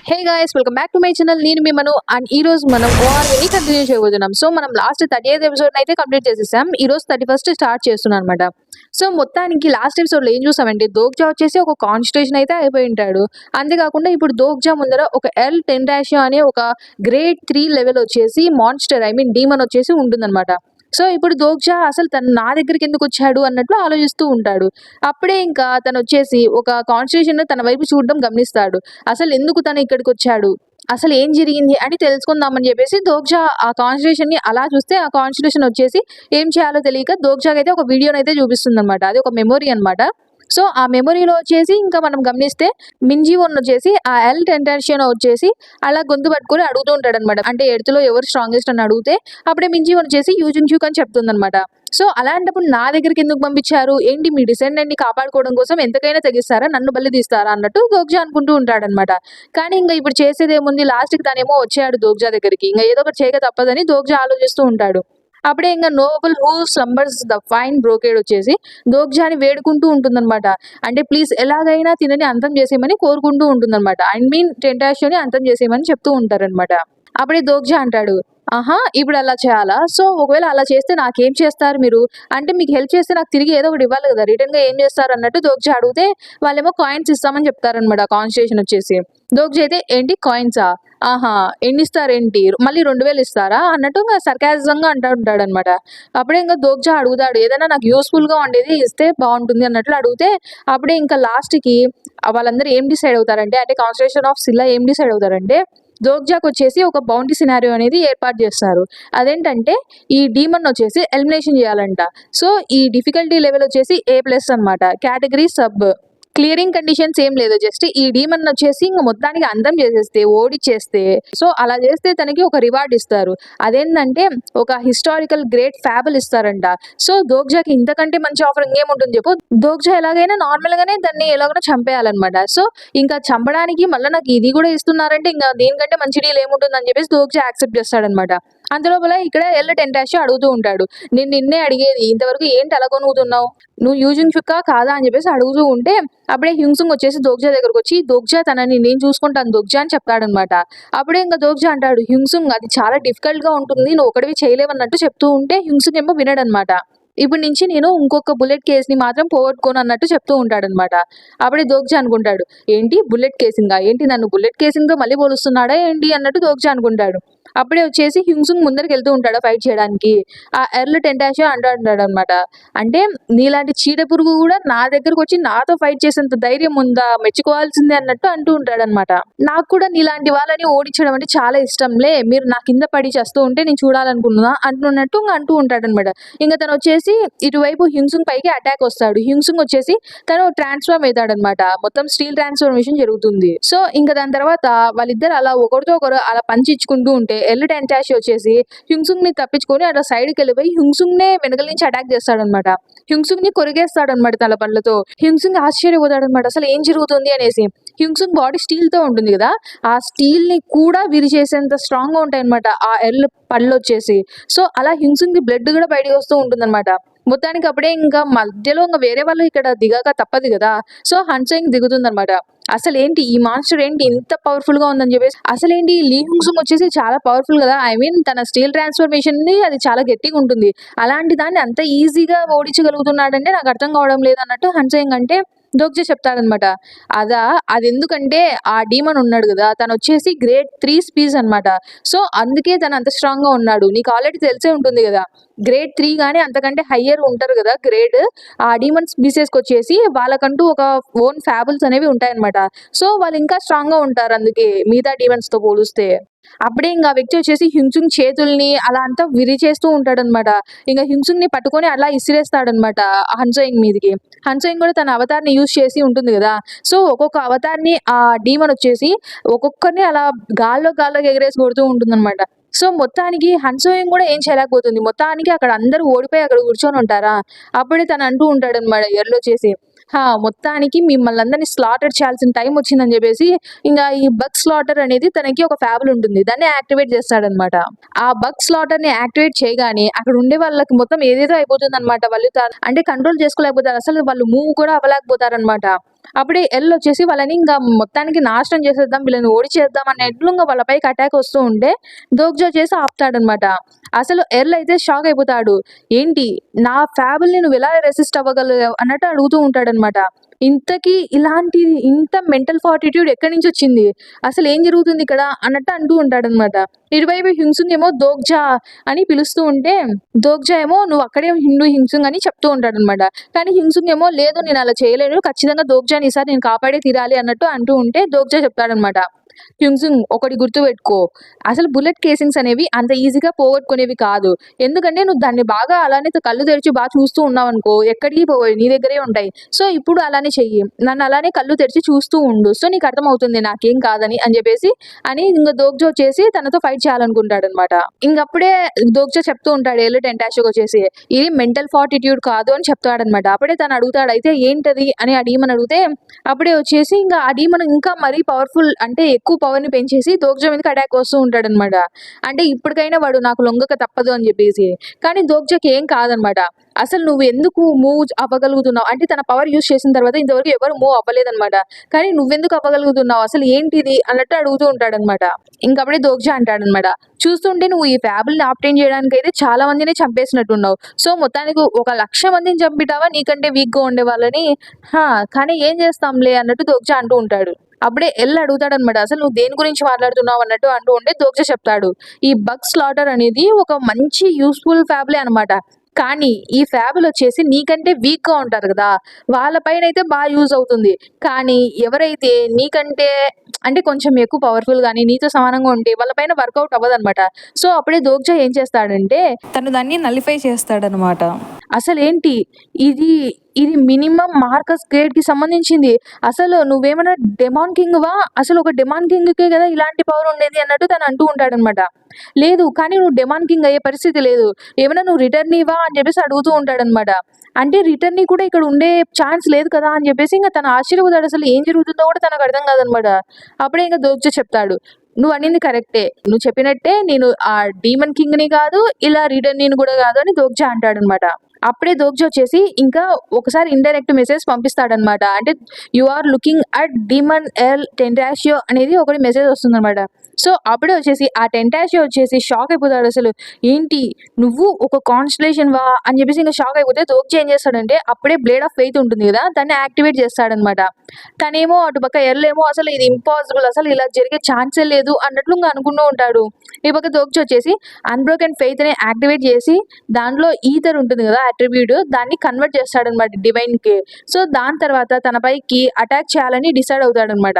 Hey guys, welcome back to my channel. నేను మీ మను and ఈ రోజు మనం ఓఆర్వీని కంటిన్యూ చేయబోతున్నాం. సో మనం లాస్ట్ 30th ఎపిసోడ్ అయితే కంప్లీట్ చేసేసాం. ఈ రోజు 31st స్టార్ట్ చేస్తున్నాం అనమాట. సో మొత్తానికి లాస్ట్ ఎపిసోడ్ లో ఏం చూసామంటే దోగ్జా వచ్చేసి ఒక కాన్స్టిట్యూషన్ అయితే అయిపోయి ఉంటాడు. అంతేకాకుండా ఇప్పుడు దోగ్జా ముందర ఒక L10 అనే ఒక గ్రేడ్ 3 లెవెల్ వచ్చేసి మాన్స్టర్ డీమన్ వచ్చేసి ఉంటుందన్నమాట. సో ఇప్పుడు దోగ్జా అసలు తను నా దగ్గరికి ఎందుకు వచ్చాడు అన్నట్లు ఆలోచిస్తూ ఉంటాడు. అప్పుడే ఇంకా తను వచ్చేసి ఒక కాన్స్టిట్యూషన్ తన వైపు చూడడం గమనిస్తాడు. అసలు ఎందుకు తను ఇక్కడికి వచ్చాడు, అసలు ఏం జరిగింది అని తెలుసుకుందామని చెప్పేసి దోగ్జా ఆ కాన్స్టిట్యూషన్ ని అలా చూస్తే ఆ కాన్స్టిట్యూషన్ వచ్చేసి ఏం చేయాలో తెలియక దోగ్జాకి అయితే ఒక వీడియోని అయితే చూపిస్తుంది అనమాట. అది ఒక మెమొరీ అనమాట. సో ఆ మెమొరీలో వచ్చేసి ఇంకా మనం గమనిస్తే మింజీవన్ వచ్చేసి ఆ L10 వచ్చేసి అలా గొంతు పట్టుకొని అడుగుతూ ఉంటాడు అనమాట. అంటే ఎర్త్లో ఎవరు స్ట్రాంగెస్ట్ అని అడిగితే అప్పుడే మింజీవన్ వచ్చేసి యూజున్చ్యూక్ అని చెప్తుంది అనమాట. సో అలాంటప్పుడు నా దగ్గరికి ఎందుకు పంపించారు, ఏంటి మీ డిసెండెంట్ ని కాపాడుకోవడం కోసం ఎంతకైనా తెగిస్తారా, నన్ను బలి తీస్తారా అన్నట్టు దోగ్జా అనుకుంటూ ఉంటాడనమాట. కానీ ఇంకా ఇప్పుడు చేసేదేముంది, లాస్ట్ కి తనేమో వచ్చాడు దోగ్జా దగ్గరికి, ఇంకా ఏదో ఒకటి చేయక తప్పదని దోగ్జా ఆలోచిస్తూ ఉంటాడు. అప్పుడే ఇంకా noble who slumbers the fine brocade వచ్చేసి దోగ్జాని వేడుకుంటూ ఉంటుందన్నమాట. అంటే ప్లీజ్ ఎలాగైనా తినని అంతం చేసేయమని కోరుకుంటూ ఉంటుందన్నమాట. టెంటాషియోని అంతం చేసేయమని చెప్తూ ఉంటారనమాట. అప్పుడే దోగ్జా అంటాడు, ఆహా ఇప్పుడు అలా చేయాలా, సో ఒకవేళ అలా చేస్తే నాకేం చేస్తారు మీరు, అంటే మీకు హెల్ప్ చేస్తే నాకు తిరిగి ఏదో ఒకటి ఇవ్వాలి కదా, రిటర్న్ గా ఏం చేస్తారు అన్నట్టు దోగ్జా అడిగితే వాళ్ళేమో కాయిన్స్ ఇస్తామని చెప్తారనమాట. కాన్స్టిట్యూషన్ వచ్చేసి దోగ్జా అయితే ఏంటి కాయిన్సా, ఆహా ఎన్ని ఇస్తారేంటి, మళ్ళీ 2000 ఇస్తారా అన్నట్టు ఇంకా సర్కాజం గా అంటూ ఉంటాడు అనమాట. అప్పుడే ఇంకా దోగ్జా అడుగుతాడు ఏదైనా నాకు యూస్ఫుల్ గా ఉండేది ఇస్తే బాగుంటుంది అన్నట్లు అడిగితే అప్పుడే ఇంకా లాస్ట్ కి వాళ్ళందరూ ఏం డిసైడ్ అవుతారంటే, అంటే కాన్స్టిట్యూషన్ ఆఫ్ సిల్లా ఏం డిసైడ్ అవుతారంటే దోగ్జాకి వచ్చేసి ఒక బౌండరీ సినారియో అనేది ఏర్పాటు చేస్తారు. అదేంటంటే ఈ డీమన్ వచ్చేసి ఎలిమినేషన్ చేయాలంట. సో ఈ డిఫికల్టీ లెవెల్ వచ్చేసి A+ అనమాట, కేటగిరీ సబ్. క్లియరింగ్ కండిషన్స్ ఏం లేదు, జస్ట్ ఈ డీమన్ వచ్చేసి ఇంకా మొత్తానికి అంతం చేసేస్తే ఓడిచ్చేస్తే, సో అలా చేస్తే తనకి ఒక రివార్డ్ ఇస్తారు. అదేంటంటే ఒక హిస్టారికల్ గ్రేట్ ఫ్యాబుల్ ఇస్తారంట. సో దోగ్జాకి ఇంతకంటే మంచి ఆఫర్ ఇంకేముంటుంది చెప్పు. దోగ్జా ఎలాగైనా నార్మల్ గానే దాన్ని ఎలాగైనా చంపేయాలన్నమాట. సో ఇంకా చంపడానికి మళ్ళీ నాకు ఇది కూడా ఇస్తున్నారంటే ఇంకా దీనికంటే మంచి డీల్ ఏముంటుంది అని చెప్పేసి దోగ్జా యాక్సెప్ట్ చేస్తాడనమాట. అంతలోపల ఇక్కడ L10 అడుగుతూ ఉంటాడు, నేను నిన్నే అడిగేది, ఇంతవరకు ఏంటి అలా కొనుగుతున్నావు, నువ్వు యూజున్చ్యూక్ కాదా అని చెప్పేసి అడుగుతూ ఉంటే అప్పుడే హ్యూన్సుంగ్ వచ్చేసి దోగ్జా దగ్గరకు వచ్చి దోగ్జా తనని నేను చూసుకుంటాను దోగ్జా అని చెప్తాడనమాట. అప్పుడే ఇంకా దోగ్జా అంటాడు, హ్యూన్సుంగ్ అది చాలా డిఫికల్ట్ గా ఉంటుంది, నువ్వు ఒకటివి చేయలేవన్నట్టు చెప్తూ ఉంటే హ్యూన్సుంగ్ ఏమో వినడనమాట. ఇప్పుడు నుంచి నేను ఇంకొక బుల్లెట్ కేసుని మాత్రం పోగొట్టుకోను అన్నట్టు చెప్తూ ఉంటాడనమాట. అప్పుడే దోగ్జా అనుకుంటాడు, ఏంటి బుల్లెట్ కేసింగా, ఏంటి నన్ను బుల్లెట్ కేసింగ్ తో మళ్ళీ పోలుస్తున్నాడా ఏంటి అన్నట్టు దోగ్జా అనుకుంటాడు. అప్పుడే వచ్చేసి హ్యూన్సుంగ్ ముందరికి వెళ్తూ ఉంటాడు ఫైట్ చేయడానికి. ఆ L10 అంటాడు అనమాట, అంటే నీలాంటి చీడ పురుగు కూడా నా దగ్గరకు వచ్చి నాతో ఫైట్ చేసేంత ధైర్యం ఉందా, మెచ్చుకోవాల్సిందే అన్నట్టు అంటూ ఉంటాడనమాట. నాకు కూడా నీలాంటి వాళ్ళని ఓడించడం అంటే చాలా ఇష్టంలే, మీరు నా కింద పడి చేస్తూ ఉంటే నేను చూడాలనుకున్నా అంటున్నట్టు అంటూ ఉంటాడనమాట. ఇంకా తను వచ్చేసి ఇటువైపు హ్యూన్సుంగ్ పైకి అటాక్ వస్తాడు. హ్యూన్సుంగ్ వచ్చేసి తను ట్రాన్స్ఫార్మ్ అవుతాడనమాట. మొత్తం స్టీల్ ట్రాన్స్ఫర్మేషన్ జరుగుతుంది. సో ఇంకా దాని తర్వాత వాళ్ళిద్దరు అలా ఒకరితో ఒకరు అలా పంచిచ్చుకుంటూ ఉంటే L10 వచ్చేసి హ్యూన్సుంగ్ ని తప్పించుకొని అలా సైడ్ కి వెళ్ళిపోయి హ్యూన్సుంగ్ నే వెనకల నుంచి అటాక్ చేస్తాడనమాట. హ్యూన్సుంగ్ ని కొరిగేస్తాడనమాట తన పళ్ళతో. హ్యూన్సుంగ్ ఆశ్చర్యపోతాడనమాట, అసలు ఏం జరుగుతుంది అనేసి. హ్యూన్సుంగ్ బాడీ స్టీల్ తో ఉంటుంది కదా, ఆ స్టీల్ ని కూడా విరిచేసేంత స్ట్రాంగ్ గా ఉంటాయి అనమాట ఆ పళ్ళు వచ్చేసి. సో అలా హ్యూన్సుంగ్ కి బ్లడ్ కూడా బయటకు వస్తూ ఉంటుందన్నమాట. మొత్తానికి అప్పుడే ఇంకా మధ్యలో ఇంకా వేరే వాళ్ళు ఇక్కడ దిగాక తప్పదు కదా, సో హన్సెంగ్ దిగుతుందన్నమాట. అసలు ఏంటి ఈ మాన్స్టర్ ఏంటి ఇంత పవర్ఫుల్ గా ఉందని చెప్పేసి, అసలు ఏంటి లీ హ్యూన్సుంగ్ వచ్చేసి చాలా పవర్ఫుల్ కదా, తన స్టీల్ ట్రాన్స్ఫర్మేషన్ ని అది చాలా గట్టిగా ఉంటుంది, అలాంటి దాన్ని అంత ఈజీగా ఓడించగలుగుతున్నాడంటే నాకు అర్థం కావడం లేదు అన్నట్టు హన్సెంగ్ అంటే దోగ్జా చెప్తాడనమాట. అది ఎందుకంటే ఆ డీమన్ ఉన్నాడు కదా, తను వచ్చేసి గ్రేడ్ 3 స్పీస్ అనమాట. సో అందుకే తను అంత స్ట్రాంగ్ గా ఉన్నాడు. నీకు ఆల్రెడీ తెలిసే ఉంటుంది కదా, గ్రేడ్ 3 గానీ అంతకంటే హయ్యర్ ఉంటారు కదా గ్రేడ్, ఆ డీమన్ స్పీసెస్ కి వచ్చేసి వాళ్ళకంటూ ఒక ఓన్ ఫ్యాబుల్స్ అనేవి ఉంటాయన్నమాట. సో వాళ్ళు ఇంకా స్ట్రాంగ్ గా ఉంటారు అందుకే మిగతా డీమన్స్ తో పోలిస్తే. అప్పుడే ఇంకా వ్యక్తి వచ్చేసి హ్యూన్సుంగ్ చేతుల్ని అలా అంతా విరిచేస్తూ ఉంటాడనమాట. ఇంకా హ్యూన్సుంగ్ ని పట్టుకొని అలా ఇసిరేస్తాడనమాట హన్సెంగ్ మీదకి. హన్సెంగ్ కూడా తన అవతార్ని యూజ్ చేసి ఉంటుంది కదా, సో ఒక్కొక్క అవతార్ని ఆ డీమన్ వచ్చేసి ఒక్కొక్కరిని అలా గాల్లోకి ఎగరేసి కొడుతూ ఉంటుందన్నమాట. సో మొత్తానికి హన్సోయింగ్ కూడా ఏం చేయలేకపోతుంది. మొత్తానికి అక్కడ అందరూ ఓడిపోయి అక్కడ కూర్చొని ఉంటారా. అప్పుడే తను అంటూ ఉంటాడు అనమాట ఎర్లో చేసి, మొత్తానికి మిమ్మల్ని అందరినీ స్లాటర్ చేయాల్సిన టైం వచ్చిందని చెప్పేసి ఇంకా ఈ బగ్ స్లాటర్ అనేది తనకి ఒక ఫ్యాబుల్ ఉంటుంది, దాన్ని యాక్టివేట్ చేస్తాడనమాట. ఆ బగ్ స్లాటర్ ని యాక్టివేట్ చేయగానే అక్కడ ఉండే వాళ్ళకి మొత్తం ఏదేదో అయిపోతుంది అనమాట. వాళ్ళు అంటే కంట్రోల్ చేసుకోలేకపోతారు, అసలు వాళ్ళు మూవ్ కూడా అవ్వలేకపోతారు అనమాట. అప్పుడే ఎల్ వచ్చేసి వాళ్ళని ఇంకా మొత్తానికి నాశనం చేసేద్దాం, వీళ్ళని ఓడిచేద్దాం అన్నట్లు ఇంకా వాళ్ళపైకి అటాక్ వస్తూ ఉంటే దోగ్జా చేసి ఆపుతాడనమాట. అసలు ఎర్ల్ అయితే షాక్ అయిపోతాడు. ఏంటి నా ఫ్యాబుల్ని నువ్వు ఎలా రెసిస్ట్ అవ్వగలవు అన్నట్టు అడుగుతూ ఉంటాడనమాట. ఇంతకీ ఇలాంటి ఇంత మెంటల్ ఫార్టిట్యూడ్ ఎక్కడి నుంచి వచ్చింది, అసలు ఏం జరుగుతుంది ఇక్కడ అన్నట్టు అంటూ ఉంటాడనమాట. ఇటువైపు హింసుంగ్ ఏమో దోగ్జా అని పిలుస్తూ ఉంటే దోగ్జా ఏమో నువ్వు అక్కడే హిందూ హింసుంగ్ అని చెప్తూ ఉంటాడనమాట. కానీ హింసుంగ్ ఏమో లేదు నేను అలా చేయలేను, ఖచ్చితంగా దోగ్జాని ఈసారి నేను కాపాడే తీరాలి అన్నట్టు అంటూ ఉంటే దోగ్జా చెప్తాడనమాట. హ్యూంగ్సుంగ్ ఒకటి గుర్తుపెట్టుకో, అసలు బుల్లెట్ కేసింగ్స్ అనేవి అంత ఈజీగా పోగొట్టుకునేవి కాదు. ఎందుకంటే నువ్వు దాన్ని బాగా అలానే కళ్ళు తెరిచి బాగా చూస్తూ ఉన్నావు అనుకో ఎక్కడికి పోవు, నీ దగ్గరే ఉంటాయి. సో ఇప్పుడు అలానే చెయ్యి, నన్ను అలానే కళ్ళు తెరిచి చూస్తూ ఉండు, సో నీకు అర్థమవుతుంది నాకేం కాదని అని చెప్పేసి అని ఇంకా దోగ్జో వచ్చేసి తనతో ఫైట్ చేయాలనుకుంటాడు అనమాట. ఇంకప్పుడే దోగ్జో చెప్తూ ఉంటాడు ఎల్లు టెంటాషోకి వచ్చేసి ఇది మెంటల్ ఫార్టిట్యూడ్ కాదు అని చెప్తాడనమాట. అప్పుడే తను అడుగుతాడు అయితే ఏంటది అని ఆ డీమన్ అడిగితే అప్పుడే వచ్చేసి ఇంకా ఆ డీమన్ ఇంకా మరీ పవర్ఫుల్ అంటే ఎక్కువ పవర్ ని పెంచేసి దోగ్జా మీదకి అటాక్ వస్తూ ఉంటాడనమాట. అంటే ఇప్పటికైనా వాడు నాకు లొంగక తప్పదు అని చెప్పేసి. కానీ దోగ్జాకి ఏం కాదనమాట. అసలు నువ్వు ఎందుకు మూవ్ అవ్వగలుగుతున్నావు అంటే తన పవర్ యూజ్ చేసిన తర్వాత ఇంతవరకు ఎవరు మూవ్ అవ్వలేదన్నమాట. కానీ నువ్వెందుకు అవ్వగలుగుతున్నావు అసలు ఏంటిది అన్నట్టు అడుగుతూ ఉంటాడనమాట. ఇంకప్పుడే దోగ్జా అంటాడనమాట, చూస్తుంటే నువ్వు ఈ ఫ్యాబుల్ని ఆప్టైన్ చేయడానికి అయితే చాలా మందిని చంపేసినట్టున్నావు. సో మొత్తానికి 1,00,000 మందిని చంపిటావా నీకంటే వీక్ గా ఉండే వాళ్ళని. కానీ ఏం చేస్తాంలే అన్నట్టు దోగ్జా అంటూ ఉంటాడు. అప్పుడే ఎల్ అడుగుతాడనమాట, అసలు నువ్వు దేని గురించి మాట్లాడుతున్నావు అన్నట్టు అంటూ ఉంటే దోగ్జా చెప్తాడు, ఈ బగ్ స్లాటర్ అనేది ఒక మంచి యూస్ఫుల్ ఫ్యాబులే అనమాట. కానీ ఈ ఫ్యాబుల్ వచ్చేసి నీకంటే వీక్ గా ఉంటారు కదా, వాళ్ళపైన అయితే బాగా యూజ్ అవుతుంది. కానీ ఎవరైతే నీకంటే అంటే కొంచెం ఎక్కువ పవర్ఫుల్ గానీ నీతో సమానంగా ఉంటే వాళ్ళపైన వర్కౌట్ అవ్వదన్నమాట. సో అప్పుడే దోగ్జా ఏం చేస్తాడంటే తను దాన్ని నలిఫై చేస్తాడనమాట. అసలేంటి ఇది ఇది మినిమం మార్కస్ గ్రేడ్ కి సంబంధించింది. అసలు నువ్వేమైనా డెమాన్ కింగ్ వా, అసలు ఒక డెమాన్ కింగ్ కే కదా ఇలాంటి పవర్ ఉండేది అన్నట్టు తను అంటూ ఉంటాడనమాట. లేదు కానీ నువ్వు డెమాన్ కింగ్ అయ్యే పరిస్థితి లేదు, ఏమైనా నువ్వు రిటర్న్ ఇవా అని చెప్పేసి అడుగుతూ ఉంటాడనమాట. అంటే రిటర్న్ కూడా ఇక్కడ ఉండే ఛాన్స్ లేదు కదా అని చెప్పేసి ఇంకా తను ఆశ్చర్యపోతాడు, అసలు ఏం జరుగుతుందో కూడా తనకు అర్థం కాదనమాట. అప్పుడే ఇంకా దోగ్జా చెప్తాడు, నువ్వు అనింది కరెక్టే, నువ్వు చెప్పినట్టే నేను ఆ డీమన్ కింగ్ ని కాదు ఇలా రిటర్న్ ని కూడా కాదు అని దోగ్జా అంటాడనమాట. అప్పుడే దోగ్జా వచ్చేసి ఇంకా ఒకసారి ఇండైరెక్ట్ మెసేజ్ పంపిస్తాడనమాట. అంటే you are looking at demon el tentacio అనేది ఒకటి మెసేజ్ వస్తుందన్నమాట. సో అప్పుడే వచ్చేసి ఆ టెంటాషియో వచ్చేసి షాక్ అయిపోతాడు, అసలు ఏంటి నువ్వు ఒక కాన్స్టలేషన్ వా అని చెప్పేసి ఇంకా షాక్ అయిపోతే దోగ్జా ఏం చేస్తాడంటే అప్పుడే బ్లేడ్ ఆఫ్ ఫెయిత్ ఉంటుంది కదా దాన్ని యాక్టివేట్ చేస్తాడనమాట. తనేమో అటు పక్క ఎర్లేమో అసలు ఇది ఇంపాసిబుల్, అసలు ఇలా జరిగే ఛాన్సే లేదు అన్నట్లు ఇంకా అనుకుంటూ ఉంటాడు. ఈ పక్క దోగ్జా వచ్చేసి అన్బ్రోకెన్ ఫెయిత్ ని యాక్టివేట్ చేసి దాంట్లో ఈథర్ ఉంటుంది కదా అట్రిబ్యూట్, దాన్ని కన్వర్ట్ చేస్తాడనమాట డివైన్ కి. సో దాని తర్వాత తన పైకి అటాక్ చేయాలని డిసైడ్ అవుతాడనమాట.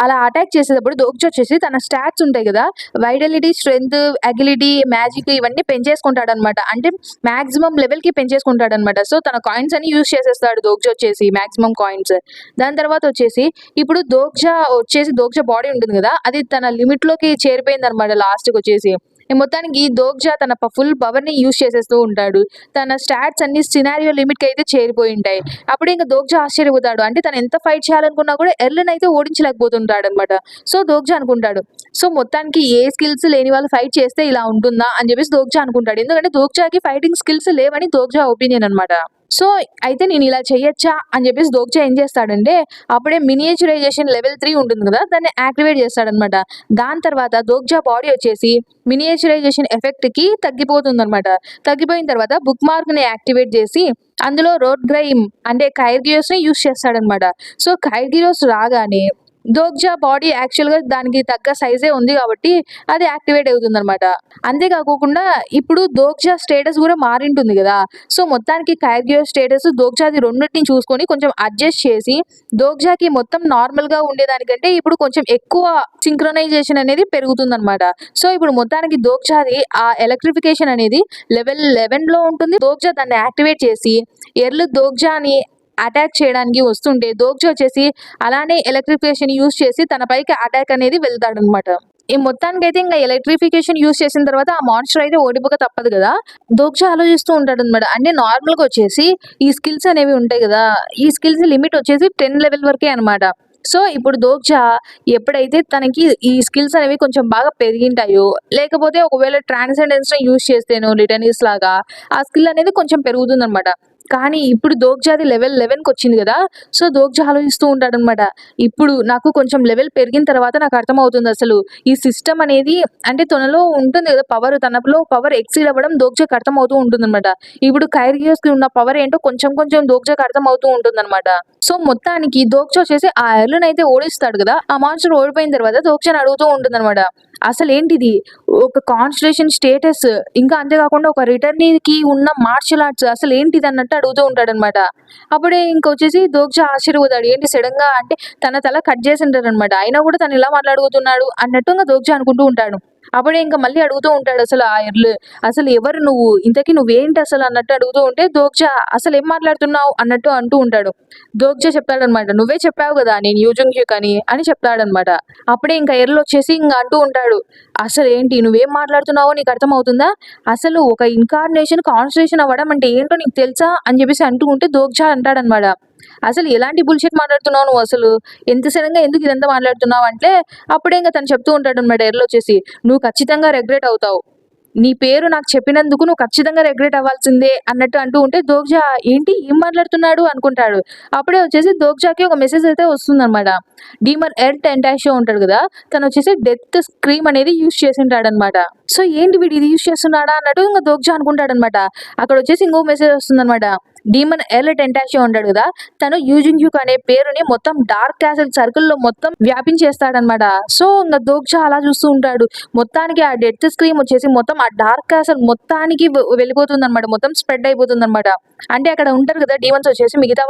అలా అటాక్ చేసేటప్పుడు దోగ్జా వచ్చేసి తన స్టాట్స్ ఉంటాయి కదా వైడలిటీ, స్ట్రెంగ్త్, అగిలిటీ, మ్యాజిక్ ఇవన్నీ పెంచేసుకుంటాడు అనమాట. అంటే మాక్సిమం లెవెల్ కి పెంచేసుకుంటాడు అనమాట. సో తన కాయిన్స్ అని యూజ్ చేసేస్తాడు దోగ్జా వచ్చేసి మాక్సిమం కాయిన్స్. దాని తర్వాత వచ్చేసి ఇప్పుడు దోగ్జా బాడీ ఉంటుంది కదా అది తన లిమిట్ లోకి చేరిపోయింది అనమాట. లాస్ట్ కి వచ్చేసి మొత్తానికి దోగ్జా తన ఫుల్ పవర్ ని యూజ్ చేసేస్తూ ఉంటాడు. తన స్టాట్స్ అన్ని సినారియో లిమిట్ కి అయితే చేరిపోయి ఉంటాయి. అప్పుడు ఇంకా దోగ్జా ఆశ్చర్యపోతాడు, అంటే తను ఎంత ఫైట్ చేయాలనుకున్నా కూడా ఎర్లన్ అయితే ఓడించలేకపోతుంటాడు అనమాట. సో దోగ్జా అనుకుంటాడు, సో మొత్తానికి ఏ స్కిల్స్ లేని వాళ్ళు ఫైట్ చేస్తే ఇలా ఉంటుందా అని చెప్పేసి దోగ్జా అనుకుంటాడు. ఎందుకంటే దోగ్జాకి ఫైటింగ్ స్కిల్స్ లేవని దోగ్జా ఒపీనియన్ అనమాట. సో అయితే నేను ఇలా చేయొచ్చా అని చెప్పేసి దోగ్జా ఏం చేస్తాడంటే అప్పుడే మినియేచరైజేషన్ లెవెల్ 3 ఉంటుంది కదా దాన్ని యాక్టివేట్ చేస్తాడనమాట. దాని తర్వాత దోగ్జా బాడీ వచ్చేసి మినియేచరైజేషన్ ఎఫెక్ట్ కి తగ్గిపోతుంది అనమాట. తగ్గిపోయిన తర్వాత బుక్ మార్క్ ని యాక్టివేట్ చేసి అందులో రోడ్ గ్రైమ్ అంటే కైర్గియోస్ ని యూజ్ చేస్తాడనమాట. సో కైర్గియోస్ రాగానే దోగ్జా బాడీ యాక్చువల్గా దానికి తగ్గ సైజే ఉంది కాబట్టి అది యాక్టివేట్ అవుతుంది అనమాట. అంతేకాకుండా ఇప్పుడు దోగ్జా స్టేటస్ కూడా మారింటుంది కదా. సో మొత్తానికి కైర్గియో స్టేటస్ దోగ్జాది రెండింటిని చూసుకొని కొంచెం అడ్జస్ట్ చేసి దోగ్జాకి మొత్తం నార్మల్ గా ఉండేదానికంటే ఇప్పుడు కొంచెం ఎక్కువ సింక్రనైజేషన్ అనేది పెరుగుతుంది అనమాట. సో ఇప్పుడు మొత్తానికి దోగ్జాది ఆ ఎలక్ట్రిఫికేషన్ అనేది లెవెల్ 11 లో ఉంటుంది. దోగ్జా దాన్ని యాక్టివేట్ చేసి ఎర్లు దోగ్జాని అటాక్ చేయడానికి వస్తుంటే దోగ్జా వచ్చేసి అలానే ఎలక్ట్రిఫికేషన్ యూజ్ చేసి తన పైకి అటాక్ అనేది వెళ్తాడు అనమాట. ఈ మొత్తానికి అయితే ఇంకా ఎలక్ట్రిఫికేషన్ యూజ్ చేసిన తర్వాత ఆ మాన్స్టర్ అయితే ఓడిపోక తప్పదు కదా. దోగ్జా ఆలోచిస్తూ ఉంటాడు అనమాట. అంటే నార్మల్ గా వచ్చేసి ఈ స్కిల్స్ అనేవి ఉంటాయి కదా, ఈ స్కిల్స్ లిమిట్ వచ్చేసి 10 లెవెల్ వరకే అనమాట. సో ఇప్పుడు దోగ్జా ఎప్పుడైతే తనకి ఈ స్కిల్స్ అనేవి కొంచెం బాగా పెరిగింటాయో లేకపోతే ఒకవేళ ట్రాన్సెండెన్స్ ని యూజ్ చేస్తేనో లిటనీస్ లాగా ఆ స్కిల్ అనేది కొంచెం పెరుగుతుంది అనమాట. కానీ ఇప్పుడు దోగ్జాది లెవెల్ 11కి వచ్చింది కదా. సో దోగ్జా ఆలోచిస్తూ ఉంటాడనమాట. ఇప్పుడు నాకు కొంచెం లెవెల్ పెరిగిన తర్వాత నాకు అర్థమవుతుంది అసలు ఈ సిస్టమ్ అనేది, అంటే తనలో ఉంటుంది కదా పవర్, తనలో పవర్ ఎక్సీడ్ అవ్వడం దోగ్జాకి అర్థమవుతూ ఉంటుందన్నమాట. ఇప్పుడు కైరియస్‌కి ఉన్న పవర్ ఏంటో కొంచెం కొంచెం దోగ్జాకి అర్థమవుతూ ఉంటుందన్నమాట. సో మొత్తానికి దోగ్జా వచ్చేసి ఆ ఎర్లనైతే ఓడిస్తాడు కదా. ఆ మాన్స్టర్ ఓడిపోయిన తర్వాత దోగ్జాని అడుగుతూ ఉంటుందన్నమాట. అసలేంటిది ఒక కాన్స్టలేషన్ స్టేటస్, ఇంకా అంతేకాకుండా ఒక రిటర్నీకి ఉన్న మార్షల్ ఆర్ట్స్ అసలేంటిది అన్నట్టు అడుగుతూ ఉంటాడనమాట. అప్పుడే ఇంకొచ్చేసి దోగ్జా ఆశ్చర్యపోతాడు. ఏంటి సడన్‌గా అంటే తన తల కట్ చేసింటారనమాట. అయినా కూడా తను ఇలా మాట్లాడుతున్నాడు అన్నట్టు ఇంక దోగ్జా అనుకుంటూ ఉంటాడు. అప్పుడే ఇంక మళ్ళీ అడుగుతూ ఉంటాడు అసలు ఆ ఎర్ల్, "అసలు ఎవరు నువ్వు? ఇంతకీ నువ్వేంటి అసలు?" అన్నట్టు అడుగుతూ ఉంటే దోగ్జా "అసలేం మాట్లాడుతున్నావు?" అన్నట్టు అంటూ ఉంటాడు. దోగ్జా చెప్తాడనమాట, "నువ్వే చెప్పావు కదా నేను యూజుంగ్‌క్యూక్ అని చెప్తాడనమాట. అప్పుడే ఇంక ఎర్ల్ వచ్చేసి ఇంక అంటూ ఉంటాడు, "అసలేంటి నువ్వేం మాట్లాడుతున్నావో నీకు అర్థమవుతుందా? అసలు ఒక ఇన్‌కార్నేషన్ కాన్స్టలేషన్ అవ్వడం అంటే ఏంటో నీకు తెలుసా?" అని చెప్పేసి అంటూ ఉంటే దోగ్జా అంటాడనమాట, "అసలు ఎలాంటి బుల్‌షిట్ మాట్లాడుతున్నావు నువ్వు అసలు? ఎంత సడెన్‌గా ఎందుకు ఇదంతా మాట్లాడుతున్నావు?" అంటే అప్పుడే ఇంక తను చెప్తూ ఉంటాడనమాట ఎర్ల్ వచ్చేసి, "నువ్వు ఖచ్చితంగా రిగ్రెట్ అవుతావు. నీ పేరు నాకు చెప్పినందుకు నువ్వు ఖచ్చితంగా రిగ్రెట్ అవ్వాల్సిందే" అన్నట్టు అంటూ ఉంటే దోగ్జా ఏంటి ఏం మాట్లాడుతున్నాడు అనుకుంటాడు. అప్పుడే వచ్చేసి దోగ్జాకి ఒక మెసేజ్ అయితే వస్తుందనమాట. డీమన్ ఎర్ టెంటాషియో ఉంటాడు కదా, తను వచ్చేసి డెత్ స్క్రీమ్ అనేది యూజ్ చేసింటాడనమాట. సో ఏంటి వీడు ఇది యూజ్ చేస్తున్నాడా అన్నట్టు ఇంకా దోగ్జా అనుకుంటాడనమాట. అక్కడ వచ్చేసి ఇంకో మెసేజ్ వస్తుందనమాట. డీమన్ ఎల్ టెంటాషియో ఉంటాడు కదా, తను యూజింగ్‌క్యూక్ అనే పేరుని మొత్తం డార్క్ క్యాసల్ సర్కిల్‌లో మొత్తం వ్యాపించేస్తాడనమాట. సో ఇంక దోగ్జా అలా చూస్తూ ఉంటాడు. మొత్తానికి ఆ డెత్ స్క్రీమ్ వచ్చేసి మొత్తం ఆ డార్క్ క్యాసల్ మొత్తానికి వెళ్ళిపోతుందనమాట. మొత్తం స్ప్రెడ్ అయిపోతుందనమాట. అంటే అక్కడ ఉంటారు కదా డీమన్స్ వచ్చేసి మిగతా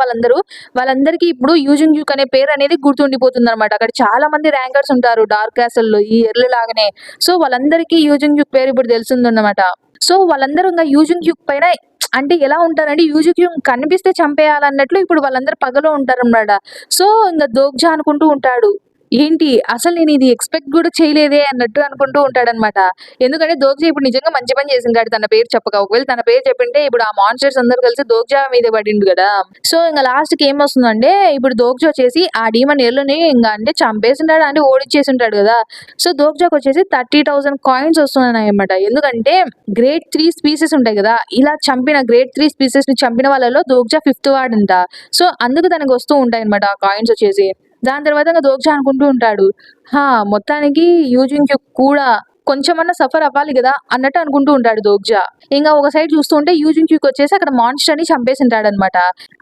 వాళ్ళందరికీ ఇప్పుడు యూజింగ్‌క్యూక్ అనే పేరు అనేది గుర్తుండిపోతుందనమాట. అక్కడ చాలా మంది ర్యాంకర్స్ ఉంటారు డార్క్ క్యాసల్‌లో ఈ ఎర్ల్ లాగానే. సో వాళ్ళందరికీ యూజింగ్‌క్యూక్ పేరు ఇప్పుడు తెలిసిందన్నమాట. సో వాళ్ళందరూ ఇంగ యూజింగ్‌క్యూక్ పైన అంటే ఎలా ఉంటారంటే యూజింగ్‌క్యూక్ కనిపిస్తే చంపేయాలన్నట్లు ఇప్పుడు వాళ్ళందరూ పగలో ఉంటారన్నమాట. సో ఇంగ దోగ్జా అనుకుంటూ ఉంటాడు, ఏంటి అసలు నేను ఇది ఎక్స్‌పెక్ట్ కూడా చేయలేదే అన్నట్టు అనుకుంటూ ఉంటాడనమాట. ఎందుకంటే దోగ్జా ఇప్పుడు నిజంగా మంచి పని చేసింటాడు తన పేరు చెప్పక. ఒకవేళ తన పేరు చెప్పింటే ఇప్పుడు ఆ మాన్స్టర్స్ అందరూ కలిసి దోగ్జా మీద పడిండు గదా. సో ఇంగ లాస్ట్‌కి ఏమొస్తుందంటే ఇప్పుడు దోగ్జా వచ్చేసి ఆ డీమన్ ఎర్ల్‌ని ఇంగ అంటే చంపేసింటాడు, అంటే ఓడించేసుంటాడు గదా. సో దోగ్జాకొచ్చేసి 30,000 కాయిన్స్ వస్తున్నాయన్నమాట. ఎందుకంటే గ్రేడ్ 3 స్పీసీస్ ఉంటాయి గదా. ఇలా చంపిన గ్రేడ్ 3 స్పీసీస్‌ని చంపిన వాళ్ళలో దోగ్జా ఫిఫ్త్ వాడంట. సో అందుకు తనకు వస్తూ ఉంటాయన్నమాట ఆ కాయిన్స్ వచ్చేసి. దాని తర్వాత ఇంక దోగ్జా అనుకుంటూ ఉంటాడు, మొత్తానికి యూజింగ్‌క్యూక్ కూడా కొంచెమన్నా సఫర్ అవ్వాలి గదా అన్నట్టు అనుకుంటూ ఉంటాడు దోగ్జా. ఇంగ ఒక సైడ్ చూస్తూ ఉంటే యూజింగ్‌క్యూక్ వచ్చేసి అక్కడ మాన్స్టర్‌ని చంపేసింటాడనమాట.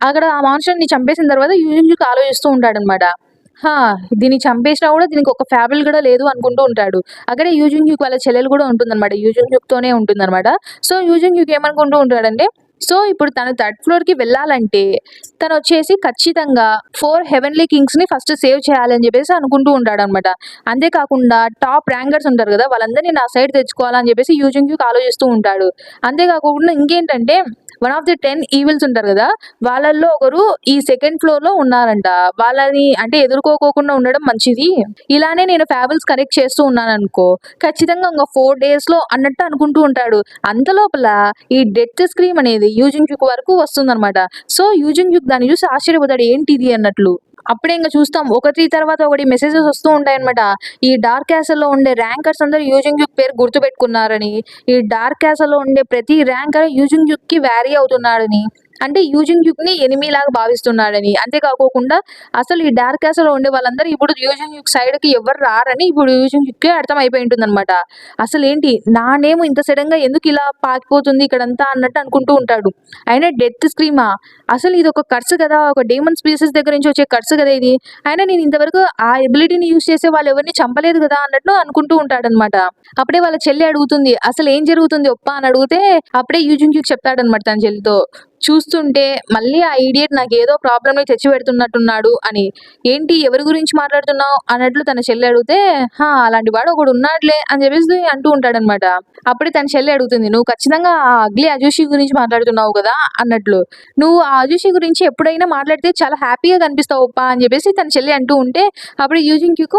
అక్కడ ఆ మాన్స్టర్‌ని చంపేసిన తర్వాత యూజింగ్‌క్యూక్ ఆలోచిస్తూ ఉంటాడనమాట. హా! దీన్ని చంపేసినా గూడా దీనికి ఒక ఫ్యాబుల్ గూడా లేదు అనుకుంటూ ఉంటాడు. అక్కడే యూజింగ్‌క్యూక్ వాళ్ళ చెల్లెలు గూడా ఉంటుందనమాట. యూజింగ్‌క్యూక్‌తోనే ఉంటుందనమాట. సో యూజింగ్‌క్యూక్ ఏమనుకుంటూ ఉంటాడంటే, సో ఇప్పుడు తను థర్డ్ ఫ్లోర్‌కి వెళ్ళాలంటే తనొచ్చేసి ఖచ్చితంగా 4 హెవెన్లీ కింగ్స్‌ని ఫస్ట్ సేవ్ చేయాలి అని చెప్పేసి అనుకుంటూ ఉంటాడనమాట. అంతేకాకుండా టాప్ ర్యాంకర్స్ ఉంటారు గదా, వాళ్ళందరిని నా సైడ్ తెచ్చుకోవాలని చెప్పేసి యూజింగ్‌క్యూక్ ఆలోచిస్తూ ఉంటాడు. అంతేకాకుండా ఇంకేంటంటే వన్ ఆఫ్ ది 10 ఈవిల్స్ ఉంటారు గదా, వాళ్ళల్లో ఒకరు ఈ సెకండ్ ఫ్లోర్‌లో ఉన్నారంట. వాళ్ళని అంటే ఎదుర్కోకోకుండా ఉండడం మంచిది. ఇలానే నేను ఫ్యాబుల్స్ కలెక్ట్ చేస్తూ ఉన్నాననుకో, ఖచ్చితంగా ఇంగ 4 డేస్‌లో అన్నట్టు అనుకుంటూ ఉంటాడు. అంతలోపల ఈ డెత్ స్క్రీమ్ అనేది యూజింగ్‌క్యూక్ వరకు వస్తుందనమాట. సో యూజింగ్‌క్యూక్ దాన్ని చూసి ఆశ్చర్యపోతాడు, ఏంటిది అన్నట్లు. అప్పుడే ఇంగ చూస్తాం ఒకటి తర్వాత ఒకటి మెసేజెస్ వస్తూ ఉంటాయన్నమాట. ఈ డార్క్ క్యాసల్‌లో ఉండే ర్యాంకర్స్ అందరూ యూజింగ్‌క్యూక్ పేరు గుర్తుపెట్టుకున్నారని, ఈ డార్క్ క్యాసల్‌లో ఉండే ప్రతి ర్యాంకర్ యూజింగ్‌క్యూక్‌కి వ్యారీ అవుతున్నాడని, అంటే యూజింగ్‌క్యూక్‌ని ఎనిమీ లాగా భావిస్తున్నాడని, అంతేకాకోకుండా అసలు ఈ డార్క్ క్యాసల్‌లో ఉండే వాళ్ళందరూ ఇప్పుడు యూజింగ్‌క్యూక్ సైడ్‌కి ఎవ్వరు రారని ఇప్పుడు యూజింగ్‌క్యూక్‌కే అర్థమైపోయి ఉంటుందన్నమాట. అసలేంటి నా నేమ్ ఇంత సడెన్‌గా ఎందుకు ఇలా పాకిపోతుంది ఇక్కడంతా అన్నట్టు అనుకుంటూ ఉంటాడు. అయినా డెత్ స్క్రీమా? అసలు ఇదొక కర్స్ కదా, ఒక డేమన్ స్పీసీస్ దగ్గర నుంచి వచ్చే కర్స్ కదా ఇది. అయినా నేను ఇంతవరకు ఆ ఎబిలిటీని యూజ్ చేసే వాళ్ళు ఎవరిని చంపలేదు కదా అన్నట్టు అనుకుంటూ ఉంటాడనమాట. అప్పుడే వాళ్ళ చెల్లి అడుగుతుంది, అసలు ఏం జరుగుతుంది ఒప్పా అని అడిగితే అప్పుడే యూజింగ్‌క్యూక్ చెప్తాడనమాట తన చెల్లితో, చూస్తుంటే మళ్ళీ ఆ ఇడియట్ నాకేదో ప్రాబ్లమ్‌ని తెచ్చిపెడుతున్నట్టున్నాడు అని. ఏంటి ఎవరి గురించి మాట్లాడుతున్నావు అన్నట్లు తన చెల్లి అడిగితే, అలాంటి వాడు ఒకడు ఉన్నాడులే అని చెప్పేసి అంటూ ఉంటాడనమాట. అప్పుడే తన చెల్లి అడుగుతుంది, నువ్వు ఖచ్చితంగా ఆ అగ్లీ అజుషి గురించి మాట్లాడుతున్నావు కదా అన్నట్లు. నువ్వు ఆ అజుషి గురించి ఎప్పుడైనా మాట్లాడితే చాలా హ్యాపీగా కనిపిస్తావు ఒప్పా అని చెప్పేసి తన చెల్లి అంటూ ఉంటే అప్పుడు యూజింగ్‌క్యూక్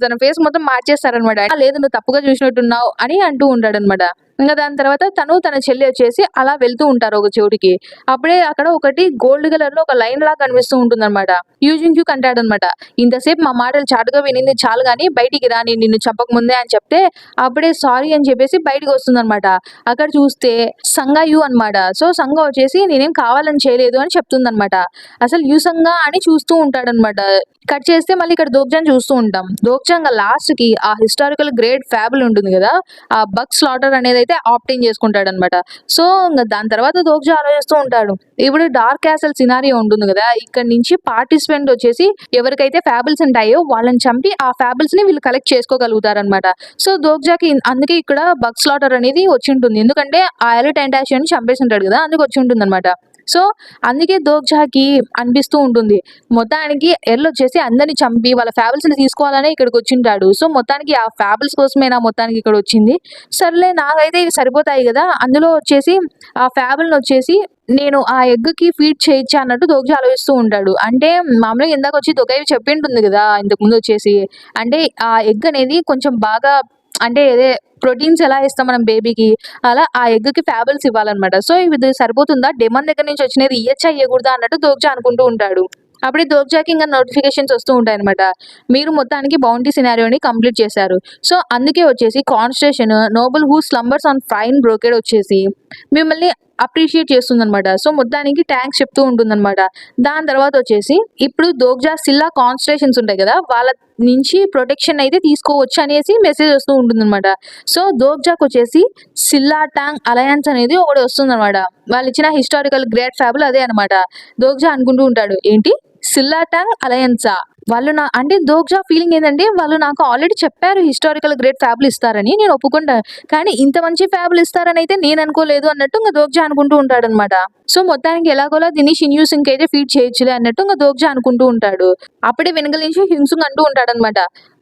తన ఫేస్ మొత్తం మార్చేస్తారనమాట. లేదు నువ్వు తప్పుగా చూసినట్టున్నావు అని అంటూ ఉంటాడనమాట. ఇంక దాని తర్వాత తన చెల్లి వచ్చేసి అలా వెళ్తూ ఉంటారు ఒక చోటికి. అప్పుడే అక్కడ ఒకటి గోల్డ్ కలర్‌లో ఒక లైన్ లాగా కనిపిస్తూ ఉంటుందన్నమాట. యూజింగ్‌క్యూక్ అంటాడనమాట, ఇంతసేపు మా మాటలు చాటుగా వినింది చాలు గాని బయటికి రా, నేను నిన్ను చంపక ముందే అని చెప్తే అప్పుడే సారీ అని చెప్పేసి బయటికి దగ్గరికి వస్తుందన్నమాట. అక్కడ చూస్తే సంగా యు అన్నమాట. సో సంగా వచ్చేసి నేనేం కావాలని చేయలేదు అని చెప్తుందన్నమాట. అసలు యు సంగా అని చూస్తూ ఉంటాడన్నమాట. కట్ చేస్తే మళ్ళీ ఇక్కడ దోగ్జాన్ చూస్తూ ఉంటాం. దోగ్జాన్ లాస్ట్ కి ఆ హిస్టారికల్ గ్రేట్ ఫ్యాబుల్ ఉంటుంది కదా, ఆ బగ్ స్లాటర్ అనేది అయితే ఆప్టైన్ చేసుకుంటాడన్నమాట. సో ఇంక దాని తర్వాత దోగ్జా ఆలోచిస్తూ ఉంటాడు. ఇప్పుడు డార్క్ క్యాసల్ సినారియో ఉంటుంది కదా, ఇక్కడ నుంచి పార్టిసిపెంట్ వచ్చేసి ఎవరికైతే ఫ్యాబుల్స్ ఉంటాయో వాళ్ళని చంపి ఆ ఫ్యాబుల్స్ ని వీళ్ళు కలెక్ట్ చేసుకోగలుగుతారన్నమాట. సో దోగ్జాకి అందుకే ఇక్కడ బగ్ స్లాటర్ అనేది వచ్చి ఉంటుంది. ఎందుకంటే ఆ ఎలిట్ అంటాషియన్ చంపేసి ఉంటాడు కదా, అందుకు వచ్చి ఉంటుంది అనమాట. సో అందుకే దోగ్జాకి అనిపిస్తూ ఉంటుంది మొత్తానికి ఎర్ల్ వచ్చేసి అందరిని చంపి వాళ్ళ ఫ్యాబుల్స్ ని తీసుకోవాలనే ఇక్కడికి వచ్చింటాడు. సో మొత్తానికి ఆ ఫ్యాబుల్స్ కోసమేనా మొత్తానికి ఇక్కడ వచ్చింది, సర్లే నాకైతే ఇవి సరిపోతాయి కదా, అందులో వచ్చేసి ఆ ఫ్యాబుల్ని వచ్చేసి నేను ఆ ఎగ్ కి ఫీడ్ చేయొచ్చా అన్నట్టు దోగ్జా ఆలోచిస్తూ ఉంటాడు. అంటే మామూలుగా ఇందాక వచ్చి దొగై చెప్పింటుంది కదా ఇంతకు ముందు వచ్చేసి, అంటే ఆ ఎగ్ అనేది కొంచెం బాగా అంటే ఇదే ప్రోటీన్స్ ఎలా ఇస్తాం మనం బేబీకి, అలా ఆ ఎగ్ కి ఫ్యాబుల్స్ ఇవ్వాలన్నమాట. సో ఇది సరిపోతుందా, డెమన్ దగ్గర నుంచి వచ్చినది ఇయ్యచ్చా ఇయ్యకూడదా అన్నట్టు దోగ్జా అనుకుంటూ ఉంటాడు. అప్పుడే దోగ్జాకి ఇంకా నోటిఫికేషన్స్ వస్తూ ఉంటాయి అనమాట. మీరు మొత్తానికి బౌంటీ సినారియోని కంప్లీట్ చేశారు. సో అందుకే వచ్చేసి constellation noble who slumbers on fine brocade వచ్చేసి మిమ్మల్ని అప్రిషియేట్ చేస్తుంది అనమాట. సో మొత్తానికి ట్యాంక్స్ చెప్తూ ఉంటుంది అనమాట. దాని తర్వాత వచ్చేసి ఇప్పుడు దోగ్జా సిల్లా కాన్స్టలేషన్స్ ఉంటాయి కదా, వాళ్ళ నుంచి ప్రొటెక్షన్ అయితే తీసుకోవచ్చు అనేసి మెసేజ్ వస్తూ ఉంటుంది అనమాట. సో దోగ్జాకి వచ్చేసి సిల్లా ట్యాంగ్ అలయన్స్ అనేది ఒకటి వస్తుంది అనమాట. వాళ్ళు ఇచ్చిన హిస్టారికల్ గ్రేట్ ఫ్యాబుల్ అదే అనమాట. దోగ్జా అనుకుంటూ ఉంటాడు, ఏంటి సిల్లా ట్యాంగ్ అలయన్సా, వాళ్ళు నా అంటే దోగ్జా ఫీలింగ్ ఏంటంటే వాళ్ళు నాకు ఆల్రెడీ చెప్పారు హిస్టారికల్ గ్రేట్ ఫ్యాబుల్ ఇస్తారని, నేను ఒప్పుకుంటాను, కానీ ఇంత మంచి ఫ్యాబుల్ ఇస్తారని అయితే నేను అనుకోలేదు అన్నట్టు ఇంకా దోగ్జా అనుకుంటూ ఉంటాడనమాట. సో మొత్తానికి ఎలాగోలా దీన్ని షిన్యూ సింగ్ అయితే ఫీడ్ చేయొచ్చులే అన్నట్టు ఇంకా దోగ్జా అనుకుంటూ ఉంటాడు. అప్పుడే వెనకల నుంచి హింసుంగ్ అంటూ ఉంటాడనమాట,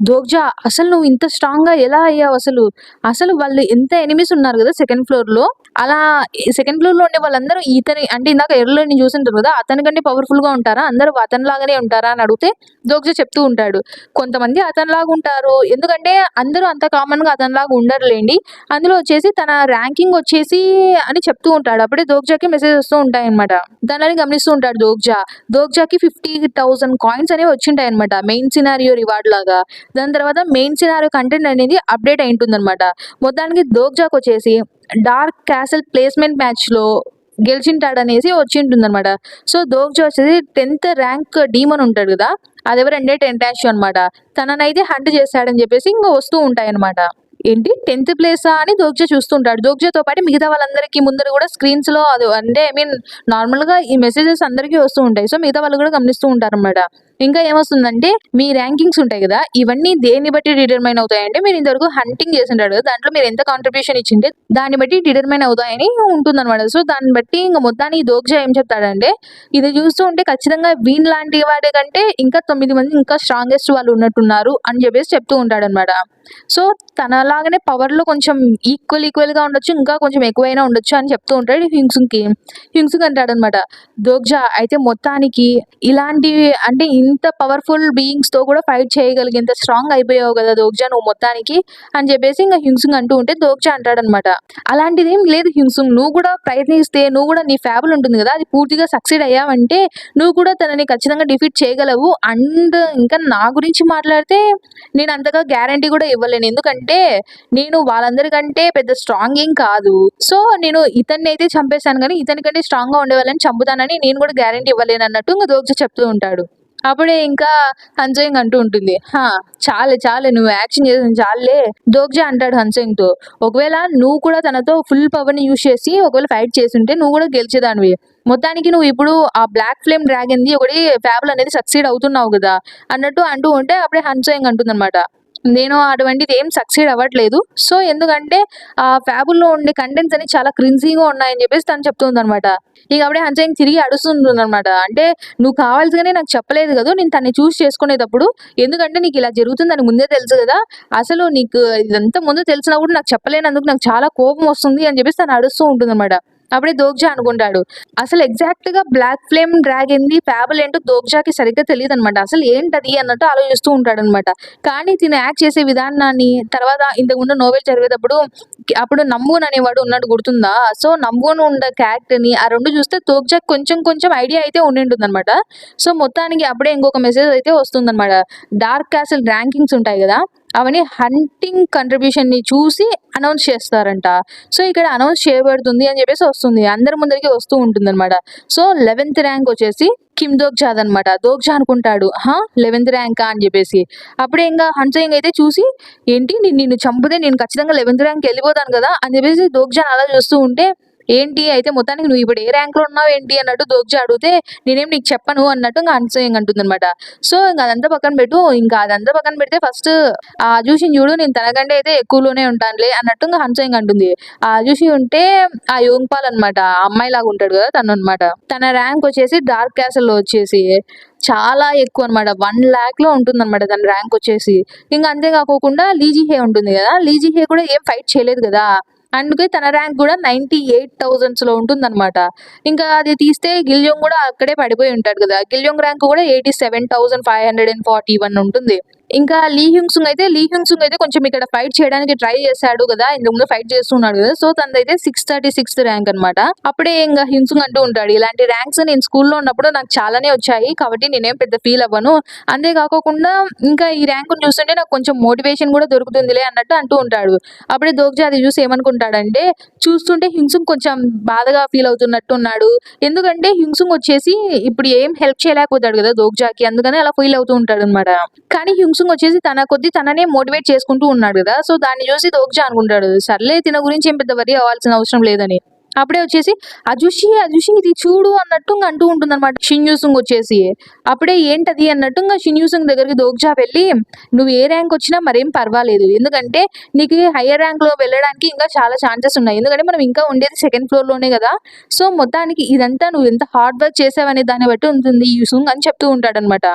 దోగ్జా అసలు నువ్వు ఇంత స్ట్రాంగ్ గా ఎలా అయ్యావు, అసలు వాళ్ళు ఎంత ఎనిమిస్ ఉన్నారు కదా సెకండ్ ఫ్లోర్ లో, అలా సెకండ్ ఫ్లోర్ లో ఉండే వాళ్ళందరూ ఇతని అంటే ఇందాక ఎర్రలో నేను చూసింటారు కదా అతని కంటే పవర్ఫుల్ గా ఉంటారా, అందరూ అతని లాగానే ఉంటారా అని అడిగితే దోగ్జా చెప్తూ ఉంటాడు, కొంతమంది అతనిలాగా ఉంటారు, ఎందుకంటే అందరూ అంత కామన్ గా అతనిలాగా ఉండరులేండి, అందులో వచ్చేసి తన ర్యాంకింగ్ వచ్చేసి అని చెప్తూ ఉంటాడు. అప్పుడే దోగ్జాకి మెసేజ్ వస్తూ ఉంటాయి అనమాట. దానిని గమనిస్తూ ఉంటాడు దోగ్జాకి 50,000 కాయిన్స్ అనేవి వచ్చింటాయి అనమాట మెయిన్ సినారియో రివార్డ్ లాగా. దాని తర్వాత మెయిన్ సినారియో కంటెంట్ అనేది అప్డేట్ అయి ఉంటుంది అనమాట. మొత్తానికి దోగ్జాకి వచ్చేసి డార్క్ క్యాసల్ ప్లేస్మెంట్ మ్యాచ్ లో గెలిచింటాడనేసి వచ్చి ఉంటుంది అనమాట. సో దోగ్జా వచ్చేసి 10th ర్యాంక్ డీమన్ ఉంటాడు కదా, అది ఎవరంటే టెంటాషియో అనమాట, తననైతే హంట్ చేశాడని చెప్పేసి ఇంకా వస్తూ ఉంటాయి అనమాట. ఏంటి 10th ప్లేసా అని దోగ్జా చూస్తుంటాడు. దోగ్జాతో పాటు మిగతా వాళ్ళందరికీ ముందర కూడా స్క్రీన్స్ లో అది అంటే ఐ మీన్ నార్మల్ గా ఈ మెసేజెస్ అందరికీ వస్తూ ఉంటాయి. సో మిగతా వాళ్ళు కూడా గమనిస్తూ ఉంటారు అనమాట. ఇంకా ఏమొస్తుందంటే మీ ర్యాంకింగ్స్ ఉంటాయి కదా, ఇవన్నీ దేన్ని బట్టి డిటర్మైన్ అవుతాయంటే మీరు ఇంతవరకు హంటింగ్ చేసింటారు కదా, దాంట్లో మీరు ఎంత కాంట్రిబ్యూషన్ ఇచ్చింటే దాన్ని బట్టి డిటర్మైన్ అవుతాయని ఉంటుంది అనమాట. సో దాన్ని బట్టి ఇంకా మొత్తానికి దోగ్జా ఏం చెప్తాడంటే, ఇది చూస్తూ ఉంటే ఖచ్చితంగా వీన్ లాంటి వాడి కంటే ఇంకా 9 మంది ఇంకా స్ట్రాంగెస్ట్ వాళ్ళు ఉన్నట్టున్నారు అని చెప్పేసి చెప్తూ ఉంటాడనమాట. సో తనలాగానే పవర్ లో కొంచెం ఈక్వల్ గా ఉండొచ్చు, ఇంకా కొంచెం ఎక్కువైనా ఉండొచ్చు అని చెప్తూ ఉంటాడు హింసుంగ్ అంటాడనమాట. దోగ్జా అయితే మొత్తానికి ఇలాంటి అంటే ఇంత పవర్ఫుల్ బీయింగ్స్ తో కూడా ఫైట్ చేయగలిగేంత స్ట్రాంగ్ అయిపోయావు కదా దోగ్జా నువ్వు మొత్తానికి అని చెప్పేసి ఇంకా హింసుంగ్ అంటూ ఉంటే దోగ్జా అంటాడనమాట, అలాంటిది ఏం లేదు హింసుంగ్, నువ్వు కూడా ప్రయత్నిస్తే నువ్వు కూడా నీ ఫ్యాబుల్ ఉంటుంది కదా అది పూర్తిగా సక్సీడ్ అయ్యావంటే నువ్వు కూడా తనని ఖచ్చితంగా డిఫీట్ చేయగలవు. అండ్ ఇంకా నా గురించి మాట్లాడితే నేను అంతగా గ్యారంటీ కూడా ఇవ్వలేను, ఎందుకంటే నేను వాళ్ళందరికంటే పెద్ద స్ట్రాంగ్ ఏం కాదు. సో నేను ఇతన్ని అయితే చంపేశాను కానీ ఇతని కంటే స్ట్రాంగ్ గా ఉండే వాళ్ళని చంపుతానని నేను కూడా గ్యారంటీ ఇవ్వలేను అన్నట్టు ఇంకా దోగ్జా చెప్తూ ఉంటాడు. అప్పుడే ఇంకా హన్సోయింగ్ అంటూ ఉంటుంది, చాలే నువ్వు యాక్షన్ చేసింది చాలే దోగ్జా అంటాడు హన్సోయింగ్ తో, ఒకవేళ నువ్వు కూడా తనతో ఫుల్ పవర్ ని యూజ్ చేసి ఒకవేళ ఫైట్ చేస్తుంటే నువ్వు కూడా గెలిచేదానివి, మొత్తానికి నువ్వు ఇప్పుడు ఆ బ్లాక్ ఫ్లేమ్ డ్రాగన్ ది ఒకటి ఫ్యాబుల్ అనేది సక్సీడ్ అవుతున్నావు కదా అన్నట్టు అంటూ ఉంటే అప్పుడే హన్సోయింగ్ అంటుంది అనమాట, నేను అటువంటిది ఏం సక్సీడ్ అవ్వట్లేదు, సో ఎందుకంటే ఆ ఫ్యాబుల్లో ఉండే కంటెంట్స్ అని చాలా క్రిన్జీగా ఉన్నాయని చెప్పేసి తను చెప్తుంది అనమాట. ఇక అప్పుడే హన్సోయింగ్ తిరిగి అడుస్తుంది అనమాట, అంటే నువ్వు కావాల్సిగానే నాకు చెప్పలేదు కదా నేను తన్ని చూస్ చేసుకునేటప్పుడు, ఎందుకంటే నీకు ఇలా జరుగుతుందని ముందే తెలుసు కదా, అసలు నీకు ఇదంతా ముందు తెలిసినా కూడా నాకు చెప్పలేనందుకు నాకు చాలా కోపం వస్తుంది అని చెప్పేసి తను అడుస్తూ ఉంటుంది అనమాట. అప్పుడే దోగ్జా అనుకుంటాడు, అసలు ఎగ్జాక్ట్ గా బ్లాక్ ఫ్లేమ్ డ్రాగన్ ది ఫ్యాబుల్ ఏంటో దోగ్జాకి సరిగ్గా తెలియదు అనమాట, అసలు ఏంటది అన్నట్టు ఆలోచిస్తూ ఉంటాడు అనమాట. కానీ తిను యాక్ట్ చేసే విధానాన్ని తర్వాత ఇంతకుముందు నోవెల్ చదివేటప్పుడు అప్పుడు నమ్మున్ అనేవాడు ఉన్నాడు గుర్తుందా? సో, నమ్మున్ ఉన్న క్యారెక్టర్‌ని ఆ 2 చూస్తే తోగ్జాకి కొంచెం కొంచెం ఐడియా అయితే ఉండింటుందనమాట. సో, మొత్తానికి అప్పుడే ఇంకొక మెసేజ్ అయితే వస్తుందనమాట. డార్క్ క్యాసిల్ ర్యాంకింగ్స్ ఉంటాయి గదా! అవన్నీ హంటింగ్ కంట్రిబ్యూషన్‌ని చూసి అనౌన్స్ చేస్తారంట. సో, ఇక్కడ అనౌన్స్ చేయబడుతుంది అని చెప్పేసి వస్తుంది. అందరి ముందరికి వస్తూ ఉంటుందనమాట. సో, 11థ్ ర్యాంక్ వచ్చేసి కిమ్ దోగ్జాదనమాట. దోగ్జా అనుకుంటాడు. 11థ్ ర్యాంకా అని చెప్పేసి. అప్పుడే ఇంగా హన్సయింగ్ అయితే చూసి, ఏంటి నిన్ను చంపితే నేను ఖచ్చితంగా 11థ్ ర్యాంక్‌కి ఎళ్ళిపోతాను గదా! అని చెప్పేసి దోగ్జాని అలా చూస్తూ ఉంటే, ఏంటి అయితే మొత్తానికి నువ్వు ఇప్పుడు ఏ ర్యాంక్‌లో ఉన్నావేంటి అన్నట్టు దోగ్జా అడిగితే, నేనేం నీకు చెప్పను అన్నట్టు ఇంక హన్సయింగ్ అంటుందనమాట. సో, ఇంక అదంతా పక్కన పెట్టు. ఇంకా అదంతా పక్కన పెడితే ఫస్ట్ ఆ ఆజుషిని చూడు, నేను తనకంటే అయితే ఎక్కువలోనే ఉంటానులే అన్నట్టు ఇంక హన్సయింగ్ అంటుంది. ఆ ఆజుషి ఉంటే ఆ యోంగ్‌పాల్ అనమాట. ఆ అమ్మాయిలాగా ఉంటాడు గదా! తననమాట. తన ర్యాంక్ వచ్చేసి డార్క్ క్యాసిల్‌లో వచ్చేసి చాలా ఎక్కువనమాట. 1,00,000లో ఉంటుందనమాట తన ర్యాంక్ వచ్చేసి. ఇంక అంతే కాకోకుండా లీ జీహే ఉంటుంది గదా! లీ జీహే కూడా ఏం ఫైట్ చేయలేదు గదా! అందుకే తన ర్యాంక్ గూడా 98,000స్‌లో ఉంటుందనమాట. ఇంకా అది తీస్తే గిల్యోంగ్ గూడా అక్కడే పడిపోయి ఉంటాడు గదా! గిల్యోంగ్ ర్యాంక్ కూడా 87,541 ఉంటుంది. ఇంకా లీ హ్యూంగ్ సుంగ్ అయితే కొంచెం ఇక్కడ ఫైట్ చేయడానికి ట్రై చేశాడు గదా! ఇంతకుముందు ఫైట్ చేస్తున్నాడు గదా! సో, తనదైతే 636థ్ ర్యాంక్ అనమాట. అప్పుడే ఇంగ హ్యూంగ్ సుంగ్ అంటూ ఉంటాడు. ఇలాంటి ర్యాంక్స్ నేను స్కూల్‌లో ఉన్నప్పుడు నాకు చాలానే వచ్చాయి. కాబట్టి నేనేం పెద్ద ఫీల్ అవ్వను. అంతే కాకోకుండా ఇంకా ఈ ర్యాంక్‌ని చూస్తుంటే నాకు కొంచెం మోటివేషన్ గూడా దొరుకుతుందిలే అన్నట్టు అంటూ ఉంటాడు. అప్పుడే దోగ్జా అది చూసి ఏమనుకుంటాడంటే, చూస్తుంటే హ్యూంగ్ సుంగ్ కొంచెం బాధగా ఫీల్ అవుతున్నట్టు ఉన్నాడు. ఎందుకంటే హ్యూంగ్ సుంగ్ వచ్చేసి ఇప్పుడు ఏం హెల్ప్ చేయలేకపోతాడు గదా! దోగ్జాకి. అందుకని అలా ఫీల్ అవుతూ ఉంటాడనమాట. కానీ హ్యూంగ్ సుంగ్ వచ్చేసి తన కొద్దీ తననే మోటివేట్ చేసుకుంటూ ఉన్నాడు గదా! సో, దాన్ని చూసి దోగ్జా అనుకుంటాడు. సర్లే తిన గురించి ఏం పెద్ద వరీ అవ్వాల్సిన అవసరం లేదని. అప్పుడే వచ్చేసి అజుషి ఇది చూడు అన్నట్టు ఇంగ అంటూ ఉంటుందనమాట షిన్ యూసుంగ్ వచ్చేసి. అప్పుడే ఏంటది అన్నట్టు ఇంగ షిన్ యూసుంగ్ దగ్గరికి దోగ్జా వెళ్ళి, "నువ్వు ఏ ర్యాంక్ వచ్చినా మరేం పర్వాలేదు. ఎందుకంటే నీకు హైయర్ ర్యాంక్‌లో వెళ్ళడానికి ఇంకా చాలా ఛాన్సెస్ ఉన్నాయి. ఎందుకంటే మనం ఇంకా ఉండేది సెకండ్ ఫ్లోర్‌లోనే గదా! సో, మొత్తానికి ఇదంతా నువ్వు ఎంత హార్డ్ వర్క్ చేసావనే దాన్ని బట్టి ఉంటుంది యూసుంగ్" అని చెప్తూ ఉంటాడనమాట.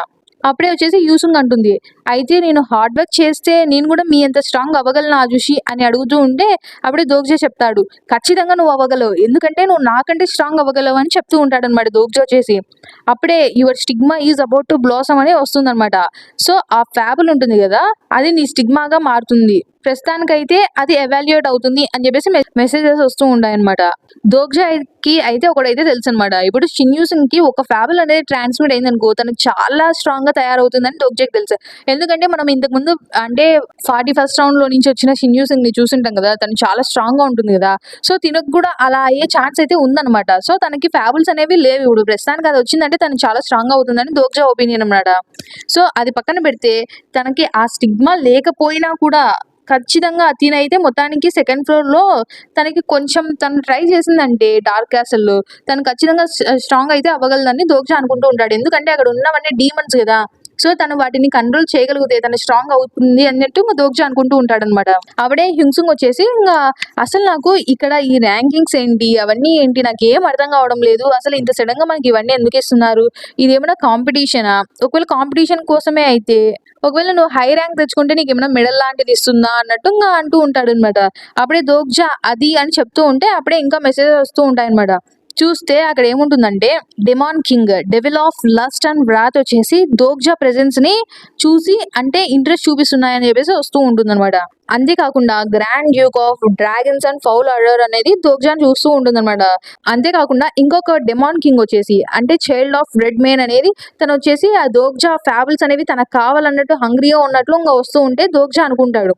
అప్పుడే వచ్చేసి యూసుంగ్ అంటుంది, "అయితే నేను హార్డ్ వర్క్ చేస్తే నేను గూడా మీ అంత స్ట్రాంగ్ అవ్వగలనా ఆజుషి" అని అడుగుతూ ఉంటే, అప్పుడే దోగ్జా చెప్తాడు, "ఖచ్చితంగా నువ్వు అవ్వగలవు. ఎందుకంటే నువ్వు నాకంటే స్ట్రాంగ్ అవ్వగలవు" అని చెప్తూ ఉంటాడనమాట దోగ్జా వచ్చేసి. అప్పుడే your stigma is about to blossom అని వస్తుందనమాట. సో, ఆ ఫ్యాబుల్ ఉంటుంది గదా! అది నీ స్టిగ్మాగా మారుతుంది. ప్రస్తుతానికైతే అది ఎవాల్యుయేట్ అవుతుంది అని చెప్పేసి మెసేజెస్ వస్తూ ఉంటాయన్నమాట. దోగ్జాకి అయితే ఒకటైతే తెలుసనమాట. ఇప్పుడు షిన్ యూసుంగ్‌కి ఒక ఫ్యాబుల్ అనేది ట్రాన్స్మిట్ అయిందనుకో, తను చాలా స్ట్రాంగ్‌గా తయారవుతుందని దోగ్జాకి తెలుసు. ఎందుకంటే మనం ఇంతకుముందు అంటే 41st రౌండ్‌లో నుంచి వచ్చిన షిన్ యూసుంగ్‌ని చూసుంటాం గదా! తను చాలా స్ట్రాంగ్‌గా ఉంటుంది గదా! సో, తినకు గూడా అలా అయ్యే ఛాన్స్ అయితే ఉందనమాట. సో, తనకి ఫ్యాబుల్స్ అనేవి లేవు ఇప్పుడు. ప్రస్తుతానికి అది వచ్చిందంటే తను చాలా స్ట్రాంగ్‌గా అవుతుందని దోగ్జా ఒపీనియన్ అనమాట. సో, అది పక్కన పెడితే తనకి ఆ స్టిగ్మా లేకపోయినా కూడా ఖచ్చితంగా తినైతే మొత్తానికి సెకండ్ ఫ్లోర్‌లో తనకి కొంచెం తను ట్రై చేసిందంటే డార్క్ క్యాసిల్‌లో తను ఖచ్చితంగా స్ట్రాంగ్ అయితే అవ్వగలదని దోగ్జా అనుకుంటూ ఉంటాడు. ఎందుకంటే అక్కడ ఉన్నవన్నీ డీమన్స్ గదా! సో, తను వాటిని కంట్రోల్ చేయగలిగితే తను స్ట్రాంగ్ అవుతుంది అన్నట్టు దోగ్జా అనుకుంటూ ఉంటాడనమాట. అప్పుడే హ్యూంగ్ వచ్చేసి ఇంగా అసలు నాకు ఇక్కడ ఈ ర్యాంకింగ్స్ ఏంటి? అవన్నీ ఏంటి? నాకేం అర్థం కావడం లేదు. అసలు ఇంత సడెన్‌గా మనకి ఇవన్నీ ఎందుకిస్తున్నారు? ఇదేమైనా కాంపిటీషనా? ఒకవేళ కాంపిటీషన్ కోసమే అయితే ఒకవేళ నువ్వు హై ర్యాంక్ తెచ్చుకుంటే నీకేమైనా మెడల్ లాంటిది ఇస్తుందా? అన్నట్టు ఇంగా అంటూ ఉంటాడనమాట. అప్పుడే దోగ్జా అది అని చెప్తూ ఉంటే అప్పుడే ఇంకా మెసేజెస్ వస్తూ ఉంటాయన్నమాట. చూస్తే అక్కడ ఏముంటుందంటే demon king, devil of lust and wrath వచ్చేసి దోగ్జా ప్రెజెన్స్‌ని చూసి అంటే ఇంట్రెస్ట్ చూపిస్తున్నాయని చెప్పేసి వస్తూ ఉంటుందన్నమాట. అంతేకాకుండా grand Duke of dragons and foul order అనేది దోగ్జాని చూస్తూ ఉంటుందన్నమాట. అంతేకాకుండా ఇంకొక డెమాన్ కింగ్ వచ్చేసి అంటే చైల్డ్ ఆఫ్ రెడ్ మెయిన్ అనేది తను వచ్చేసి ఆ దోగ్జా ఫ్యాబుల్స్ అనేవి తనకు కావాలన్నట్టు హంగ్రీగా ఉన్నట్లు ఇంక వస్తూ ఉంటే దోగ్జా అనుకుంటాడు.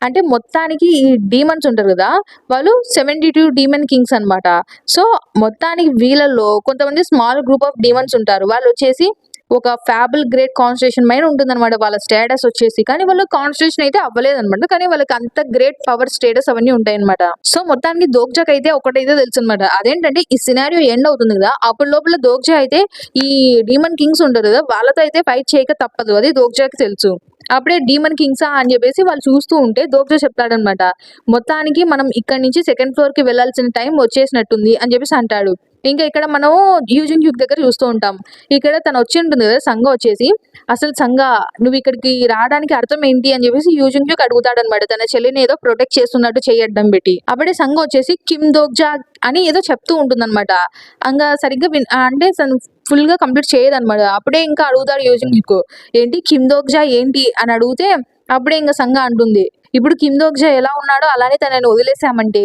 అంటే మొత్తానికి ఈ డీమన్స్ ఉంటారు గదా! వాళ్ళు 72 డీమన్ కింగ్స్ అన్నమాట. సో, మొత్తానికి వీళ్ళల్లో కొంతమంది స్మాల్ గ్రూప్ ఆఫ్ డీమన్స్ ఉంటారు. వాళ్ళొచ్చేసి ఒక ఫ్యాబుల్ గ్రేట్ కాన్స్టిట్యూషన్ మైన్ ఉంటుందన్నమాట వాళ్ళ స్టేటస్ వచ్చేసి. కానీ వాళ్ళు కాన్స్టిట్యూషన్ అయితే అవ్వలేదన్నమాట. కానీ వాళ్ళకి అంత గ్రేట్ పవర్ స్టేటస్ అవన్నీ ఉంటాయన్నమాట. సో, మొత్తానికి దోగ్జాకైతే ఒకటైతే తెలుసన్నమాట. అదేంటంటే ఈ సినారియో ఎండ్ అవుతుంది గదా! అప్పటి లోపల దోగ్జా అయితే ఈ డీమన్ కింగ్స్ ఉంటారు గదా! వాళ్ళతో అయితే ఫైట్ చేయక తప్పదు. అది దోగ్జాకి తెలుసు. అప్పుడే డీమన్ కింగ్సా అని చెప్పేసి వాళ్ళు చూస్తూ ఉంటే దోగ్జా చెప్తాడనమాట. మొత్తానికి మనం ఇక్కడి నుంచి సెకండ్ ఫ్లోర్‌కి వెళ్ళాల్సిన టైం వచ్చేసినట్టుంది అని చెప్పేసి అంటాడు. ఇంకా ఇక్కడ మనం యూజింగ్ హ్యూక్ దగ్గర చూస్తూ ఉంటాం. ఇక్కడ తను వచ్చి ఉంటుంది కదా సంగ వచ్చేసి, "అసలు సంగ నువ్వు ఇక్కడికి రావడానికి అర్థం ఏంటి?" అని చెప్పేసి యూజింగ్ హ్యూక్ అడుగుతాడనమాట. తన చెల్లిని ఏదో ప్రొటెక్ట్ చేస్తున్నట్టు చెయ్యి అడ్డం పెట్టి. అప్పుడే సంగ వచ్చేసి కిమ్ దోగ్జా అని ఏదో చెప్తూ ఉంటుందన్నమాట. ఇంగా సరిగ్గా అంటే తను ఫుల్‌గా కంప్లీట్ చేయదనమాట. అప్పుడే ఇంకా అడుగుతాడు యూజింగ్ హ్యూక్, "ఏంటి కిమ్ దోగ్జా ఏంటి?" అని అడిగితే అప్పుడే ఇంక సంగ అంటుంది, ఇప్పుడు కిమ్ దోగ్జా ఎలా ఉన్నాడో అలానే తనని వదిలేసామంటే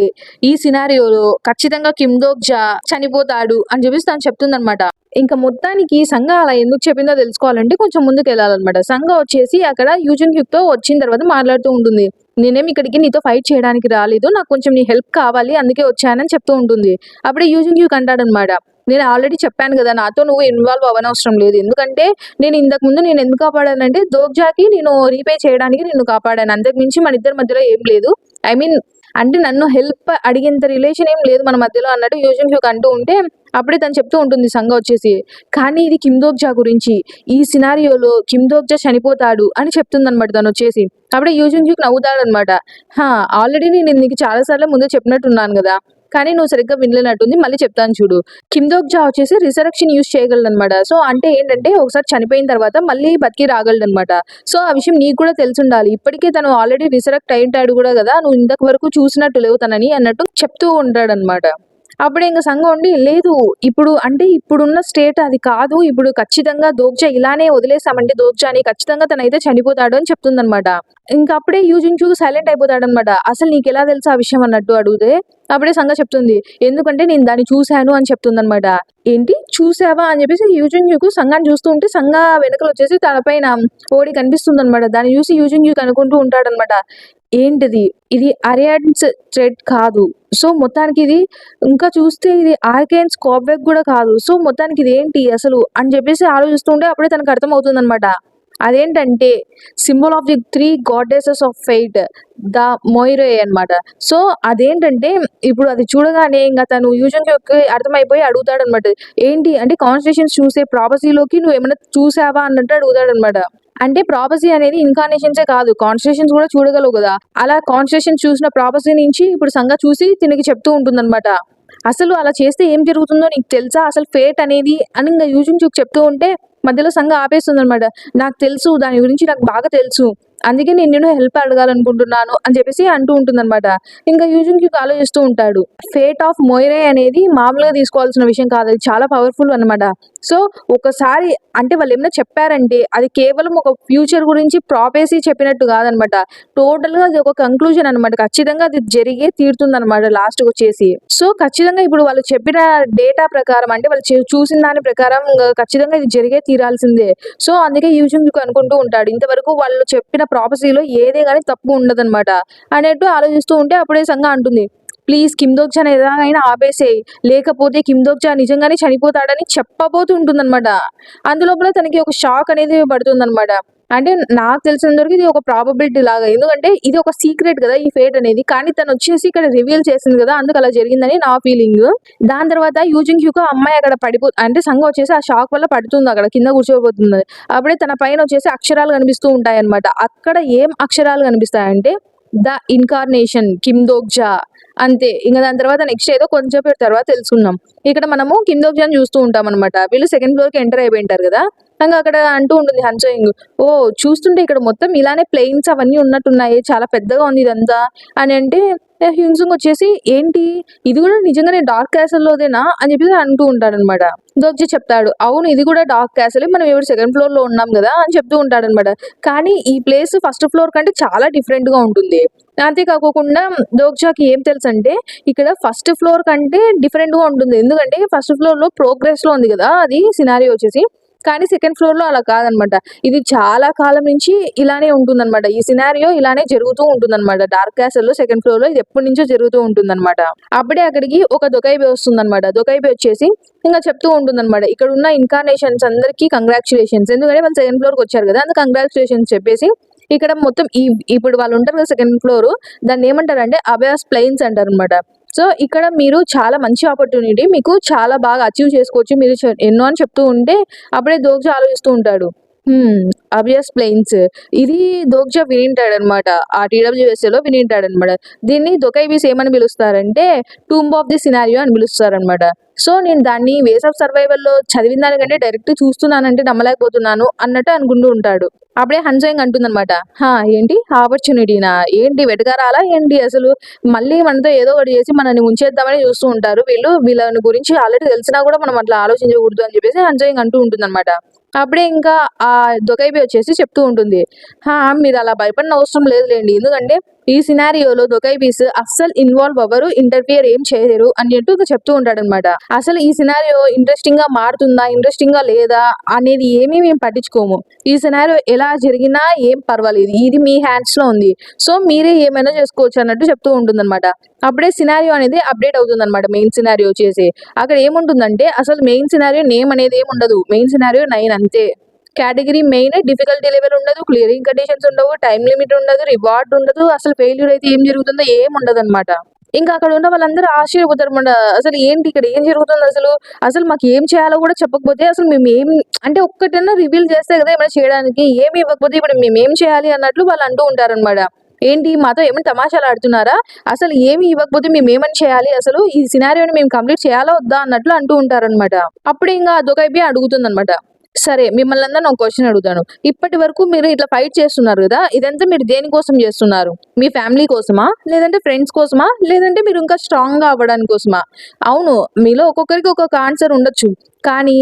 ఈ సినారియోలో ఖచ్చితంగా కిమ్ దోగ్జా చనిపోతాడు అని చెప్పేసి తను చెప్తుందనమాట. ఇంకా మొత్తానికి సంఘ అలా ఎందుకు చెప్పిందో తెలుసుకోవాలంటే కొంచెం ముందుకు వెళ్ళాలన్నమాట. సంఘ వచ్చేసి అక్కడ యూజన్ హ్యూక్ తో వచ్చిన తర్వాత మాట్లాడుతూ ఉంటుంది. నేనేం ఇక్కడికి నీతో ఫైట్ చేయడానికి రాలేదు, నాకు కొంచెం నీ హెల్ప్ కావాలి అందుకే వచ్చానని చెప్తూ ఉంటుంది. అప్పుడే యూజన్ హ్యూక్ అంటాడనమాట, నేను ఆల్రెడీ చెప్పాను కదా నాతో నువ్వు ఇన్వాల్వ్ అవ్వనవసరం లేదు, ఎందుకంటే నేను ఇంతకు ముందు నేను ఎందుకు కాపాడానంటే దోగ్జాకి నేను రీపే చేయడానికి నిన్ను కాపాడాను, అంతకు మించి మన ఇద్దరి మధ్యలో ఏం లేదు. ఐ మీన్ అంటే నన్ను హెల్ప్ అడిగేంత రిలేషన్ ఏం లేదు మన మధ్యలో అన్నట్టు యూజన్ హ్యూక్ అంటూ ఉంటే అప్పుడే తను చెప్తూ ఉంటుంది సంఘ వచ్చేసి, కానీ ఇది కిమ్ దోగ్జా గురించి, ఈ సినారియోలో కిమ్ దోగ్జా చనిపోతాడు అని చెప్తుందనమాట తను వచ్చేసి. అప్పుడే యూజన్ హ్యూక్ నవ్వుతాడనమాట, ఆల్రెడీ నేను నీకు చాలా సార్లు ముందే చెప్పినట్టున్నాను కదా, కానీ నువ్వు సరిగ్గా వినలేనట్టుంది, మళ్ళీ చెప్తాను చూడు. కిమ్ దోగ్జా వచ్చేసి రిసరెక్షన్ యూజ్ చేయగలడు అనమాట. సో అంటే ఏంటంటే ఒకసారి చనిపోయిన తర్వాత మళ్ళీ బతికి రాగలడు అనమాట. సో ఆ విషయం నీకు కూడా తెలిసి ఉండాలి, ఇప్పటికే తను ఆల్రెడీ రిసరెక్ట్ అయ్యింటాడు కూడా కదా, నువ్వు ఇంతకు వరకు చూసినట్టు లేవు తనని అన్నట్టు చెప్తూ ఉంటాడనమాట. అప్పుడే ఇంకా సంఘం ఉండి, లేదు ఇప్పుడు అంటే ఇప్పుడున్న స్టేట్ అది కాదు, ఇప్పుడు ఖచ్చితంగా దోగ్జా ఇలానే వదిలేసామంటే దోగ్జాని ఖచ్చితంగా తనైతే చనిపోతాడు అని చెప్తుందనమాట. ఇంకా అప్పుడే యూజన్ హ్యూక్ సైలెంట్ అయిపోతాడనమాట. అసలు నీకు ఎలా తెలుసు ఆ విషయం అన్నట్టు అడిగితే అప్పుడే సంఘ చెప్తుంది, ఎందుకంటే నేను దాన్ని చూశాను అని చెప్తుందనమాట. ఏంటి చూసావా అని చెప్పేసి యూజన్ హ్యూక్ సంఘాన్ని చూస్తూ ఉంటే సంఘ వెనకలు వచ్చేసి తన పైన ఓడి కనిపిస్తుంది అనమాట. దాన్ని చూసి యూజన్ హ్యూక్ అనుకుంటూ ఉంటాడనమాట, ఏంటిది, ఇది అరియాన్స్ థ్రెడ్ కాదు, సో మొత్తానికి ఇది ఇంకా చూస్తే ఇది ఆర్కెయిన్ స్కాబ్వెగ్ కూడా కాదు, సో మొత్తానికి ఇది ఏంటి అసలు అని చెప్పేసి ఆలోచిస్తూ ఉంటే అప్పుడే తనకు అర్థమవుతుంది అనమాట. అదేంటంటే symbol of the 3 goddesses of fate, the Moirai అన్నమాట. సో అదేంటంటే ఇప్పుడు అది చూడగానే ఇంకా తను యూజన్ హ్యూక్ అర్థమైపోయి అడుగుతాడు అనమాట, ఏంటి అంటే కాన్స్టిట్యూషన్స్ చూసే ప్రాపసీలోకి నువ్వు ఏమైనా చూసావా అన్నట్టు అడుగుతాడు అనమాట. అంటే ప్రాపసీ అనేది ఇన్కార్నేషన్సే కాదు, కాన్స్టిట్యూషన్స్ కూడా చూడగలవు కదా, అలా కాన్స్టిట్యూషన్ చూసిన ప్రాపసీ నుంచి ఇప్పుడు సంఘ చూసి తినకి చెప్తూ ఉంటుందన్నమాట. అసలు అలా చేస్తే ఏం జరుగుతుందో నీకు తెలుసా, అసలు ఫేట్ అనేది అని ఇంకా యూజన్ హ్యూక్ చెప్తూ ఉంటే మధ్యలో సంఘ ఆపేస్తుంది అనమాట. నాకు తెలుసు, దాని గురించి నాకు బాగా తెలుసు, అందుకే నేను నిన్ను హెల్ప్ అడగాలనుకుంటున్నాను అని చెప్పేసి అంటూ ఉంటుందన్నమాట. ఇంకా యూజన్ హ్యూక్ ఆలోచిస్తూ ఉంటాడు, ఫేట్ ఆఫ్ మొయిరే అనేది మామూలుగా తీసుకోవాల్సిన విషయం కాదు, అది చాలా పవర్ఫుల్ అనమాట. సో ఒకసారి అంటే వాళ్ళు ఏమైనా చెప్పారంటే అది కేవలం ఒక ఫ్యూచర్ గురించి ప్రాపేసీ చెప్పినట్టు కాదనమాట, టోటల్ గా అది ఒక కంక్లూజన్ అనమాట, ఖచ్చితంగా అది జరిగే తీరుతుంది అనమాట లాస్ట్ వచ్చేసి. సో ఖచ్చితంగా ఇప్పుడు వాళ్ళు చెప్పిన డేటా ప్రకారం అంటే వాళ్ళు చూసిన దాని ప్రకారం ఖచ్చితంగా ఇది జరిగే తీరాల్సిందే. సో అందుకే యూజన్ హ్యూక్ అనుకుంటూ ఉంటాడు, ఇంతవరకు వాళ్ళు చెప్పిన ప్రాపసీలో ఏదే కానీ తప్పు ఉండదన్నమాట అన్నట్టు ఆలోచిస్తూ ఉంటే అప్పుడే సంఘ అంటుంది, ప్లీజ్ కిమ్ దోగ్జాని ఎలాగైనా ఆపేసేయి, లేకపోతే కిమ్ దోగ్జా నిజంగానే చనిపోతాడని చెప్పబోతూ ఉంటుందన్నమాట. అందులోపల తనకి ఒక షాక్ అనేది పడుతుందన్నమాట. అంటే నాకు తెలిసినంత వరకు ఇది ఒక ప్రాబబిలిటీ లాగా, ఎందుకంటే ఇది ఒక సీక్రెట్ కదా ఈ ఫేట్ అనేది, కానీ తను వచ్చేసి ఇక్కడ రివీల్ చేసింది కదా, అందుకు అలా జరిగిందని నా ఫీలింగ్. దాని తర్వాత యూజన్ హ్యూక్ అమ్మాయి అక్కడ అంటే సంఘ వచ్చేసి ఆ షాక్ వల్ల పడుతుంది, అక్కడ కింద కూర్చోబోతుంది. అప్పుడే తన పైన వచ్చేసి అక్షరాలు కనిపిస్తూ ఉంటాయి అనమాట. అక్కడ ఏం అక్షరాలు కనిపిస్తాయంటే ద ఇన్కార్నేషన్ కిమ్ దోగ్జా అంతే. ఇంకా దాని తర్వాత నెక్స్ట్ ఏదో కొంచెం తర్వాత తెలుసుకున్నాం. ఇక్కడ మనము కిమ్ దోగ్జాని చూస్తూ ఉంటాం అనమాట. వీళ్ళు సెకండ్ ఫ్లోర్ కి ఎంటర్ అయిపోయి ఉంటారు కదా, ఇంకా అక్కడ అంటూ ఉంటుంది హన్సోయింగ్, ఓ చూస్తుంటే ఇక్కడ మొత్తం ఇలానే ప్లేన్స్ అవన్నీ ఉన్నట్టున్నాయి, చాలా పెద్దగా ఉంది ఇదంతా అని అంటే హ్యూన్సుంగ్ వచ్చేసి ఏంటి ఇది కూడా నిజంగానే డార్క్ క్యాసల్లోదేనా అని చెప్పేసి అంటూ ఉంటాడనమాట. దోగ్జా చెప్తాడు, అవును ఇది కూడా డార్క్ క్యాసల్, మనం ఇప్పుడు సెకండ్ ఫ్లోర్ లో ఉన్నాం కదా అని చెప్తూ ఉంటాడనమాట. కానీ ఈ ప్లేస్ ఫస్ట్ ఫ్లోర్ కంటే చాలా డిఫరెంట్ గా ఉంటుంది. అంతేకాకుండా దోగ్జాకి ఏం తెలుసు అంటే ఇక్కడ ఫస్ట్ ఫ్లోర్ కంటే డిఫరెంట్ గా ఉంటుంది, ఎందుకంటే ఫస్ట్ ఫ్లోర్ లో ప్రోగ్రెస్ లో ఉంది కదా అది సినారియో వచ్చేసి, కానీ సెకండ్ ఫ్లోర్ లో అలా కాదనమాట, ఇది చాలా కాలం నుంచి ఇలానే ఉంటుందన్నమాట, ఈ సినారియో ఇలానే జరుగుతూ ఉంటుందన్నమాట. డార్క్ క్యాసల్ లో సెకండ్ ఫ్లోర్ లో ఇది ఎప్పటి నుంచో జరుగుతూ ఉంటుందన్నమాట. అప్పుడే అక్కడికి ఒక దొకైబే వస్తుందన్నమాట. దొకైబే వచ్చేసి ఇంకా చెప్తూ ఉంటుందన్నమాట, ఇక్కడ ఉన్న ఇన్కార్నేషన్స్ అందరికీ కంగ్రాచులేషన్స్, ఎందుకంటే వాళ్ళు సెకండ్ ఫ్లోర్ కి వచ్చారు కదా, అందుకు కంగ్రాచులేషన్స్ చెప్పేసి ఇక్కడ మొత్తం ఇప్పుడు వాళ్ళు ఉంటారు కదా సెకండ్ ఫ్లోర్, దాన్ని ఏమంటారంటే అబయాస్ ప్లెయిన్స్ అంటారు అనమాట. సో ఇక్కడ మీరు చాలా మంచి ఆపర్చునిటీ, మీకు చాలా బాగా అచీవ్ చేసుకోవచ్చు మీరు ఎన్నో అని చెప్తూ ఉంటే అప్పుడే దోగ్జా ఆలోచిస్తూ ఉంటాడు, అబియస్ ప్లెయిన్స్ ఇది దోగ్జా వినింటాడు అనమాట, ఆ TWSA లో వినింటాడు అనమాట. దీన్ని దొకైబీస్ ఏమని పిలుస్తారంటే టూంబ్ ఆఫ్ ది సినారియో అని పిలుస్తారనమాట. సో నేను దాన్ని వేస్ ఆఫ్ సర్వైవల్ లో చదివిన దానికంటే డైరెక్ట్ చూస్తున్నానంటే నమ్మలేకపోతున్నాను అన్నట్టు అనుకుంటూ ఉంటాడు. అప్పుడే హన్సోయింగ్ అంటుందన్నమాట, ఏంటి ఆపర్చునిటీనా, ఏంటి వెటకారాలా ఏంటి, అసలు మళ్ళీ మనతో ఏదో ఒకటి చేసి మనల్ని ఉంచేద్దామని చూస్తూ ఉంటారు వీళ్ళు, వీళ్ళని గురించి ఆల్రెడీ తెలిసినా కూడా మనం అట్లా ఆలోచించకూడదు అని చెప్పేసి హన్సోయింగ్ అంటూ ఉంటుందన్నమాట. అప్పుడే ఇంకా ఆ దొకైబే వచ్చేసి చెప్తూ ఉంటుంది, మీరు అలా భయపడిన అవసరం లేదులేండి, ఎందుకంటే ఈ సినారియోలో దొకైబీస్ అస్సలు ఇన్వాల్వ్ అవ్వరు, ఇంటర్ఫియర్ ఏం చేయరు అన్నట్టు ఇక చెప్తూ ఉంటాడనమాట. అసలు ఈ సినారియో ఇంట్రెస్టింగ్ గా మారుతుందా, ఇంట్రెస్టింగ్ గా లేదా అనేది ఏమీ మేము పట్టించుకోము. ఈ సినారియో ఎలా జరిగినా ఏం పర్వాలేదు, ఇది మీ హ్యాండ్స్ లో ఉంది, సో మీరే ఏమైనా చేసుకోవచ్చు అన్నట్టు చెప్తూ ఉంటుందన్నమాట. అప్పుడే సినారియో అనేది అప్డేట్ అవుతుందన్నమాట. మెయిన్ సినారియో వచ్చేసి అక్కడ ఏముంటుందంటే అసలు మెయిన్ సినారియో నేమ్ అనేది ఏమి ఉండదు, మెయిన్ సినారియో 9 అంతే. కేటగిరీ మెయిన్, డిఫికల్టీ లెవెల్ ఉండదు, క్లియరింగ్ కండిషన్స్ ఉండవు, టైం లిమిట్ ఉండదు, రివార్డ్ ఉండదు, అసలు ఫెయిల్యూర్ అయితే ఏం జరుగుతుందో ఏం ఉండదు అనమాట. ఇంకా అక్కడ ఉన్న వాళ్ళందరూ ఆశ్చర్యపోతారు అనమాట. అసలు ఏంటి ఇక్కడ ఏం జరుగుతుంది, అసలు అసలు మాకు ఏం చేయాలో కూడా చెప్పకపోతే అసలు మేము ఏం అంటే ఒక్కటన్నా రివీల్ చేస్తే కదా ఏమైనా చేయడానికి, ఏమి ఇవ్వకపోతే ఇప్పుడు మేము ఏం చేయాలి అన్నట్లు వాళ్ళు అంటూ ఉంటారనమాట. ఏంటి మాతో ఏమైనా తమాషాలు ఆడుతున్నారా, అసలు ఏమి ఇవ్వకపోతే మేము ఏమని చేయాలి, అసలు ఈ సినారియోని మేము కంప్లీట్ చేయాలా వద్దా అన్నట్లు అంటూ ఉంటారనమాట. అప్పుడు ఇంకా దొకైబి అడుగుతుందన్నమాట. సరే మిమ్మల్ని అందరిని ఒక క్వశ్చన్ అడుగుతాను. ఇప్పటి వరకు మీరు ఇట్లా ఫైట్ చేస్తున్నారు కదా, ఇదంతా మీరు దేనికోసం చేస్తున్నారు? మీ ఫ్యామిలీ కోసమా, లేదంటే ఫ్రెండ్స్ కోసమా, లేదంటే మీరు ఇంకా స్ట్రాంగ్ గా అవ్వడానికి కోసమా? అవును, మీలో ఒక్కొక్కరికి ఒక్కొక్క ఆన్సర్ ఉండొచ్చు, కానీ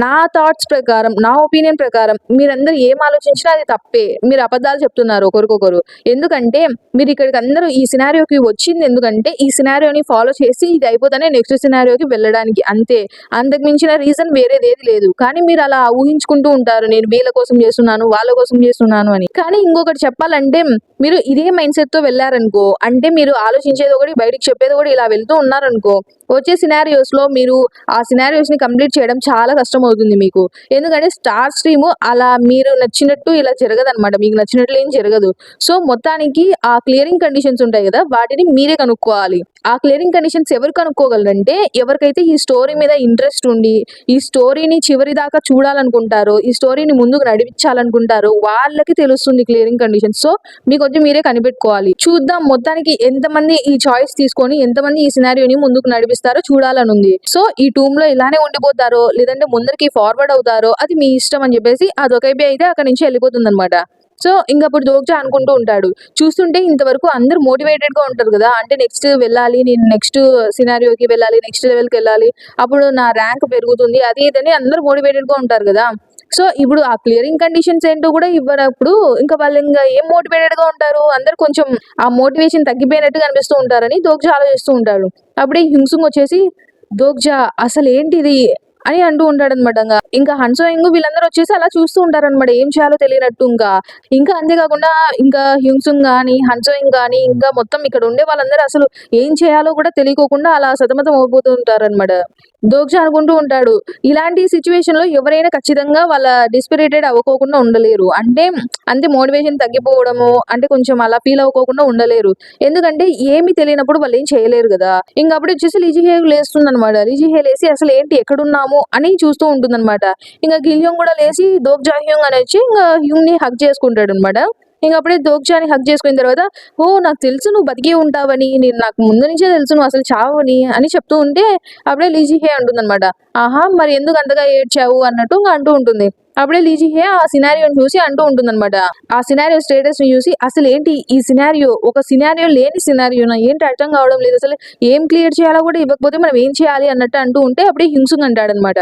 నా థాట్స్ ప్రకారం, నా ఒపీనియన్ ప్రకారం మీరందరూ ఏం ఆలోచించినా అది తప్పే. మీరు అబద్ధాలు చెప్తున్నారు ఒకరికొకరు. ఎందుకంటే మీరు ఇక్కడికి అందరూ ఈ సినారియోకి వచ్చింది ఎందుకంటే ఈ సినారియోని ఫాలో చేసి ఇది అయిపోతానే నెక్స్ట్ సినారియోకి వెళ్ళడానికి, అంతే. అంతకు మించిన రీజన్ వేరేది ఏది లేదు. కానీ మీరు అలా ఊహించుకుంటూ ఉంటారు, నేను వీళ్ళ కోసం చేస్తున్నాను, వాళ్ళ కోసం చేస్తున్నాను అని. కానీ ఇంకొకటి చెప్పాలంటే మీరు ఇదే మైండ్ సెట్ తో వెళ్ళారనుకో, అంటే మీరు ఆలోచించేది ఒకటి బయటికి చెప్పేది ఒకటి ఇలా వెళ్తూ ఉన్నారనుకో, వచ్చే సినారియోస్ లో మీరు ఆ సినారియోస్ ని కంప్లీట్ చేయడం చాలా కష్టం అవుతుంది మీకు. ఎందుకంటే స్టార్ స్ట్రీమ్ అలా మీరు నచ్చినట్టు ఇలా జరగదన్నమాట, మీకు నచ్చినట్లు ఏం జరగదు. సో మొత్తానికి ఆ క్లియరింగ్ కండిషన్స్ ఉంటాయి కదా, వాటిని మీరే కనుక్కోవాలి. ఆ క్లియరింగ్ కండిషన్స్ ఎవరు కనుక్కోగలరంటే ఎవరికైతే ఈ స్టోరీ మీద ఇంట్రెస్ట్ ఉండి ఈ స్టోరీని చివరి దాకా చూడాలనుకుంటారో, ఈ స్టోరీని ముందుకు నడిపించాలనుకుంటారో వాళ్ళకి తెలుస్తుంది క్లియరింగ్ కండిషన్స్. సో మీకు వచ్చి మీరే కనిపెట్టుకోవాలి. చూద్దాం మొత్తానికి ఎంతమంది ఈ చాయిస్ తీసుకొని ఎంతమంది ఈ సినారియోని ముందుకు నడిపిస్తారో చూడాలని ఉంది. సో ఈ టూమ్ లో ఇలానే ఉండిపోతారో లేదంటే ముందరికి ఫార్వర్డ్ అవుతారో అది మీ ఇష్టం అని చెప్పేసి ఆ దొకైబి అయితే అక్కడ నుంచి వెళ్ళిపోతుంది అనమాట. సో ఇంకా అప్పుడు దోగ్జా అనుకుంటూ ఉంటాడు, చూస్తుంటే ఇంతవరకు అందరూ మోటివేటెడ్ గా ఉంటారు కదా, అంటే నెక్స్ట్ వెళ్ళాలి, నేను నెక్స్ట్ సినారియోకి వెళ్ళాలి, నెక్స్ట్ లెవెల్కి వెళ్ళాలి, అప్పుడు నా ర్యాంక్ పెరుగుతుంది, అది ఇదని అందరూ మోటివేటెడ్ గా ఉంటారు కదా. సో ఇప్పుడు ఆ క్లియరింగ్ కండిషన్స్ ఏంటో కూడా ఇవ్వనప్పుడు ఇంకా వాళ్ళు ఇంకా ఏం మోటివేటెడ్ గా ఉంటారు, అందరు కొంచెం ఆ మోటివేషన్ తగ్గిపోయినట్టు కనిపిస్తూ ఉంటారని దోగ్జా ఆలోచిస్తూ ఉంటాడు. అప్పుడే హింసుంగ్ వచ్చేసి దోగ్జా అసలు ఏంటిది అని అంటూ ఉంటాడనమాట. ఇంకా హన్సోయింగ్ వీళ్ళందరూ వచ్చేసి అలా చూస్తూ ఉంటారనమాట, ఏం చేయాలో తెలియనట్టు. ఇంకా అంతేకాకుండా ఇంకా హ్యూంగ్సుంగ్ కానీ హన్సోయింగ్ కానీ ఇంకా మొత్తం ఇక్కడ ఉండే వాళ్ళందరూ అసలు ఏం చేయాలో కూడా తెలియకోకుండా అలా సతమతం అయిపోతూ ఉంటారనమాట. దోగ్జా అనుకుంటూ ఉంటాడు, ఇలాంటి సిచ్యువేషన్ లో ఎవరైనా ఖచ్చితంగా వాళ్ళ డిస్పిరేటెడ్ అవ్వకోకుండా ఉండలేరు, అంటే అంతే మోటివేషన్ తగ్గిపోవడము, అంటే కొంచెం అలా ఫీల్ అవ్వకోకుండా ఉండలేరు. ఎందుకంటే ఏమి తెలియనప్పుడు వాళ్ళు ఏం చేయలేరు కదా. ఇంకా అప్పుడు వచ్చేసి లీజిహే లేస్తుంది అనమాట. లీజిహే లేసి అసలు ఏంటి ఎక్కడున్నాము అని చూస్తూ ఉంటుందన్నమాట. ఇంకా గిల్యోంగ్ కూడా లేచి దోగ్జా హ్యూంగ్ అని వచ్చి ఇంకా హ్యూంగ్ ని హగ్ చేసుకుంటాడు అనమాట. ఇంకా అప్పుడే దోగ్జాని హగ్ చేసుకున్న తర్వాత, ఓ నాకు తెలుసు నువ్వు బతికే ఉంటావని, నేను నాకు ముందు నుంచే తెలుసు నువ్వు అసలు చావని అని చెప్తూ ఉంటే అప్పుడే లీజిహే అంటుందన్నమాట, ఆహా మరి ఎందుకు అంతగా ఏడ్చావు అన్నట్టు ఇంకా అంటూ ఉంటుంది. అప్పుడే లీజిహే ఆ సినారియోని చూసి అంటూ ఉంటుందన్నమాట. ఆ సినారియో స్టేటస్ ని చూసి అసలు ఏంటి ఈ సినారియో ఒక సినారియో లేని సినారియోనా, ఏంటి అర్థం కావడం లేదు, అసలు ఏం క్లియర్ చేయాలో కూడా ఇవ్వకపోతే మనం ఏం చేయాలి అన్నట్టు అంటూ ఉంటే అప్పుడే హింసుంగ్ అంటాడనమాట,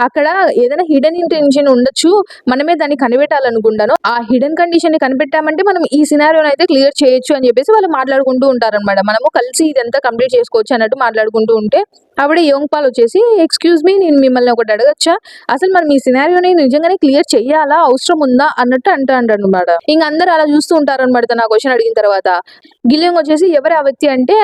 అక్కడ ఏదైనా హిడెన్ ఇంటెన్షన్ ఉండొచ్చు, మనమే దాన్ని కనిపెట్టాలనుకుంటాను, ఆ హిడెన్ కండిషన్ ని కనిపెట్టామంటే మనం ఈ సినారియోని అయితే క్లియర్ చేయొచ్చు అని చెప్పేసి వాళ్ళు మాట్లాడుకుంటూ ఉంటారనమాట. మనము కలిసి ఇదంతా కంప్లీట్ చేసుకోవచ్చు అన్నట్టు మాట్లాడుకుంటూ ఉంటే అప్పుడే యోంగ్ పాల్ వచ్చేసి, ఎక్స్క్యూజ్ మీ నేను మిమ్మల్ని ఒకటి అడగచ్చా, అసలు మనం ఈ సినారియోని నిజంగానే క్లియర్ చెయ్యాలా, అవసరం ఉందా అన్నట్టు అంటాడనమాట. ఇంక అందరూ అలా చూస్తూ ఉంటారనమాట తన క్వశ్చన్ అడిగిన తర్వాత. గిలియోంగ్ వచ్చేసి ఎవరు ఆ వ్యక్తి అంటే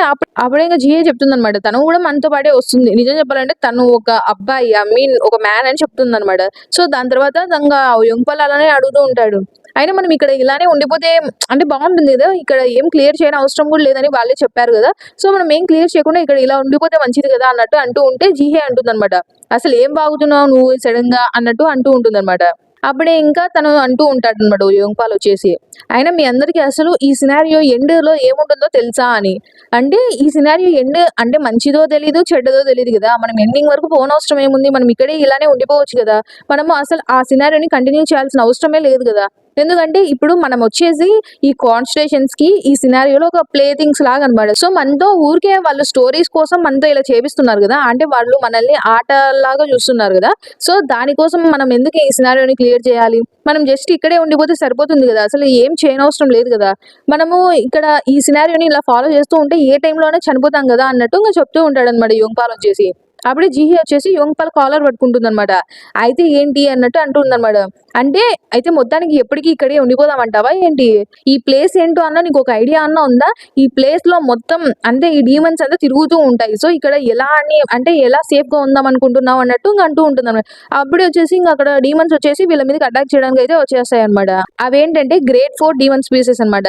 అప్పుడే ఇంకా జిఏ చెప్తుందనమాట, తను కూడా మనతో పాటే వస్తుంది, నిజం చెప్పాలంటే తను ఒక అబ్బాయి, ఐ మీన్ ఒక మ్యాన్ అని చెప్తుంది అనమాట. సో దాని తర్వాత ఇంకా యోంగ్ పాల్ అలానే అడుగుతూ ఉంటాడు, అయినా మనం ఇక్కడ ఇలానే ఉండిపోతే అంటే బాగుంటుంది కదా, ఇక్కడ ఏం క్లియర్ చేయని అవసరం కూడా లేదని వాళ్ళే చెప్పారు కదా, సో మనం ఏం క్లియర్ చేయకుండా ఇక్కడ ఇలా ఉండిపోతే మంచిది కదా అన్నట్టు అంటూ ఉంటే జిహే అంటుందన్నమాట, అసలు ఏం బాగుతున్నావు నువ్వు సడన్ గా అన్నట్టు అంటూ ఉంటుందన్నమాట. అప్పుడే ఇంకా తను అంటూ ఉంటాడు అనమాట యోంగ్ పాల్ వచ్చేసి, అయినా మీ అందరికీ అసలు ఈ సినారియో ఎండ్ లో ఏముంటుందో తెలుసా అని. అంటే ఈ సినారియో ఎండ్ అంటే మంచిదో తెలీదు చెడ్డదో తెలియదు కదా, మనం ఎండింగ్ వరకు పోనవసరం ఏముంది, మనం ఇక్కడే ఇలానే ఉండిపోవచ్చు కదా, మనము అసలు ఆ సినారియోని కంటిన్యూ చేయాల్సిన అవసరమే లేదు కదా, ఎందుకంటే ఇప్పుడు మనం వచ్చేసి ఈ కాన్స్టిట్యూషన్స్ కి ఈ సినారియోలో ఒక ప్లే థింగ్స్ లాగా అనమాట. సో మనతో ఊరికే వాళ్ళు స్టోరీస్ కోసం మనతో ఇలా చేపిస్తున్నారు కదా, అంటే వాళ్ళు మనల్ని ఆటలాగా చూస్తున్నారు కదా. సో దానికోసం మనం ఎందుకు ఈ సినారియోని క్లియర్ చేయాలి, మనం జస్ట్ ఇక్కడే ఉండిపోతే సరిపోతుంది కదా, అసలు ఏం చేయనవసరం లేదు కదా. మనము ఇక్కడ ఈ సినారియోని ఇలా ఫాలో చేస్తూ ఉంటే ఏ టైంలోనే చనిపోతాం కదా అన్నట్టు ఇంకా చెప్తూ ఉంటాడు అనమాట యోంగ్పాల్ వచ్చేసి. అప్పుడే జీహీ వచ్చేసి యోంగ్పాల్ కాలర్ పట్టుకుంటుంది అనమాట. అయితే ఏంటి అన్నట్టు అంటుందన్నమాట. అంటే అయితే మొత్తానికి ఎప్పటికీ ఇక్కడే ఉండిపోదామంటావా ఏంటి, ఈ ప్లేస్ ఏంటో అన్న నీకు ఒక ఐడియా అన్న ఉందా, ఈ ప్లేస్ లో మొత్తం అంటే ఈ డీమన్స్ అంతా తిరుగుతూ ఉంటాయి, సో ఇక్కడ ఎలా అని అంటే ఎలా సేఫ్ గా ఉందాం అనుకుంటున్నావు అన్నట్టు ఇంకా అంటూ ఉంటుంది అనమాట. అప్పుడే వచ్చేసి ఇంకా అక్కడ డీమన్స్ వచ్చేసి వీళ్ళ మీదకి అటాక్ చేయడానికి అయితే వచ్చేస్తాయి అనమాట. అవేంటంటే గ్రేట్ 4 డీమన్ స్పీసెస్ అనమాట,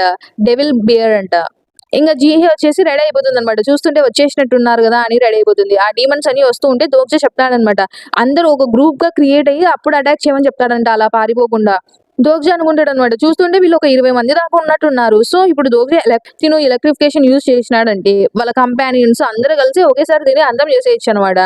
డెవిల్ బియర్ అంట. ఇంకా జీహే వచ్చేసి రెడీ అయిపోతుంది అనమాట. చూస్తుంటే వచ్చేసినట్టున్నారు కదా అని రెడీ అయిపోతుంది. ఆ డీమన్స్ అని వస్తూ ఉంటే దోక్జా చెప్తాడనమాట, అందరూ ఒక గ్రూప్ గా క్రియేట్ అయ్యి అప్పుడు అటాక్ చేయమని చెప్తాడంట అలా పారిపోకుండా. దోగ్జా అనుకుంటాడు అనమాట, చూస్తుంటే వీళ్ళు ఒక 20 మంది దాకా ఉన్నట్టున్నారు. సో ఇప్పుడు దోగ్జా తిను ఎలక్ట్రిఫికేషన్ యూజ్ చేసినాడంటే వాళ్ళ కంపానియన్స్ అందరూ కలిసి ఒకేసారి తిని అంతం చేసేయచ్చు అనమాట.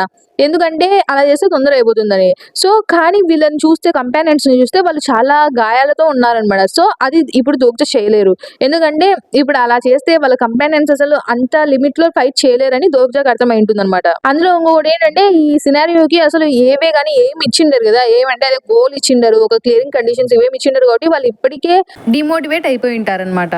ఎందుకంటే అలా చేస్తే తొందర అయిపోతుందని. సో కానీ వీళ్ళని చూస్తే కంపానియన్స్ ని చూస్తే వాళ్ళు చాలా గాయాలతో ఉన్నారనమాట. సో అది ఇప్పుడు దోగ్జా చేయలేరు, ఎందుకంటే ఇప్పుడు అలా చేస్తే వాళ్ళ కంపానియన్స్ అసలు అంత లిమిట్ లో ఫైట్ చేయలేరని దోగ్జాకి అర్థమై ఉంటుంది అనమాట. అందులో ఇంకొకటి ఏంటంటే ఈ సినారియోకి అసలు ఏవే కానీ ఏమి ఇచ్చిండరు కదా, ఏమంటే అదే గోల్ ఇచ్చిండరు, ఒక క్లియరింగ్ కండిషన్స్ ఇవేమి ఇచ్చిండరు కాబట్టి వాళ్ళు ఇప్పటికే డిమోటివేట్ అయిపోయి ఉంటారనమాట.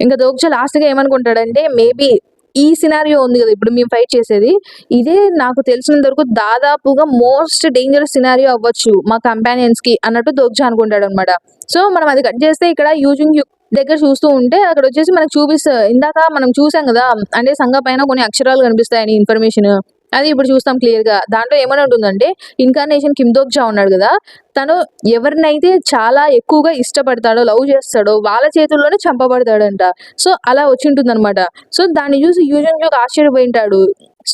ఇంకా దోగ్జా లాస్ట్ గా ఏమనుకుంటాడంటే మేబీ ఈ సినారియో ఉంది కదా ఇప్పుడు మేము ఫైట్ చేసేది, ఇదే నాకు తెలిసినంత వరకు దాదాపుగా మోస్ట్ డేంజరస్ సినారియో అవ్వచ్చు మా కంపానియన్స్ కి అన్నట్టు దోగ్జా అనుకుంటాడు అనమాట. సో మనం అది కట్ చేస్తే ఇక్కడ యూజింగ్ దగ్గర చూస్తూ ఉంటే అక్కడ వచ్చేసి మనకు ఇందాక మనం చూసాం కదా, అంటే సంఘ పైన కొన్ని అక్షరాలు కనిపిస్తాయని ఇన్ఫర్మేషన్, అది ఇప్పుడు చూస్తాం క్లియర్ గా. దాంట్లో ఏమని ఉంటుందంటే ఇన్కార్నేషన్ కిమ్ దోగ్జా ఉన్నాడు కదా, తను ఎవరినైతే చాలా ఎక్కువగా ఇష్టపడతాడో లవ్ చేస్తాడో వాళ్ళ చేతుల్లోనే చంపబడతాడంట. సో అలా వచ్చి ఉంటుంది అనమాట. సో దాన్ని చూసి యూజన్ ఆశ్చర్యపోయి ఉంటాడు.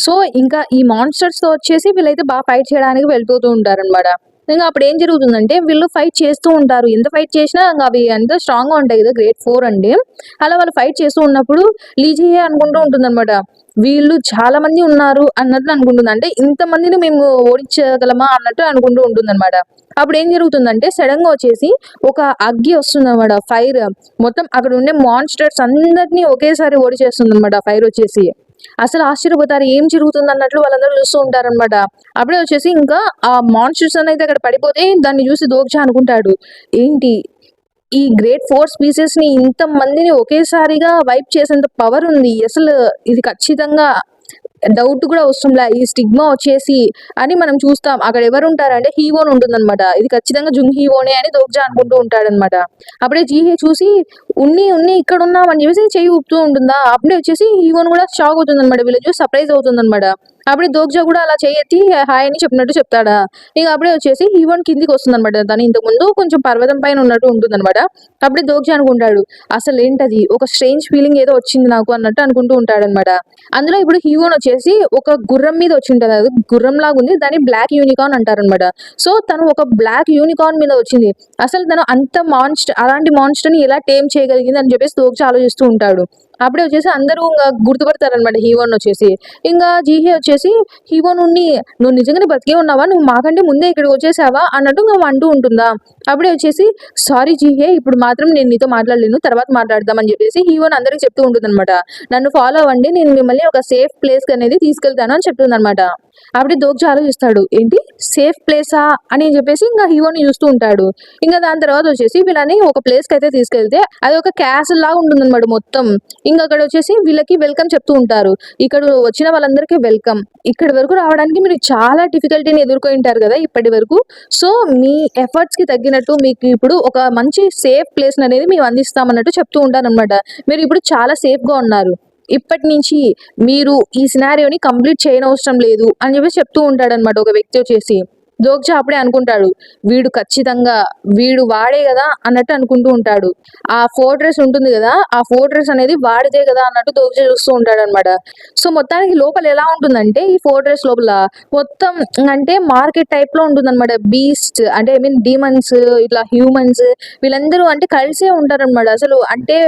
సో ఇంకా ఈ మాన్స్టర్స్ తో వచ్చేసి వీళ్ళైతే బాగా ఫైట్ చేయడానికి వెళ్ళిపోతూ ఉంటారు అనమాట. ఇంకా అప్పుడు ఏం జరుగుతుందంటే వీళ్ళు ఫైట్ చేస్తూ ఉంటారు, ఎంత ఫైట్ చేసినా ఇంకా అవి ఎంత స్ట్రాంగ్ గా ఉంటాయి కదా గ్రేట్ 4 అంటే. అలా వాళ్ళు ఫైట్ చేస్తూ ఉన్నప్పుడు లీజియే అనుకుంటూ ఉంటుంది అనమాట, వీళ్ళు చాలా మంది ఉన్నారు అన్నట్లు అనుకుంటుంది, అంటే ఇంత మందిని మేము ఓడించగలమా అన్నట్టు అనుకుంటూ ఉంటుంది అనమాట. అప్పుడు ఏం జరుగుతుందంటే సడన్ గా వచ్చేసి ఒక అగ్గి వస్తుంది అనమాట, ఫైర్ మొత్తం అక్కడ ఉండే మాన్స్టర్స్ అందరినీ ఒకేసారి ఓడిచేస్తుంది అనమాట ఫైర్ వచ్చేసి. అసలు ఆశ్చర్యపోతారు ఏం జరుగుతుంది అన్నట్లు వాళ్ళందరూ చూస్తూ ఉంటారనమాట. అప్పుడే వచ్చేసి ఇంకా ఆ మాన్స్టర్స్ అనేది అక్కడ పడిపోతే దాన్ని చూసి దోగ్జా అనుకుంటాడు, ఏంటి ఈ గ్రేట్ 4 స్పీసెస్ ని ఇంత మందిని ఒకేసారిగా వైప్ చేసేంత పవర్ ఉంది, అసలు ఇది ఖచ్చితంగా డౌట్ కూడా అవసరంలా ఈ స్టిగ్మా వచ్చేసి అని మనం చూస్తాం. అక్కడ ఎవరు ఉంటారంటే హీవోన్ ఉంటుందన్నమాట, ఇది ఖచ్చితంగా జుంగ్ హీవోనే అని దోగ్జా అనుకుంటూ ఉంటాడనమాట. అప్పుడే జీహే చూసి ఉన్ని ఉన్ని ఇక్కడ ఉన్నామని చెప్పేసి చెయ్యి ఊపుతూ ఉంటుందా, అప్పుడే వచ్చేసి హీవోన్ కూడా షాక్ అవుతుంది అనమాట, వీళ్ళు చూసి సర్ప్రైజ్ అవుతుంది అనమాట. అప్పుడే దోగ్జా కూడా అలా చేయెత్తి హాయ్ అని చెప్పినట్టు చెప్తాడా. ఇక అప్పుడే వచ్చేసి హీవోన్ కిందికి వస్తుంది అనమాట, తను ఇంతకు ముందు కొంచెం పర్వతం పైన ఉన్నట్టు ఉంటుంది అనమాట. అప్పుడే దోగ్జా అనుకుంటాడు అసలు ఏంటది, ఒక స్ట్రేంజ్ ఫీలింగ్ ఏదో వచ్చింది నాకు అన్నట్టు అనుకుంటూ ఉంటాడనమాట. అందులో ఇప్పుడు హీవోన్ వచ్చేసి ఒక గుర్రం మీద వచ్చి ఉంటుంది, అది గుర్రం లాగా ఉంది, దాన్ని బ్లాక్ యూనికార్న్ అంటారనమాట. సో తను ఒక బ్లాక్ యూనికార్న్ మీద వచ్చింది, అసలు తను అంత అలాంటి మాన్స్టర్ ని ఎలా టేమ్ చేయగలిగింది అని చెప్పేసి దోగ్జా ఆలోచిస్తూ ఉంటాడు. అప్పుడే వచ్చేసి అందరూ ఇంకా గుర్తుపడతారనమాట హీవోన్ వచ్చేసి. ఇంకా జీహే వచ్చేసి హీవోన్ ఉన్ని నువ్వు నిజంగానే బతికే ఉన్నావా, నువ్వు మాకంటే ముందే ఇక్కడికి వచ్చేసావా అన్నట్టు ఇంకా అంటూ ఉంటుందా. అప్పుడే వచ్చేసి సారీ జీహే, ఇప్పుడు మాత్రం నేను నీతో మాట్లాడలేను, తర్వాత మాట్లాడదామని చెప్పేసి హీవోన్ అందరికి చెప్తూ ఉంటుంది అనమాట. నన్ను ఫాలో అవ్వండి, నేను మిమ్మల్ని ఒక సేఫ్ ప్లేస్ అనేది తీసుకెళ్తాను అని చెప్తుంది అనమాట. అప్పుడే దోగ్జా ఆలోచిస్తాడు ఏంటి సేఫ్ ప్లేసా అని చెప్పేసి ఇంకా హీవోని చూస్తూ ఉంటాడు. ఇంకా దాని తర్వాత వచ్చేసి వీళ్ళని ఒక ప్లేస్ కి అయితే తీసుకెళ్తే అది ఒక క్యాసిల్ లాగా ఉంటుంది అనమాట మొత్తం. ఇంకా అక్కడ వచ్చేసి వీళ్ళకి వెల్కమ్ చెప్తూ ఉంటారు, ఇక్కడ వచ్చిన వాళ్ళందరికీ వెల్కమ్, ఇక్కడి వరకు రావడానికి మీరు చాలా డిఫికల్టీని ఎదుర్కొని ఉంటారు కదా ఇప్పటి వరకు, సో మీ ఎఫర్ట్స్ కి తగ్గినట్టు మీకు ఇప్పుడు ఒక మంచి సేఫ్ ప్లేస్ అనేది మేము అందిస్తామన్నట్టు చెప్తూ ఉంటారు అనమాట. మీరు ఇప్పుడు చాలా సేఫ్ గా ఉన్నారు, ఇప్పటి నుంచి మీరు ఈ సినారియోని కంప్లీట్ చేయనవసరం లేదు అని చెప్పేసి చెప్తూ ఉంటాడు అనమాట ఒక వ్యక్తి వచ్చేసి. దోగ్జా అప్పుడే అనుకుంటాడు వీడు ఖచ్చితంగా వీడు వాడే కదా అన్నట్టు అనుకుంటూ ఉంటాడు. ఆ ఫోర్ట్రెస్ ఉంటుంది కదా, ఆ ఫోర్ట్రెస్ అనేది వాడిదే కదా అన్నట్టు దోగ్జా చూస్తూ ఉంటాడు అనమాట. సో మొత్తానికి లోపల ఎలా ఉంటుందంటే ఈ ఫోర్ట్రెస్ లోపల మొత్తం అంటే మార్కెట్ టైప్ లో ఉంటుంది అనమాట. బీస్ట్ అంటే ఐ మీన్ డీమన్స్ ఇట్లా హ్యూమన్స్ వీళ్ళందరూ అంటే కలిసే ఉంటారు అనమాట. అసలు అంటే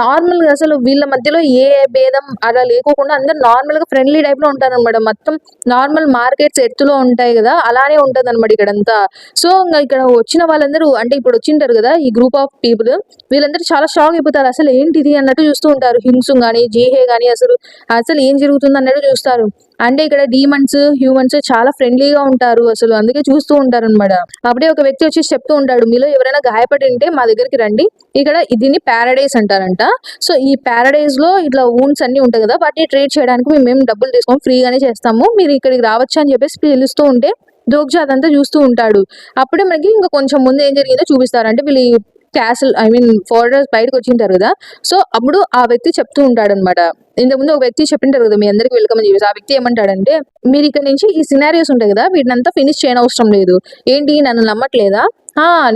నార్మల్ గా అసలు వీళ్ళ మధ్యలో ఏ భేదం అలా లేకోకుండా అందరు నార్మల్ గా ఫ్రెండ్లీ టైప్ లో ఉంటారన్నమాట. మొత్తం నార్మల్ మార్కెట్స్ ఎత్తులో ఉంటాయి కదా, అలానే ఉంటది అనమాట ఇక్కడంతా. సో ఇంకా ఇక్కడ వచ్చిన వాళ్ళందరూ అంటే ఇప్పుడు వచ్చింటారు కదా ఈ గ్రూప్ ఆఫ్ పీపుల్, వీళ్ళందరూ చాలా షాక్ అయిపోతారు. అసలు ఏంటిది అన్నట్టు చూస్తూ ఉంటారు. హింసుంగ్ గానీ జీహే గానీ అసలు అసలు ఏం జరుగుతుంది అన్నట్టు చూస్తారు. అంటే ఇక్కడ డీమన్స్ హ్యూమన్స్ చాలా ఫ్రెండ్లీగా ఉంటారు అసలు, అందుకే చూస్తూ ఉంటారు అనమాట. అప్పుడే ఒక వ్యక్తి వచ్చి చెప్తూ ఉంటాడు, మీలో ఎవరైనా గాయపడి ఉంటే మా దగ్గరికి రండి, ఇక్కడ దీన్ని ప్యారడైస్ అంటారంట. సో ఈ ప్యారడైజ్ లో ఇట్లా వూన్స్ అన్ని ఉంటాయి కదా, వాటిని ట్రీట్ చేయడానికి మేము డబ్బులు తీసుకోము, ఫ్రీగానే చేస్తాము, మీరు ఇక్కడికి రావచ్చు అని చెప్పేసి పిలుస్తూ ఉంటే దోగ్జా అదంతా చూస్తూ ఉంటాడు. అప్పుడే మనకి ఇంకా కొంచెం ముందు ఏం జరిగిందో చూపిస్తారు. అంటే వీళ్ళు క్యాసిల్ ఫారినర్స్ బయటకు వచ్చింటారు కదా, సో అప్పుడు ఆ వ్యక్తి చెప్తూ ఉంటాడు అనమాట. ఇంతకుముందు ఒక వ్యక్తి చెప్పింటారు కదా మీ అందరికి వెల్కమ్ అని చెప్పేసి, ఆ వ్యక్తి ఏమంటాడంటే, మీరు ఇక్కడ నుంచి ఈ సినారియోస్ ఉంటాయి కదా వీటినంతా ఫినిష్ చేయని అవసరం లేదు. ఏంటి నన్ను నమ్మట్లేదా?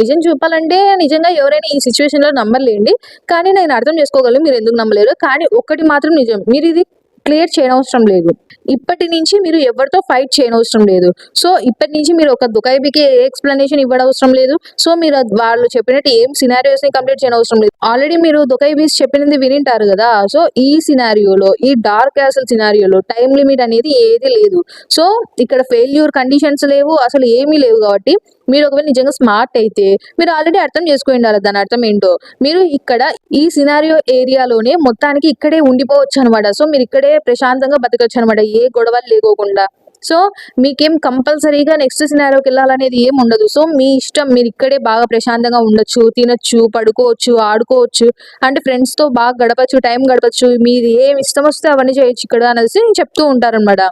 నిజం చెప్పాలంటే నిజంగా ఎవరైనా ఈ సిచ్యువేషన్ లో నమ్మలేండి, కానీ నేను అర్థం చేసుకోగలను మీరు ఎందుకు నమ్మలేరు. కానీ ఒక్కటి మాత్రం నిజం, మీరు ఇది క్లియర్ చేయనవసరం లేదు. ఇప్పటి నుంచి మీరు ఎవరితో ఫైట్ చేయనవసరం లేదు. సో ఇప్పటి నుంచి మీరు ఒక దుకాయిబికి ఏ ఎక్స్ప్లెనేషన్ ఇవ్వనవసరం లేదు. సో మీరు వాళ్ళు చెప్పినట్టు ఏం సినారియోస్ ని కంప్లీట్ చేయనవసరం లేదు. ఆల్రెడీ మీరు దుకాయిబీస్ చెప్పినది వినింటారు కదా. సో ఈ సినారియోలో, ఈ డార్క్ క్యాసల్ సినారియోలో టైం లిమిట్ అనేది ఏది లేదు. సో ఇక్కడ ఫెయిల్యూర్ కండిషన్స్ లేవు, అసలు ఏమీ లేవు. కాబట్టి మీరు ఒకవేళ నిజంగా స్మార్ట్ అయితే మీరు ఆల్రెడీ అర్థం చేసుకుని ఉండాలి దాని అర్థం ఏంటో. మీరు ఇక్కడ ఈ సినారియో ఏరియాలోనే మొత్తానికి ఇక్కడే ఉండిపోవచ్చు అనమాట. సో మీరు ఇక్కడే ప్రశాంతంగా బతకచ్చు అనమాట, ఏ గొడవలు లేకోకుండా. సో మీకేం కంపల్సరీగా నెక్స్ట్ సినారియోకి వెళ్ళాలనేది ఏం ఉండదు. సో మీ ఇష్టం, మీరు ఇక్కడే బాగా ప్రశాంతంగా ఉండొచ్చు, తినొచ్చు, పడుకోవచ్చు, ఆడుకోవచ్చు, అంటే ఫ్రెండ్స్ తో బాగా గడపచ్చు, టైం గడపచ్చు, మీది ఏం ఇష్టం వస్తే అవన్నీ చేయొచ్చు ఇక్కడ అనేసి చెప్తూ ఉంటారనమాట.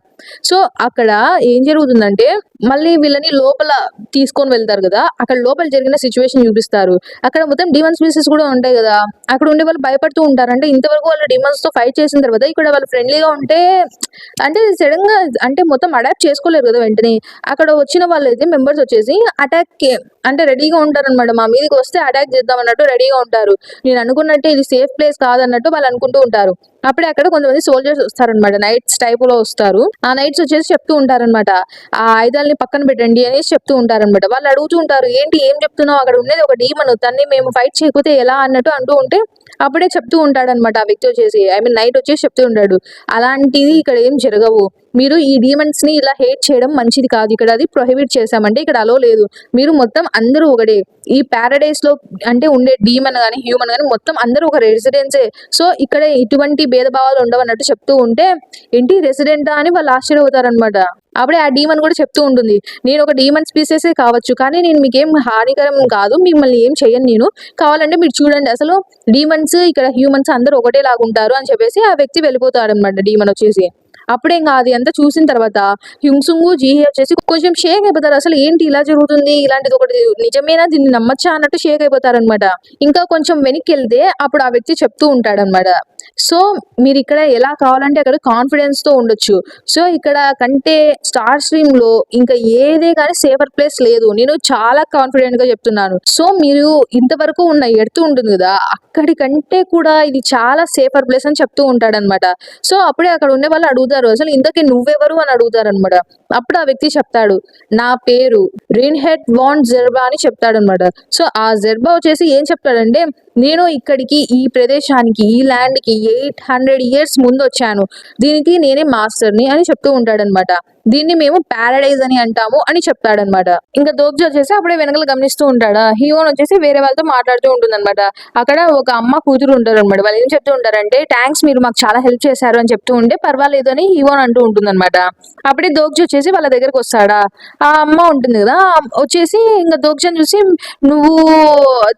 సో అక్కడ ఏం జరుగుతుందంటే మళ్ళీ వీళ్ళని లోపల తీసుకొని వెళ్తారు కదా, అక్కడ లోపల జరిగిన సిచ్యువేషన్ చూపిస్తారు. అక్కడ మొత్తం డిమన్ స్పీసెస్ కూడా ఉంటాయి కదా, అక్కడ ఉండే వాళ్ళు భయపడుతూ ఉంటారు. అంటే ఇంతవరకు వాళ్ళు డిమన్స్ తో ఫైట్ చేసిన తర్వాత ఇక్కడ వాళ్ళు ఫ్రెండ్లీగా ఉంటే అంటే సడన్ గా అంటే మొత్తం అడాప్ట్ చేసుకోలేరు కదా వెంటనే. అక్కడ వచ్చిన వాళ్ళైతే మెంబర్స్ వచ్చేసి అటాక్ అంటే రెడీగా ఉంటారు అనమాట, మా మీదకి వస్తే అటాక్ చేద్దాం అన్నట్టు రెడీగా ఉంటారు. నేను అనుకున్నట్టే ఇది సేఫ్ ప్లేస్ కాదన్నట్టు వాళ్ళు అనుకుంటూ ఉంటారు. అప్పుడే అక్కడ కొంతమంది సోల్జర్స్ వస్తారనమాట, నైట్స్ టైప్ లో వస్తారు. ఆ నైట్స్ వచ్చేసి చెప్తూ ఉంటారనమాట, ఆ ఆయుధాలని పక్కన పెట్టండి అనేసి చెప్తూ ఉంటారనమాట. వాళ్ళు అడుగుతూ ఉంటారు, ఏంటి ఏం చెప్తున్నావు, అక్కడ ఉండేది ఒక డీమన్, తన్ని మేము ఫైట్ చేయకపోతే ఎలా అన్నట్టు అంటూ ఉంటే అప్పుడే చెప్తూ ఉంటాడనమాట ఆ వ్యక్తి వచ్చేసి, నైట్ వచ్చేసి చెప్తూ ఉంటాడు, అలాంటిది ఇక్కడ ఏం జరగవు, మీరు ఈ డీమన్స్ ని ఇలా హేట్ చేయడం మంచిది కాదు, ఇక్కడ అది ప్రొహిబిట్ చేశామంటే ఇక్కడ అలో లేదు, మీరు మొత్తం అందరూ ఒకటే, ఈ ప్యారడైస్ లో అంటే ఉండే డీమన్ గానీ హ్యూమన్ గానీ మొత్తం అందరూ ఒక రెసిడెన్సే. సో ఇక్కడ ఇటువంటి భేదభావాలు ఉండవన్నట్టు చెప్తూ ఉంటే ఏంటి రెసిడెంటా అని వాళ్ళు ఆశ్చర్యపోతారనమాట. అప్పుడే ఆ డీమన్ కూడా చెప్తూ ఉంటుంది, నేను ఒక డీమన్ స్పీసెసే కావచ్చు, కానీ నేను మీకేం హానికరం కాదు, మిమ్మల్ని ఏం చేయను, నేను కావాలంటే మీరు చూడండి, అసలు డీమన్స్ ఇక్కడ హ్యూమన్స్ అందరూ ఒకటే లాగుంటారు అని చెప్పేసి ఆ వ్యక్తి వెళ్ళిపోతాడు అనమాట డీమన్ వచ్చేసి. అప్పుడే ఇంకా అది అంతా చూసిన తర్వాత హ్యుంగ్సుంగు జీహే వచ్చేసి కొంచెం షేక్ అయిపోతారు, అసలు ఏంటి ఇలా జరుగుతుంది, ఇలాంటిది ఒకటి నిజమేనా, దీన్ని నమ్మచ్చా అన్నట్టు షేక్ అయిపోతారు అనమాట. ఇంకా కొంచెం వెనక్కి వెళ్తే అప్పుడు ఆ వ్యక్తి చెప్తూ ఉంటాడనమాట, సో మీరు ఇక్కడ ఎలా కావాలంటే అక్కడ కాన్ఫిడెన్స్ తో ఉండొచ్చు. సో ఇక్కడ కంటే స్టార్ స్ట్రీమ్ లో ఇంకా ఏదే కానీ సేఫర్ ప్లేస్ లేదు, నేను చాలా కాన్ఫిడెంట్ గా చెప్తున్నాను. సో మీరు ఇంతవరకు ఉన్న ఎడుతూ ఉంటుంది కదా, అక్కడి కంటే కూడా ఇది చాలా సేఫర్ ప్లేస్ అని చెప్తూ ఉంటాడనమాట. సో అప్పుడే అక్కడ ఉండే వాళ్ళు అడుగుతారు, అసలు ఇంతకీ నువ్వెవరు అని అడుగుతారు అనమాట. అప్పుడు ఆ వ్యక్తి చెప్తాడు, నా పేరు రిన్హెడ్ వాన్ జెర్బా అని చెప్తాడు అనమాట. సో ఆ జెర్బా వచ్చేసి ఏం చెప్తాడంటే, నేను ఇక్కడికి ఈ ప్రదేశానికి ఈ ల్యాండ్ కి 800 years ముందు వచ్చాను, దీనికి నేనే మాస్టర్ని అని చెప్తూ ఉంటాడనమాట. దీన్ని మేము ప్యారడైజ్ అని అంటాము అని చెప్తాడనమాట. ఇంకా దోగ్జా వచ్చేసి అప్పుడే వెనకలు గమనిస్తూ ఉంటాడా, హీరోన్ వచ్చేసి వేరే వాళ్ళతో మాట్లాడుతూ ఉంటుందన్నమాట. అక్కడ ఒక అమ్మ కూతురు ఉంటారు అనమాట. వాళ్ళు ఏం చెప్తూ ఉంటారంటే, థ్యాంక్స్ మీరు మాకు చాలా హెల్ప్ చేశారు అని చెప్తూ ఉంటే పర్వాలేదు అని హీరోన్ అంటూ ఉంటుందన్నమాట. అప్పుడే దోగ్జా వచ్చేసి వాళ్ళ దగ్గరకు వస్తాడా, ఆ అమ్మ ఉంటుంది కదా వచ్చేసి ఇంకా దోగ్జాని చూసి నువ్వు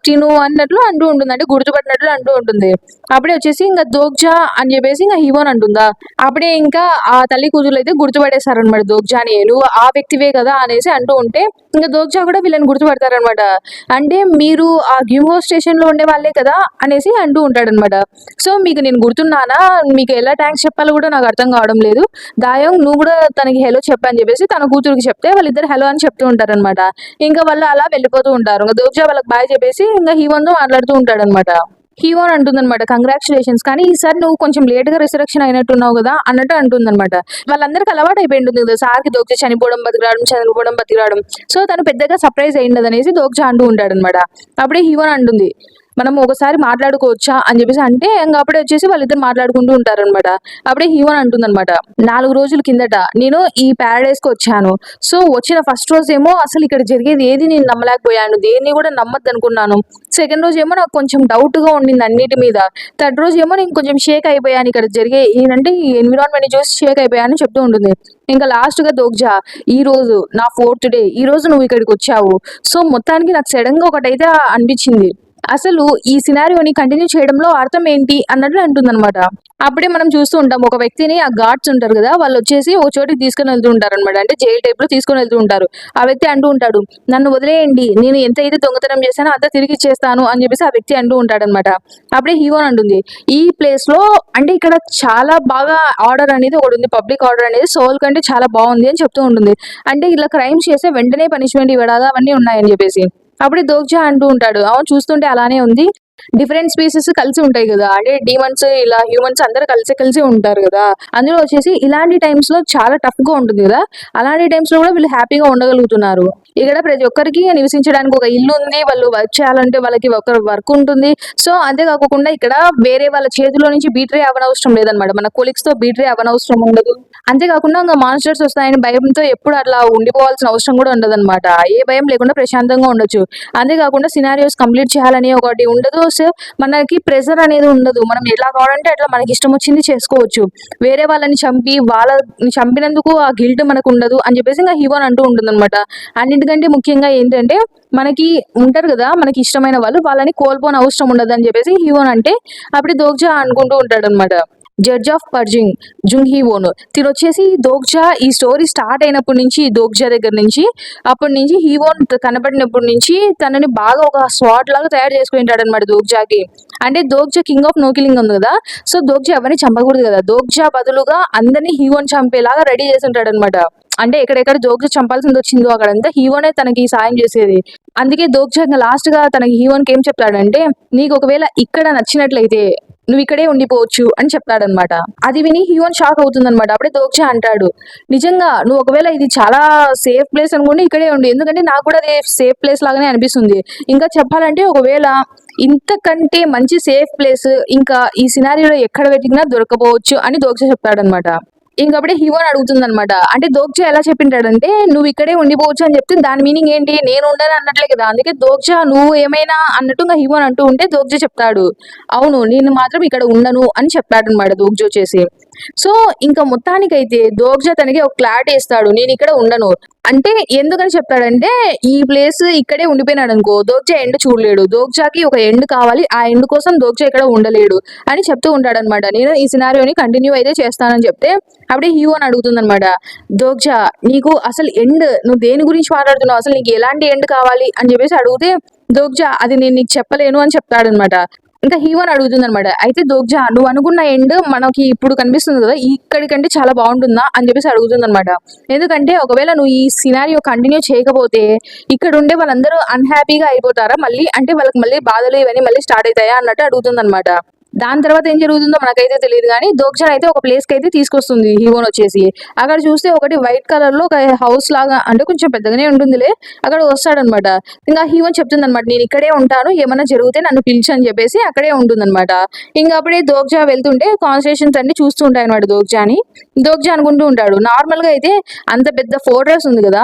తిను అన్నట్లు అంటూ ఉంటుంది, అంటే గుర్తుపట్టినట్లు అంటూ ఉంటుంది. అప్పుడే వచ్చేసి ఇంకా దోగ్జా అని చెప్పేసి ఇంకా హీరోన్ అంటుందా. అప్పుడే ఇంకా ఆ తల్లి కూతురు అయితే గుర్తుపడేశారనమాట దోగ్జాని, నువ్వు ఆ వ్యక్తివే కదా అనేసి అంటూ ఉంటే ఇంకా దోగ్జా కూడా వీళ్ళని గుర్తుపడతారనమాట. అంటే మీరు ఆ గ్యూహో స్టేషన్ లో ఉండే వాళ్ళే కదా అనేసి అంటూ ఉంటాడనమాట. సో మీకు నేను గుర్తున్నానా, మీకు ఎలా థ్యాంక్స్ చెప్పాలో కూడా నాకు అర్థం కావడం లేదు, దాయం నువ్వు కూడా తనకి హెలో చెప్పని చెప్పేసి తన కూతురికి చెప్తే వాళ్ళిద్దరు హెలో అని చెప్తూ ఉంటారనమాట. ఇంకా వాళ్ళు అలా వెళ్ళిపోతూ ఉంటారు. ఇంకా దోగ్జా వాళ్ళకి బాయ్ చెప్పేసి ఇంకా హీవోన్తో మాట్లాడుతూ ఉంటాడనమాట. హీరోన్ అంటుందన్నమాట, కంగ్రాచులేషన్స్, కానీ ఈసారి నువ్వు కొంచెం లేట్ గా రిసరెక్షన్ అయినట్టున్నావు కదా అన్నట్టు అంటుందన్నమాట. వాళ్ళందరికి అలవాటు అయిపోయి ఉంటుంది కదా సార్కి దోగ్జా చనిపోవడం బతికిరావడం. సో తను పెద్దగా సర్ప్రైజ్ అయ్యింది అనేసి దోగ్జా అంటూ ఉంటాడు అనమాట. అప్పుడే హీరోన్ అంటుంది, మనం ఒకసారి మాట్లాడుకోవచ్చా అని చెప్పేసి అంటే ఇంకా అప్పుడే వచ్చేసి వాళ్ళిద్దరు మాట్లాడుకుంటూ ఉంటారనమాట. అప్పుడే హీరోయిన్ అంటుందన్నమాట, 4 రోజుల కిందట నేను ఈ ప్యారడైస్ కి వచ్చాను. సో వచ్చిన ఫస్ట్ రోజు ఏమో అసలు ఇక్కడ జరిగేది ఏది నేను నమ్మలేకపోయాను, దేన్ని కూడా నమ్మద్దు అనుకున్నాను. సెకండ్ రోజు ఏమో నాకు కొంచెం డౌట్ గా ఉండింది అన్నిటి మీద. థర్డ్ రోజు ఏమో నేను కొంచెం షేక్ అయిపోయాను, ఇక్కడ జరిగే ఏంటంటే ఈ ఎన్విరాన్మెంట్ చూసి షేక్ అయిపోయాను చెప్తూ ఉంటుంది. ఇంకా లాస్ట్ గా దోగ్జా, ఈ రోజు నా 4th డే, ఈ రోజు నువ్వు ఇక్కడికి వచ్చావు. సో మొత్తానికి నాకు సడన్ గా ఒకటైతే అనిపించింది, అసలు ఈ సినారియోని కంటిన్యూ చేయడంలో అర్థం ఏంటి అన్నట్లు అంటుందన్నమాట. అప్పుడే మనం చూస్తూ ఉంటాం ఒక వ్యక్తిని, ఆ గార్డ్స్ ఉంటారు కదా, వాళ్ళు వచ్చేసి ఒక చోటికి తీసుకుని వెళ్తూ ఉంటారు అనమాట. అంటే జైలు టైప్ లో తీసుకుని వెళ్తూ ఉంటారు. ఆ వ్యక్తి అంటూ ఉంటాడు, నన్ను వదిలేయండి, నేను ఎంత అయితే దొంగతనం చేశానో అంతా తిరిగి ఇచ్చేస్తాను అని చెప్పేసి ఆ వ్యక్తి అంటూ ఉంటాడు అనమాట. అప్పుడే హీరోన్ అంటుంది, ఈ ప్లేస్ లో అంటే ఇక్కడ చాలా బాగా ఆర్డర్ అనేది ఒకటి ఉంది, పబ్లిక్ ఆర్డర్ అనేది సోల్ కంటే చాలా బాగుంది అని చెప్తూ ఉంటుంది. అంటే ఇలా క్రైమ్స్ చేస్తే వెంటనే పనిష్మెంట్ ఇవ్వడాగా అవన్నీ ఉన్నాయని చెప్పేసి. అప్పుడే దోగ్జా అంటూ ఉంటాడు, అవును చూస్తుంటే అలానే ఉంది, డిఫరెంట్ స్పీసెస్ కలిసి ఉంటాయి కదా, అంటే డీమన్స్ ఇలా హ్యూమన్స్ అందరూ కలిసి ఉంటారు కదా, అందులో వచ్చేసి ఇలాంటి టైమ్స్ లో చాలా టఫ్ గా ఉంటుంది కదా, అలాంటి టైమ్స్ లో కూడా వీళ్ళు హ్యాపీగా ఉండగలుగుతున్నారు. ఇక్కడ ప్రతి ఒక్కరికి నివసించడానికి ఒక ఇల్లు ఉంది, వాళ్ళు వర్క్ చేయాలంటే వాళ్ళకి ఒక వర్క్ ఉంటుంది. సో అంతేకాకుండా ఇక్కడ వేరే వాళ్ళ చేతిలో నుంచి బీట్రే అవ్వనవసరం లేదనమాట, మన కొలిక్స్ తో బీట్రే అవ్వనవసరం ఉండదు. అంతేకాకుండా ఇంకా మాన్స్టర్స్ వస్తాయని భయంతో ఎప్పుడు అట్లా ఉండిపోవాల్సిన అవసరం కూడా ఉండదు అనమాట. ఏ భయం లేకుండా ప్రశాంతంగా ఉండొచ్చు. అంతేకాకుండా సినారియోస్ కంప్లీట్ చేయాలని ఒకటి ఉండదు. సో మనకి ప్రెజర్ అనేది ఉండదు, మనం ఎలా కావాలంటే అట్లా మనకి ఇష్టం వచ్చింది చేసుకోవచ్చు. వేరే వాళ్ళని చంపి వాళ్ళని చంపినందుకు ఆ గిల్ట్ మనకు ఉండదు అని చెప్పేసి ఇంకా హీరోన్ అంటూ ఉంటుంది అనమాట. అన్నిటికంటే ముఖ్యంగా ఏంటంటే మనకి ఉంటారు కదా మనకి ఇష్టమైన వాళ్ళు, వాళ్ళని కోల్పోని అవసరం ఉండదు అని చెప్పేసి హీరోన్ అంటే అప్పుడు దోగ్జా అనుకుంటూ ఉంటాడు అనమాట. Judge of purging Jong he వోన్ తిను వచ్చేసి దోగ్జా ఈ స్టోరీ స్టార్ట్ అయినప్పటి నుంచి, దోగ్జా దగ్గర నుంచి అప్పటి నుంచి హీవోన్ కనబడినప్పటి నుంచి తనని బాగా ఒక స్వాట్ లాగా తయారు చేసుకుంటాడు అనమాట దోగ్జాకి. అంటే దోగ్జా కింగ్ ఆఫ్ నో కిల్లింగ్ ఉంది కదా, సో దోగ్జా ఎవరిని చంపకూడదు కదా, దోగ్జా బదులుగా అందరినీ హీవోన్ చంపేలాగా రెడీ చేసి ఉంటాడు అనమాట. అంటే ఎక్కడెక్కడ దోగ్జా చంపాల్సింది వచ్చిందో అక్కడంతా హీవోనే తనకి సాయం చేసేది. అందుకే దోగ్జా లాస్ట్ గా తనకి హీవోన్కి ఏం చెప్తాడంటే, నీకు ఒకవేళ ఇక్కడ నచ్చినట్లయితే నువ్వు ఇక్కడే ఉండిపోవచ్చు అని చెప్తాడనమాట. అది విని హీరోన్ షాక్ అవుతుందన్నమాట. అప్పుడే దోగ్జా అంటాడు, నిజంగా నువ్వు ఒకవేళ ఇది చాలా సేఫ్ ప్లేస్ అనుకోండి ఇక్కడే ఉండి, ఎందుకంటే నాకు కూడా అది సేఫ్ ప్లేస్ లాగానే అనిపిస్తుంది. ఇంకా చెప్పాలంటే ఒకవేళ ఇంతకంటే మంచి సేఫ్ ప్లేస్ ఇంకా ఈ సినారియోలో ఎక్కడ వెతికినా దొరకపోవచ్చు అని దోగ్జా చెప్తాడనమాట. ఇంకప్పుడే హీరోని అడుగుతుంది అనమాట, అంటే దోగ్జా ఎలా చెప్పింటాడంటే నువ్వు ఇక్కడే ఉండిపోవచ్చు అని చెప్తే దాని మీనింగ్ ఏంటి, నేను ఉండను అన్నట్లే కదా. అందుకే దోగ్జా నువ్వు ఏమైనా అన్నట్టు ఇంకా హీరోని అంటూ ఉంటే దోగ్జా చెప్తాడు, అవును నేను మాత్రం ఇక్కడ ఉండను అని చెప్పాడు అనమాట దోగ్జా వచ్చేసి. సో ఇంకా మొత్తానికైతే దోగ్జా తనకి ఒక క్లారిటీ ఇస్తాడు, నేను ఇక్కడ ఉండను అంటే. ఎందుకని చెప్తాడంటే ఈ ప్లేస్ ఇక్కడే ఉండిపోయినాడు అనుకో దోగ్జా ఎండ్ చూడలేడు, దోగ్జాకి ఒక ఎండ్ కావాలి, ఆ ఎండ్ కోసం దోగ్జా ఇక్కడ ఉండలేడు అని చెప్తూ ఉంటాడు అనమాట. నేను ఈ సినారియోని కంటిన్యూ అయితే చేస్తానని చెప్తే అప్పుడే హీరో అని అడుగుతుంది అనమాట, దోగ్జా నీకు అసలు ఎండ్ నువ్వు దేని గురించి మాట్లాడుతున్నావు, అసలు నీకు ఎలాంటి ఎండ్ కావాలి అని చెప్పేసి అడిగితే దోగ్జా అది నేను నీకు చెప్పలేను అని చెప్తాడనమాట. ఇంకా హీరోని అడుగుతుంది అనమాట, అయితే దోగ్జా నువ్వు అనుకున్న ఎండ్ మనకి ఇప్పుడు కనిపిస్తుంది కదా ఇక్కడికంటే చాలా బాగుంటుందా అని చెప్పేసి అడుగుతుంది అనమాట. ఎందుకంటే ఒకవేళ నువ్వు ఈ సినారియో కంటిన్యూ చేయకపోతే ఇక్కడ ఉండే వాళ్ళందరూ అన్హ్యాపీగా అయిపోతారా మళ్ళీ, అంటే వాళ్ళకి మళ్ళీ బాధలు ఇవన్నీ మళ్ళీ స్టార్ట్ అవుతాయా అన్నట్టు అడుగుతుంది అనమాట. దాని తర్వాత ఏం జరుగుతుందో మనకైతే తెలియదు కానీ దోగ్జా అయితే ఒక ప్లేస్ కి అయితే తీసుకొస్తుంది హీరోన్ వచ్చేసి. అక్కడ చూస్తే ఒకటి వైట్ కలర్ లో ఒక హౌస్ లాగా, అంటే కొంచెం పెద్దగానే ఉంటుందిలే, అక్కడ వస్తాడనమాట. ఇంకా హీరోన్ చెప్తుంది అనమాట, నేను ఇక్కడే ఉంటాను, ఏమైనా జరిగితే నన్ను పిలిచి అని చెప్పేసి అక్కడే ఉంటుందన్నమాట. ఇంకా అప్పుడే దోగ్జా వెళ్తుంటే కాన్స్టిట్యూషన్స్ అన్ని చూస్తూ ఉంటాయి అనమాట దోగ్జాని. దోగ్జా అనుకుంటూ ఉంటాడు, నార్మల్ గా అయితే అంత పెద్ద ఫోర్ట్రెస్ ఉంది కదా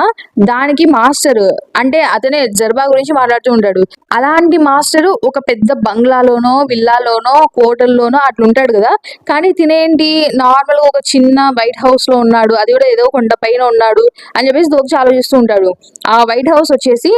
దానికి మాస్టర్ అంటే అతనే జర్బా గురించి మాట్లాడుతూ ఉంటాడు. అలాంటి మాస్టర్ ఒక పెద్ద బంగ్లాలోనో విల్లాలోనో హోటల్లోనో అట్లుంటాడు కదా, కానీ తినేంటి నార్మల్ గా ఒక చిన్న వైట్ హౌస్ లో ఉన్నాడు, అది కూడా ఏదో కొండ పైన ఉన్నాడు అని చెప్పేసి దోగ్జా ఆలోచిస్తూ ఉంటాడు. ఆ వైట్ హౌస్ వచ్చేసి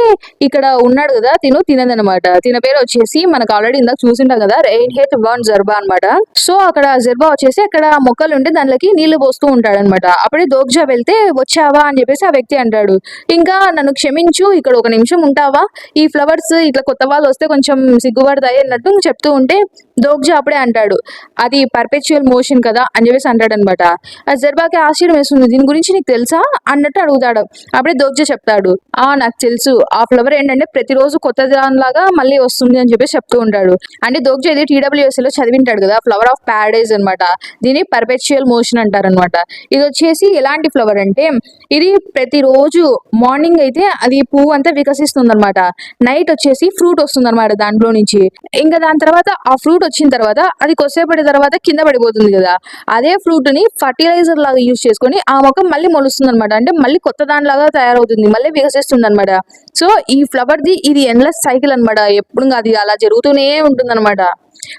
ఇక్కడ ఉన్నాడు కదా తినదనమాట. తిన పేరు వచ్చేసి మనకు ఆల్రెడీ ఇందాక చూసింటాం కదా, రెయిన్హేట్ వాన్ జర్బా అనమాట. సో అక్కడ జర్బా వచ్చేసి అక్కడ మొక్కలు ఉంటే దానిలోకి నీళ్లు పోస్తూ ఉంటాడు అనమాట. అప్పుడే దోగ్జా వెళ్తే వచ్చావా అని చెప్పేసి ఆ వ్యక్తి అంటాడు, ఇంకా నన్ను క్షమించు ఇక్కడ ఒక నిమిషం ఉంటావా, ఈ ఫ్లవర్స్ ఇట్లా కొత్త వాళ్ళు వస్తే కొంచెం సిగ్గుపడతాయి అన్నట్టు చెప్తూ ఉంటే దోగ్జా అప్పుడే అంటాడు, అది పర్పెచువల్ మోషన్ కదా అని చెప్పేసి అంటాడు అనమాట. జర్బాకి ఆశ్చర్యం వేస్తుంది, దీని గురించి నీకు తెలుసా అన్నట్టు అడుగుతాడు. అప్పుడే దోగ్జా చెప్తాడు, నాకు తెలుసు, ఆ ఫ్లవర్ ఏంటంటే ప్రతిరోజు కొత్త దానిలాగా మళ్ళీ వస్తుంది అని చెప్పేసి చెప్తూ ఉంటాడు. అంటే దోగ్జా ఇది TWS లో చదివింటాడు కదా, ఫ్లవర్ ఆఫ్ ప్యారడైజ్ అనమాట. దీన్ని పర్పెచువల్ మోషన్ అంటారనమాట. ఇది వచ్చేసి ఎలాంటి ఫ్లవర్ అంటే ఇది ప్రతిరోజు మార్నింగ్ అయితే అది పువ్వు అంతా వికసిస్తుంది అనమాట. నైట్ వచ్చేసి ఫ్రూట్ వస్తుంది అనమాట దాంట్లో నుంచి. ఇంకా దాని తర్వాత ఆ ఫ్రూట్ వచ్చిన తర్వాత అది కొద్దిసేపటి తర్వాత కింద పడిపోతుంది కదా, అదే ఫ్రూట్ ని ఫర్టిలైజర్ లాగా యూజ్ చేసుకొని ఆ మొక్క మళ్ళీ మొలుస్తుంది అనమాట. అంటే మళ్ళీ కొత్త దానిలాగా తయారవుతుంది, మళ్ళీ వికసిస్తుంది అనమాట. సో ఈ ఫ్లవర్ ది ఇది ఎండ్లెస్ సైకిల్ అనమాట, ఎప్పుడు అది అలా జరుగుతూనే ఉంటుంది అనమాట.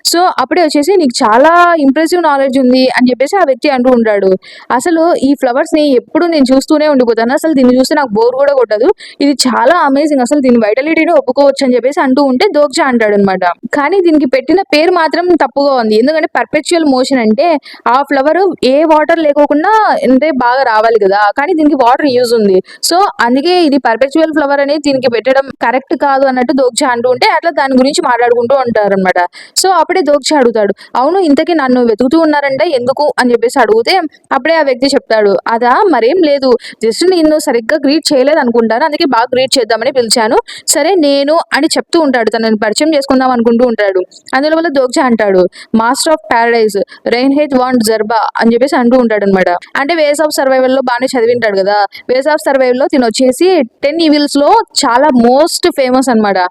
సో అప్పుడే వచ్చేసి నీకు చాలా ఇంప్రెసివ్ నాలెడ్జ్ ఉంది అని చెప్పేసి ఆ వ్యక్తి అంటూ ఉంటాడు. అసలు ఈ ఫ్లవర్స్ ని ఎప్పుడు నేను చూస్తూనే ఉండిపోతాను, అసలు దీన్ని చూస్తే నాకు బోర్ కూడా కొట్టదు, ఇది చాలా అమేజింగ్, అసలు దీని వైటలిటీని ఒప్పుకోవచ్చు అని చెప్పేసి అంటూ ఉంటే దోగ్జా అంటాడు అనమాట. కానీ దీనికి పెట్టిన పేరు మాత్రం తప్పుగా ఉంది, ఎందుకంటే పర్పెచువల్ మోషన్ అంటే ఆ ఫ్లవర్ ఏ వాటర్ లేకోకుండా అంటే బాగా రావాలి కదా, కానీ దీనికి వాటర్ యూజ్ ఉంది. సో అందుకే ఇది పర్పెచువల్ ఫ్లవర్ అనేది దీనికి పెట్టడం కరెక్ట్ కాదు అన్నట్టు దోగ్జా అంటూ ఉంటే అట్లా దాని గురించి మాట్లాడుకుంటూ ఉంటారు అనమాట. సో అప్పుడే దోగ్జా అడుగుతాడు, అవును ఇంతకీ నన్ను వెతుకుతూ ఉన్నారంటే ఎందుకు అని చెప్పేసి అడిగితే అప్పుడే ఆ వ్యక్తి చెప్తాడు, అదా మరేం లేదు, జస్ట్ నేను సరిగ్గా గ్రీట్ చేయలేదు అనుకుంటాను, అందుకే బాగా గ్రీట్ చేద్దామని పిలిచాను, సరే నేను అని చెప్తూ ఉంటాడు, తనని పరిచయం చేసుకుందాం అనుకుంటూ ఉంటాడు. అందులో వల్ల దోగ్జా అంటాడు, మాస్టర్ ఆఫ్ ప్యారడైజ్ రైన్హెయిట్ వాన్ జర్బా అని చెప్పేసి అంటూ ఉంటాడు అనమాట. అంటే వేస్ ఆఫ్ సర్వైవల్ లో బాగానే చదివింటాడు కదా, వేస్ ఆఫ్ సర్వైవల్ లో తిను వచ్చేసి 10 ఈవిల్స్ లో చాలా మోస్ట్ ఫేమస్ అనమాట.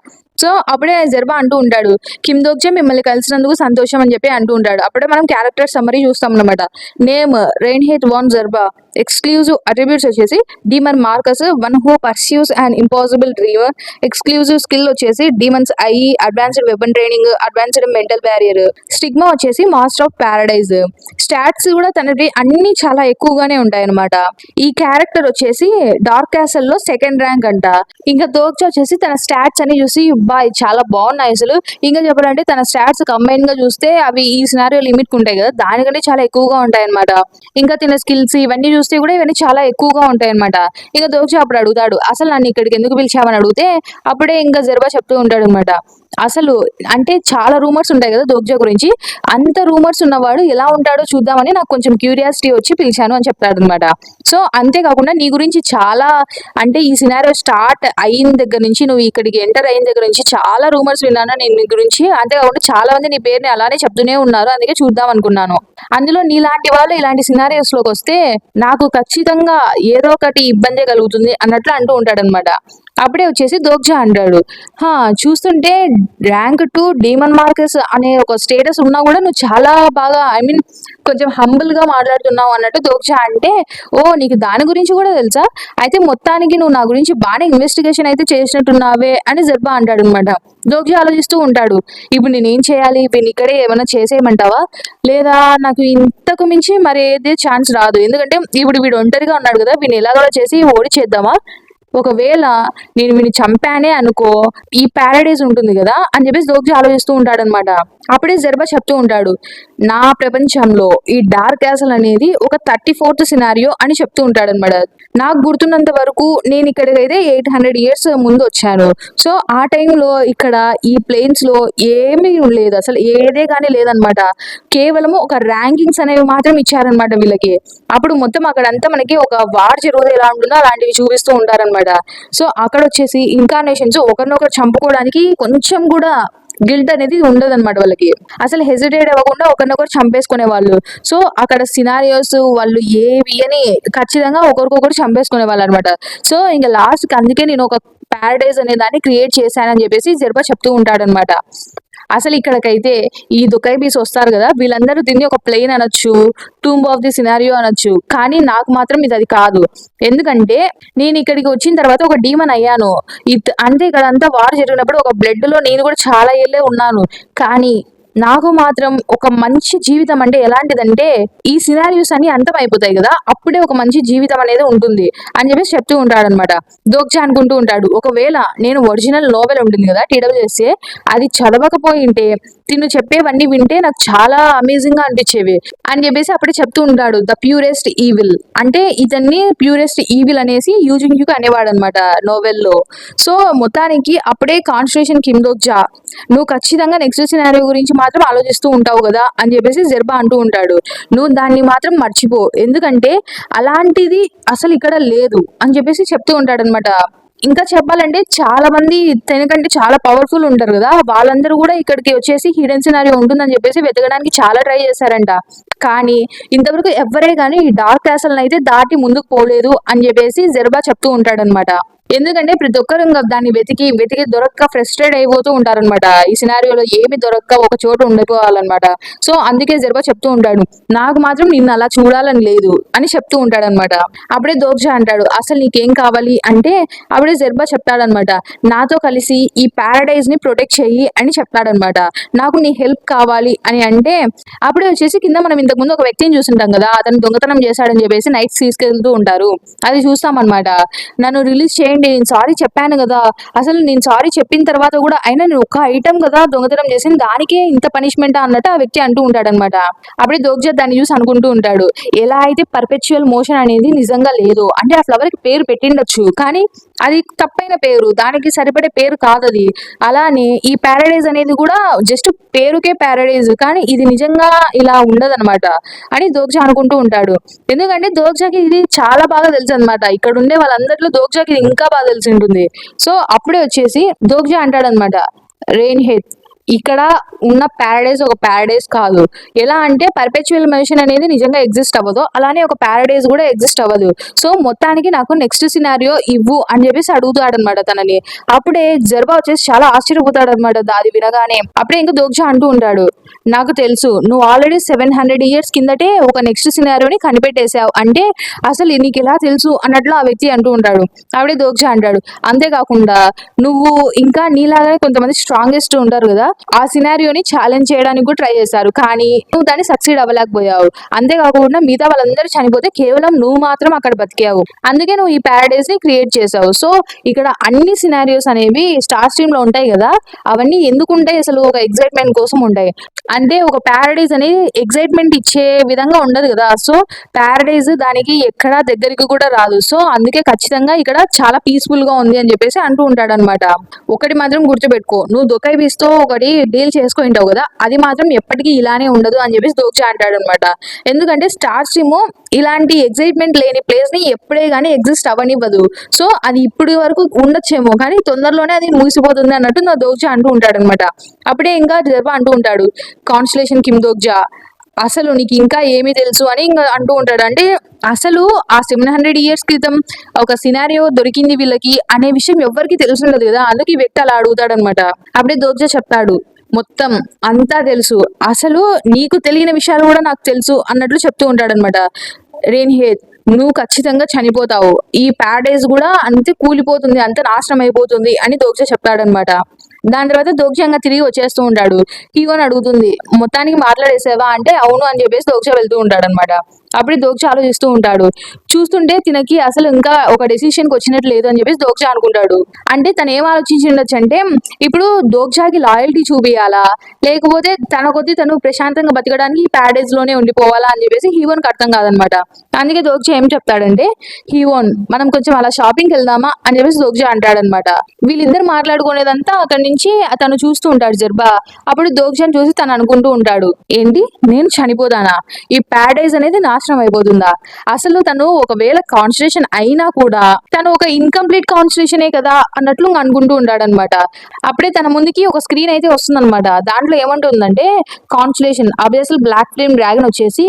సో అప్పుడే జర్బా అంటూ ఉంటాడు, కిమ్ దోగ్జా మిమ్మల్ని కలిసినందుకు సంతోషం అని చెప్పి అంటూ ఉంటాడు. అప్పుడే మనం క్యారెక్టర్ సమ్మరీ చూస్తాం అనమాట. Name Reinheit von Zerba, exclusive attributes వచ్చేసి demon Marcus, one who pursues and impossible dreamer, exclusive skill వచ్చేసి demon's eye, advanced weapon training, advanced mental barrier, stigma వచ్చేసి మాస్టర్ ఆఫ్ ప్యారడైజ్. స్టాట్స్ కూడా తనకి అన్ని చాలా ఎక్కువగానే ఉంటాయి అనమాట. ఈ క్యారెక్టర్ వచ్చేసి డార్క్ క్యాసల్ లో 2nd ర్యాంక్ అంట. ఇంకా దోగ్జా వచ్చేసి తన స్టాట్స్ అని చూసి బాయ్ చాలా బాగున్నాయి అసలు, ఇంకా చెప్పాలంటే తన స్టాట్స్ కంబైన్ గా చూస్తే అవి ఈ సినారియో లిమిట్ ఉంటాయి కదా దానికంటే చాలా ఎక్కువగా ఉంటాయి అనమాట. ఇంకా తిన స్కిల్స్ ఇవన్నీ చూస్తే కూడా ఇవన్నీ చాలా ఎక్కువగా ఉంటాయి అనమాట. ఇంకా దోగ్జా అప్పుడు అడుగుతాడు, అసలు నన్ను ఇక్కడికి ఎందుకు పిలిచామని అడిగితే అప్పుడే ఇంకా జర్బా చెప్తూ ఉంటాడు అనమాట, అసలు అంటే చాలా రూమర్స్ ఉంటాయి కదా దోగ్జా గురించి, అంత రూమర్స్ ఉన్నవాడు ఎలా ఉంటాడో చూద్దామని నాకు కొంచెం క్యూరియాసిటీ వచ్చి పిలిచాను అని చెప్తాడు అనమాట. సో అంతేకాకుండా నీ గురించి చాలా అంటే ఈ సినారియో స్టార్ట్ అయిన దగ్గర నుంచి నువ్వు ఇక్కడికి ఎంటర్ అయిన దగ్గర నుంచి చాలా రూమర్స్ విన్నాను నేను నీ గురించి, అంతేకాకుండా చాలా మంది నీ పేరుని అలానే చెప్తూనే ఉన్నారు, అందుకే చూద్దాం అనుకున్నాను. అందులో నీలాంటి వాళ్ళు ఇలాంటి సినారియోస్ లోకి వస్తే నాకు ఖచ్చితంగా ఏదో ఒకటి ఇబ్బంది కలుగుతుంది అన్నట్లు అంటూ ఉంటాడు అనమాట. అప్పుడే వచ్చేసి దోగ్జా అంటాడు, చూస్తుంటే ర్యాంక్ 2 డీమన్ మార్కస్ అనే ఒక స్టేటస్ ఉన్నా కూడా నువ్వు చాలా బాగా కొంచెం హంబుల్ గా మాట్లాడుతున్నావు అన్నట్టు దోగ్జా అంటే, ఓ నీకు దాని గురించి కూడా తెలుసా, అయితే మొత్తానికి నువ్వు నా గురించి బాగానే ఇన్వెస్టిగేషన్ అయితే చేసినట్టున్నావే అని జర్బా అంటాడు అనమాట. దోగ్జా ఆలోచిస్తూ ఉంటాడు, ఇప్పుడు నేనేం చేయాలి, వీడిని ఇక్కడే ఏమైనా చేసేయమంటావా, లేదా నాకు ఇంతకు మించి మరి ఏదే ఛాన్స్ రాదు, ఎందుకంటే ఇప్పుడు వీడు ఒంటరిగా ఉన్నాడు కదా, వీడిని ఎలాగో చేసి ఓడి చేద్దామా, ఒకవేళ నేను వీడిని చంపానే అనుకో ఈ ప్యారడైజ్ ఉంటుంది కదా అని చెప్పేసి దోగ్జా ఆలోచిస్తూ ఉంటాడు అనమాట. అప్పుడే జర్బా చెప్తూ ఉంటాడు, నా ప్రపంచంలో ఈ డార్క్ క్యాసల్ అనేది ఒక 34th సినారియో అని చెప్తూ ఉంటాడు అనమాట. నాకు గుర్తున్నంత వరకు నేను ఇక్కడికైతే 800 years ముందు వచ్చాను. సో ఆ టైంలో ఇక్కడ ఈ ప్లేన్స్ లో ఏమీ లేదు, అసలు ఏదే కానీ లేదనమాట. కేవలము ఒక ర్యాంకింగ్స్ అనేవి మాత్రం ఇచ్చారనమాట వీళ్ళకి. అప్పుడు మొత్తం అక్కడంతా మనకి ఒక వార్ జరుగుతుంది ఎలా ఉంటుందో అలాంటివి చూపిస్తూ ఉంటారనమాట. సో అక్కడ వచ్చేసి ఇన్కార్నేషన్స్ ఒకరినొకరు చంపుకోవడానికి కొంచెం కూడా గిల్ట్ అనేది ఉండదు అనమాట వాళ్ళకి, అసలు హెజిటేట్ అవ్వకుండా ఒకరినొకరు చంపేసుకునే వాళ్ళు. సో అక్కడ సినారియోస్ వాళ్ళు ఏవి అని ఖచ్చితంగా ఒకరికొకరు చంపేసుకునే వాళ్ళు అనమాట. సో ఇంకా లాస్ట్ కి అందుకే నేను ఒక ప్యారడైజ్ అనే దాన్ని క్రియేట్ చేశానని చెప్పేసి జర్బా చెప్తూ ఉంటాడు అనమాట. అసలు ఇక్కడికైతే ఈ దుకైబీస్ వస్తారు కదా, వీళ్ళందరూ దీన్ని ఒక ప్లేన్ అనొచ్చు, టూంబ్ ఆఫ్ ది సినారియో అనొచ్చు, కానీ నాకు మాత్రం ఇది అది కాదు. ఎందుకంటే నేను ఇక్కడికి వచ్చిన తర్వాత ఒక డీమన్ అయ్యాను, అంటే ఇక్కడ అంతా వార్ జరిగినప్పుడు ఒక బ్లడ్ లో నేను కూడా చాలా ఏళ్ళే ఉన్నాను, కానీ నాకు మాత్రం ఒక మంచి జీవితం అంటే ఎలాంటిదంటే ఈ సినారియోస్ అన్ని అంతం అయిపోతాయి కదా, అప్పుడే ఒక మంచి జీవితం అనేది ఉంటుంది అని చెప్పేసి చెప్తూ ఉంటాడు అనమాట. దోగ్జా అనుకుంటూ ఉంటాడు, ఒకవేళ నేను ఒరిజినల్ నోవెల్ ఉంటుంది కదా TWSA, అది చదవకపోయింటే తిను చెప్పేవన్నీ వింటే నాకు చాలా అమేజింగ్ గా అనిపించేవి అని చెప్పేసి అప్పుడే చెప్తూ ఉంటాడు. ద ప్యూరెస్ట్ ఈవిల్ అంటే ఇతన్ని ప్యూరెస్ట్ ఈవిల్ అనేసి యూజింగ్ అనేవాడు అనమాట నోవెల్లో. సో మొత్తానికి అప్పుడే కాన్స్టిట్యూషన్ కిమ్దోగ్జా, నువ్వు ఖచ్చితంగా నెక్స్ట్ సినారియో గురించి మాత్రం ఆలోచిస్తూ ఉంటావు కదా అని చెప్పేసి జెర్బా అంటూ ఉంటాడు. నువ్వు దాన్ని మాత్రం మర్చిపో, ఎందుకంటే అలాంటిది అసలు ఇక్కడ లేదు అని చెప్పేసి చెప్తూ ఉంటాడు అనమాట. ఇంకా చెప్పాలంటే చాలా మంది తనకంటే చాలా పవర్ఫుల్ ఉంటారు కదా, వాళ్ళందరూ కూడా ఇక్కడికి వచ్చేసి హిడెన్ సినారియో ఉంటుందని చెప్పేసి వెతకడానికి చాలా ట్రై చేశారంట. కానీ ఇంతవరకు ఎవ్వరే కానీ ఈ డార్క్ క్యాసల్ అయితే దాటి ముందుకు పోలేదు అని చెప్పేసి జెర్బా చెప్తూ ఉంటాడనమాట. ఎందుకంటే ప్రతి ఒక్కరు ఇంకా దాన్ని వెతికి వెతికి దొరక్క ఫ్రస్ట్రేట్ అయిపోతూ ఉంటారనమాట. ఈ సినారియోలో ఏమి దొరక్క ఒక చోట ఉండిపోవాలన్నమాట. సో అందుకే జెర్బా చెప్తూ ఉంటాడు, నాకు మాత్రం నిన్ను అలా చూడాలని లేదు అని చెప్తూ ఉంటాడనమాట. అప్పుడే దోగ్జా అంటాడు, అసలు నీకేం కావాలి అంటే అప్పుడే జెర్బా చెప్తాడనమాట, నాతో కలిసి ఈ ప్యారడైజ్ ని ప్రొటెక్ట్ చెయ్యి అని చెప్తాడనమాట. నాకు నీ హెల్ప్ కావాలి అని అంటే అప్పుడే వచ్చేసి కింద మనం ఇంతకు ముందు ఒక వ్యక్తిని చూసుంటాం కదా, అతను దొంగతనం చేశాడని చెప్పేసి నైట్స్ తీసుకెళ్తూ ఉంటారు. అది చూస్తామన్నమాట. నన్ను రిలీజ్ చేయండి, నేను సారీ చెప్పాను కదా, అసలు నేను సారీ చెప్పిన తర్వాత కూడా అయినా నేను ఒక ఐటమ్ కదా దొంగతనం చేసింది, దానికే ఇంత పనిష్మెంట్ అన్నట్టు ఆ వ్యక్తి అంటూ ఉంటాడనమాట. అప్పుడే దోగ్జా దాన్ని చూసి అనుకుంటూ ఉంటాడు, ఎలా అయితే పర్పెచువల్ మోషన్ అనేది నిజంగా లేదు అంటే ఆ ఫ్లవర్ కి పేరు పెట్టిండొచ్చు కానీ అది తప్పైన పేరు, దానికి సరిపడే పేరు కాదు అది. అలానే ఈ ప్యారడైజ్ అనేది కూడా జస్ట్ పేరుకే ప్యారడైజ్, కానీ ఇది నిజంగా ఇలా ఉండదన్నమాట అని దోగ్జా అనుకుంటూ ఉంటాడు. ఎందుకంటే దోగ్జాకి ఇది చాలా బాగా తెలుసు అనమాట, ఇక్కడ ఉండే వాళ్ళందరిలో దోగ్జాకి ఇది ఇంకా బాగా తెలిసి ఉంటుంది. సో అప్పుడే వచ్చేసి దోగ్జా అంటాడనమాట, రెయిన్ హెత్ ఇక్కడ ఉన్న ప్యారడైజ్ ఒక ప్యారడైజ్ కాదు. ఎలా అంటే పర్పెచువల్ మెన్షన్ అనేది నిజంగా ఎగ్జిస్ట్ అవ్వదు, అలానే ఒక ప్యారడైజ్ కూడా ఎగ్జిస్ట్ అవ్వదు. సో మొత్తానికి నాకు నెక్స్ట్ సినారియో ఇవ్వు అని చెప్పేసి అడుగుతాడు అనమాట తనని. అప్పుడే జెర్బా వచ్చేసి చాలా ఆశ్చర్యపోతాడు అనమాట అది వినగానే. అప్పుడే ఇంకా దోగ్జా అంటూ ఉంటాడు, నాకు తెలుసు నువ్వు ఆల్రెడీ 700 years కిందటే ఒక నెక్స్ట్ సినారియోని కనిపెట్టేశావు అంటే అసలు నీకు ఎలా తెలుసు అన్నట్లు ఆ వ్యక్తి అంటూ ఉంటాడు. అప్పుడే దోగ్జా అంటాడు, అంతేకాకుండా నువ్వు ఇంకా నీలాగానే కొంతమంది స్ట్రాంగెస్ట్ ఉంటారు కదా, ఆ సినారియోని ఛాలెంజ్ చేయడానికి కూడా ట్రై చేశారు కానీ నువ్వు దాన్ని సక్సీడ్ అవ్వలేకపోయావు. అంతేకాకుండా మిగతా వాళ్ళందరూ చనిపోతే కేవలం నువ్వు మాత్రం అక్కడ బతికావు, అందుకే నువ్వు ఈ ప్యారడైజ్ ని క్రియేట్ చేసావు. సో ఇక్కడ అన్ని సినారియోస్ అనేవి స్టార్ స్ట్రీమ్ లో ఉంటాయి కదా, అవన్నీ ఎందుకు ఉంటాయి అసలు ఒక ఎగ్జైట్మెంట్ కోసం ఉంటాయి. అంటే ఒక ప్యారడైజ్ అనేది ఎగ్జైట్మెంట్ ఇచ్చే విధంగా ఉండదు కదా, సో ప్యారడైజ్ దానికి ఎక్కడా దగ్గరికి కూడా రాదు. సో అందుకే ఖచ్చితంగా ఇక్కడ చాలా పీస్ఫుల్ గా ఉంది అని చెప్పేసి అంటూ ఉంటాడు అనమాట. ఒకటి మాత్రం గుర్తుపెట్టుకో, నువ్వు దొకై బీస్తో ఒకటి డీల్ చేసుకుంటావు కదా, అది మాత్రం ఎప్పటికీ ఇలానే ఉండదు అని చెప్పేసి దోగ్జా అంటాడు అనమాట. ఎందుకంటే స్టార్ స్ట్రీమ్ ఇలాంటి ఎగ్జైట్మెంట్ లేని ప్లేస్ ని ఎప్పుడే గానీ ఎగ్జిస్ట్ అవ్వనివ్వదు. సో అది ఇప్పుడు వరకు ఉండొచ్చేమో కానీ తొందరలోనే అది ముగిసిపోతుంది అన్నట్టు నా దోగ్జా అంటూ ఉంటాడు అనమాట. అప్పుడే ఇంకా జెర్బా అంటూ ఉంటాడు, కాన్స్టలేషన్ కిమ్దోగ్జా అసలు నీకు ఇంకా ఏమి తెలుసు అని ఇంకా అంటూ ఉంటాడు. అంటే అసలు ఆ 700 years క్రితం ఒక సినారియో దొరికింది వీళ్ళకి అనే విషయం ఎవరికి తెలుసుండదు కదా, అందుకే ఈ వ్యక్తి అలా అడుగుతాడు అనమాట. అప్పుడే దోగ్జా చెప్తాడు, మొత్తం అంతా తెలుసు, అసలు నీకు తెలియని విషయాలు కూడా నాకు తెలుసు అన్నట్లు చెప్తూ ఉంటాడు అనమాట. రెయిన్ హెత్ నువ్వు ఖచ్చితంగా చనిపోతావు, ఈ ప్యారడైజ్ కూడా అంతే కూలిపోతుంది, అంత నాశనం అయిపోతుంది అని దోగ్జా చెప్తాడనమాట. దాని తర్వాత దోగ్జా తిరిగి వచ్చేస్తూ ఉంటాడు. హీగోని అడుగుతుంది, మొత్తానికి మాట్లాడేసావా అంటే అవును అని చెప్పేసి దోగ్జా వెళ్తూ ఉంటాడు అనమాట. అప్పుడు దోగ్జా ఆలోచిస్తూ ఉంటాడు. చూస్తుంటే తినకి అసలు ఇంకా ఒక డెసిషన్కి వచ్చినట్టు లేదు అని చెప్పేసి దోగ్జా అనుకుంటాడు. అంటే తను ఏం ఆలోచించిండొచ్చు అంటే ఇప్పుడు దోగ్జాకి లాయల్టీ చూపియాలా లేకపోతే తన కొద్ది తను ప్రశాంతంగా బతకడానికి ప్యారడైజ్ లోనే ఉండిపోవాలా అని చెప్పేసి హీవోన్కి అర్థం కాదనమాట. అందుకే దోగ్జా ఏం చెప్తాడంటే, హీవోన్ మనం కొంచెం అలా షాపింగ్కి వెళ్దామా అని చెప్పేసి దోగ్జా అంటాడనమాట. వీళ్ళిద్దరు మాట్లాడుకునేదంతా అక్కడి నుంచి తను చూస్తూ ఉంటాడు జెర్బా. అప్పుడు దోగ్జాని చూసి తను అనుకుంటూ ఉంటాడు, ఏంటి నేను చనిపోదానా, ఈ ప్యారడైజ్ అనేది నాశనం అయిపోతుందా, అసలు తను ఒకవేళ కాన్స్టిట్యూషన్ అయినా కూడా తను ఒక ఇన్కంప్లీట్ కాన్స్టిట్యూషనే కదా అన్నట్లు అనుకుంటూ ఉంటాడనమాట. అప్పుడే తన ముందుకి ఒక స్క్రీన్ అయితే వస్తుందన్నమాట. దాంట్లో ఏమంటుందంటే కాన్స్టిట్యూషన్ అబేసల్ బ్లాక్ ఫ్లేమ్ డ్రాగన్ వచ్చేసి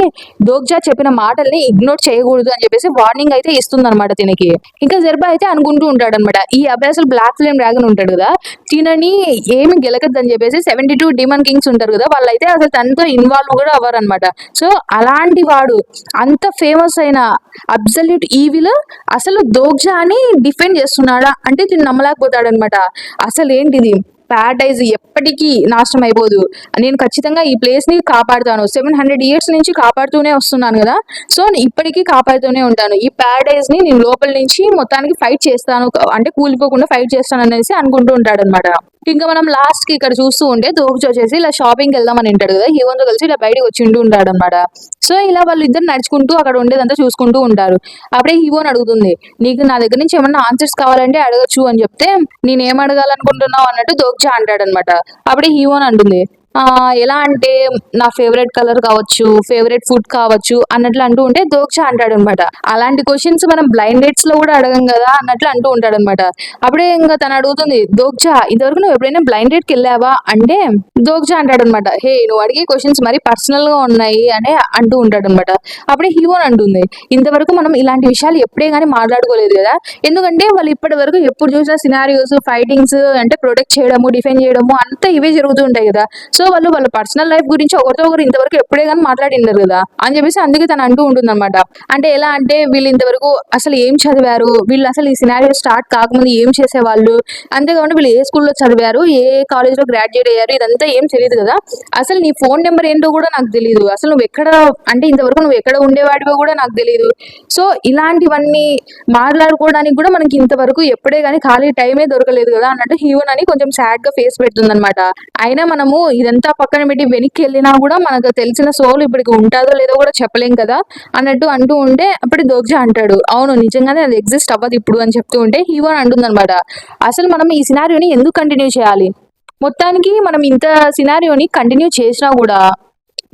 దోగ్జా చెప్పిన మాటల్ని ఇగ్నోర్ చేయకూడదు అని చెప్పేసి వార్నింగ్ అయితే ఇస్తుందన్నమాట తినకి. ఇంకా జెర్బా అయితే అనుకుంటూ ఉంటాడనమాట, ఈ అబేసల్ బ్లాక్ ఫ్లేమ్ డ్రాగన్ ఉంటాడు కదా, తినని ఏమి గెలకద్దని చెప్పేసి 72 డీమన్ కింగ్స్ ఉంటారు కదా, వాళ్ళైతే అసలు తనతో ఇన్వాల్వ్ కూడా అవ్వరు అనమాట. సో అలాంటి వాడు అంత ఫేమస్ అయిన అబ్సల్యూట్ ఈవిల్ అసలు దోగ్జాని డిఫెండ్ చేస్తున్నాడా అంటే తిని నమ్మలేకపోతాడనమాట. అసలు ఏంటిది ప్యారడైజ్ ఎప్పటికీ నాశనం అయిపోదు, నేను ఖచ్చితంగా ఈ ప్లేస్ ని కాపాడుతాను, 700 years నుంచి కాపాడుతూనే వస్తున్నాను కదా, సో ఇప్పటికీ కాపాడుతూనే ఉంటాను, ఈ ప్యారడైజ్ ని నేను లోపల నుంచి మొత్తానికి ఫైట్ చేస్తాను అంటే కూలిపోకుండా ఫైట్ చేస్తాను అనేసి అనుకుంటూ ఉంటాడు అనమాట. ఇంకా మనం లాస్ట్ కి ఇక్కడ చూస్తూ ఉంటే దోగ్జ వచ్చేసి ఇలా షాపింగ్ వెళ్దామని అంటాడు కదా, హీరోతో కలిసి ఇలా బయటకు వచ్చి ఉంటాడు అనమాట. సో ఇలా వాళ్ళు ఇద్దరు నడుచుకుంటూ అక్కడ ఉండేదంతా చూసుకుంటూ ఉంటారు. అప్పుడే హీరోని అడుగుతుంది, నీకు నా దగ్గర నుంచి ఏమన్నా ఆన్సర్స్ కావాలంటే అడగచ్చు అని చెప్తే, నేను ఏం అడగాలనుకుంటున్నావు అన్నట్టు దోగ్జ అంటాడు అనమాట. అప్పుడే హీరోని అంటుంది, ఎలా అంటే నా ఫేవరెట్ కలర్ కావచ్చు, ఫేవరెట్ ఫుడ్ కావచ్చు అన్నట్లు అంటూ ఉంటే దోక్ష అంటాడు అనమాట. అలాంటి క్వశ్చన్స్ మనం బ్లైండ్ డేట్స్ లో కూడా అడగం కదా అన్నట్లు అంటూ ఉంటాడు అనమాట. అప్పుడే ఇంకా తను అడుగుతుంది, దోక్ష ఇంతవరకు నువ్వు ఎప్పుడైనా బ్లైండ్ డేట్ కి వెళ్ళావా అంటే దోక్ష అంటాడు అనమాట, హే నువ్వు అడిగే క్వశ్చన్స్ మరి పర్సనల్ గా ఉన్నాయి అని అంటూ ఉంటాడు అనమాట. అప్పుడే హీరోన్ అంటుంది, ఇంతవరకు మనం ఇలాంటి విషయాలు ఎప్పుడే గానీ మాట్లాడుకోలేదు కదా, ఎందుకంటే వాళ్ళు ఇప్పటి వరకు ఎప్పుడు చూసినా సినారియోస్, ఫైటింగ్స్ అంటే ప్రొటెక్ట్ చేయడము, డిఫెండ్ చేయడము అంతా ఇవే జరుగుతూ ఉంటాయి కదా. సో వాళ్ళు వాళ్ళ పర్సనల్ లైఫ్ గురించి ఒకరితో ఒకరు ఇంతవరకు ఎప్పుడే కానీ మాట్లాడినారు కదా అని చెప్పేసి అందుకే తను అంటూ ఉంటుంది అనమాట. అంటే ఎలా అంటే వీళ్ళు ఇంతవరకు అసలు ఏం చదివారు, వీళ్ళు అసలు ఈ సినారియో స్టార్ట్ కాకముందు ఏం చేసేవాళ్ళు, అంతేకాకుండా వీళ్ళు ఏ స్కూల్లో చదివారు, ఏ కాలేజ్ లో గ్రాడ్యుయేట్ అయ్యారు, ఇదంతా ఏం తెలియదు కదా. అసలు నీ ఫోన్ నెంబర్ ఏంటో కూడా నాకు తెలియదు, అసలు నువ్వు ఎక్కడ అంటే ఇంతవరకు నువ్వు ఎక్కడ ఉండేవాడివో కూడా నాకు తెలియదు. సో ఇలాంటివన్నీ మాట్లాడుకోవడానికి కూడా మనకి ఇంతవరకు ఎప్పుడే కానీ ఖాళీ టైమే దొరకలేదు కదా అన్నట్టు హీరోన్ అని కొంచెం సాడ్ గా ఫేస్ పెడుతుంది అనమాట. అయినా మనము ఇదంతా పక్కన పెట్టి వెనక్కి వెళ్ళినా కూడా మనకు తెలిసిన సోల్ ఇప్పటికి ఉంటుందో లేదో కూడా చెప్పలేం కదా అన్నట్టు అంటూ ఉంటే అప్పుడు దోగ్జ అంటాడు, అవును నిజంగానే అది ఎగ్జిస్ట్ అవ్వదు ఇప్పుడు అని చెప్తూ ఉంటే హీరోన్ అంటుంది అనమాట, అసలు మనం ఈ సినారియోని ఎందుకు కంటిన్యూ చేయాలి, మొత్తానికి మనం ఇంత సినారియోని కంటిన్యూ చేసినా కూడా